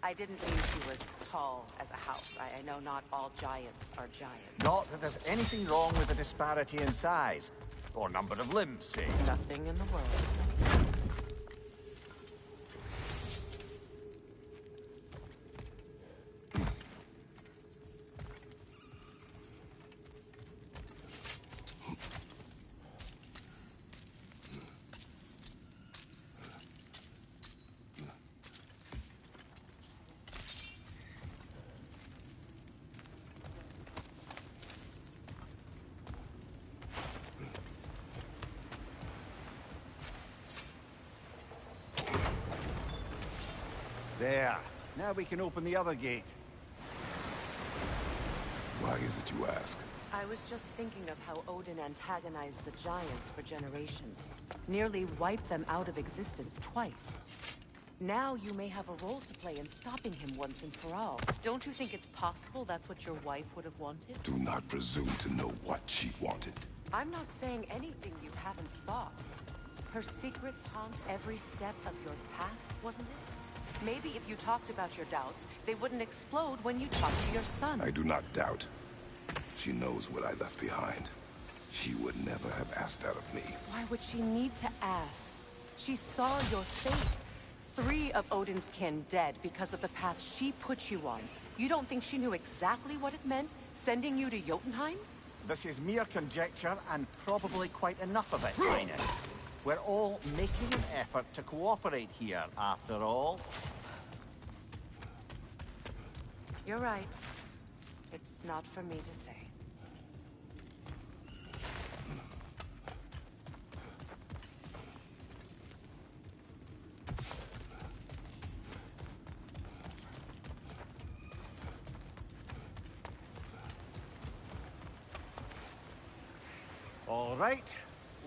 I didn't mean she was tall as a house. I know not all giants are giants. Not that there's anything wrong with the disparity in size, or number of limbs, say. Nothing in the world. There. Now we can open the other gate. Why is it you ask? I was just thinking of how Odin antagonized the giants for generations. Nearly wiped them out of existence twice. Now you may have a role to play in stopping him once and for all. Don't you think it's possible that's what your wife would have wanted? Do not presume to know what she wanted. I'm not saying anything you haven't thought. Her secrets haunt every step of your path, wasn't it? Maybe if you talked about your doubts, they wouldn't explode when you talked to your son. I do not doubt. She knows what I left behind. She would never have asked that of me. Why would she need to ask? She saw your fate. 3 of Odin's kin dead because of the path she put you on. You don't think she knew exactly what it meant, sending you to Jotunheim? This is mere conjecture, and probably quite enough of it, Highness. We're all making an effort to cooperate here, after all. You're right. It's not for me to say. All right,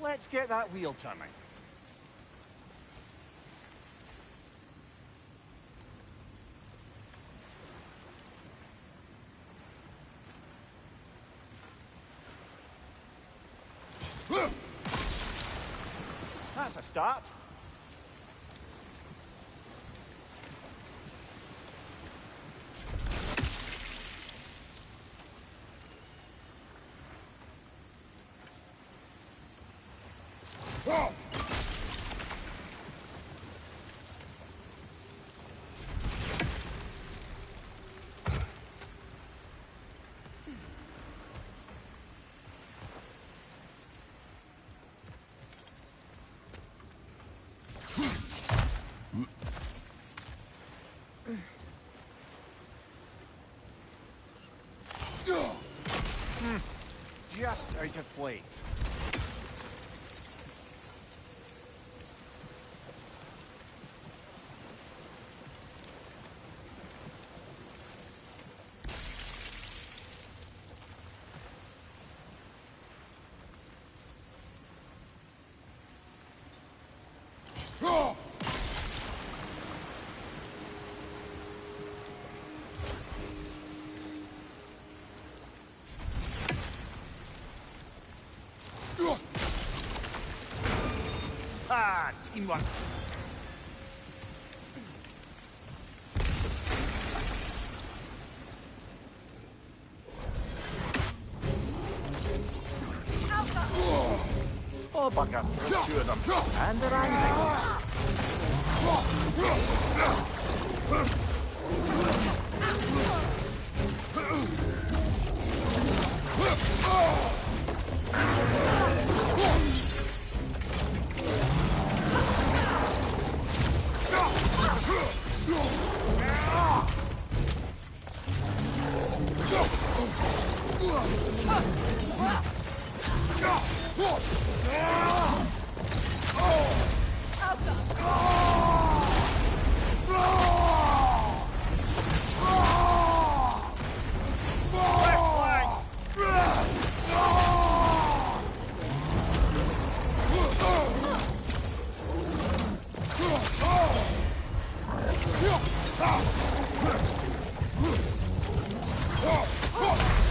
let's get that wheel turning. That's a start. Just out of place. Ah, teamwork. Oh, bugger. There's two of them. And they're angry.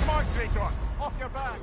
Come on, Kratos! Off your back!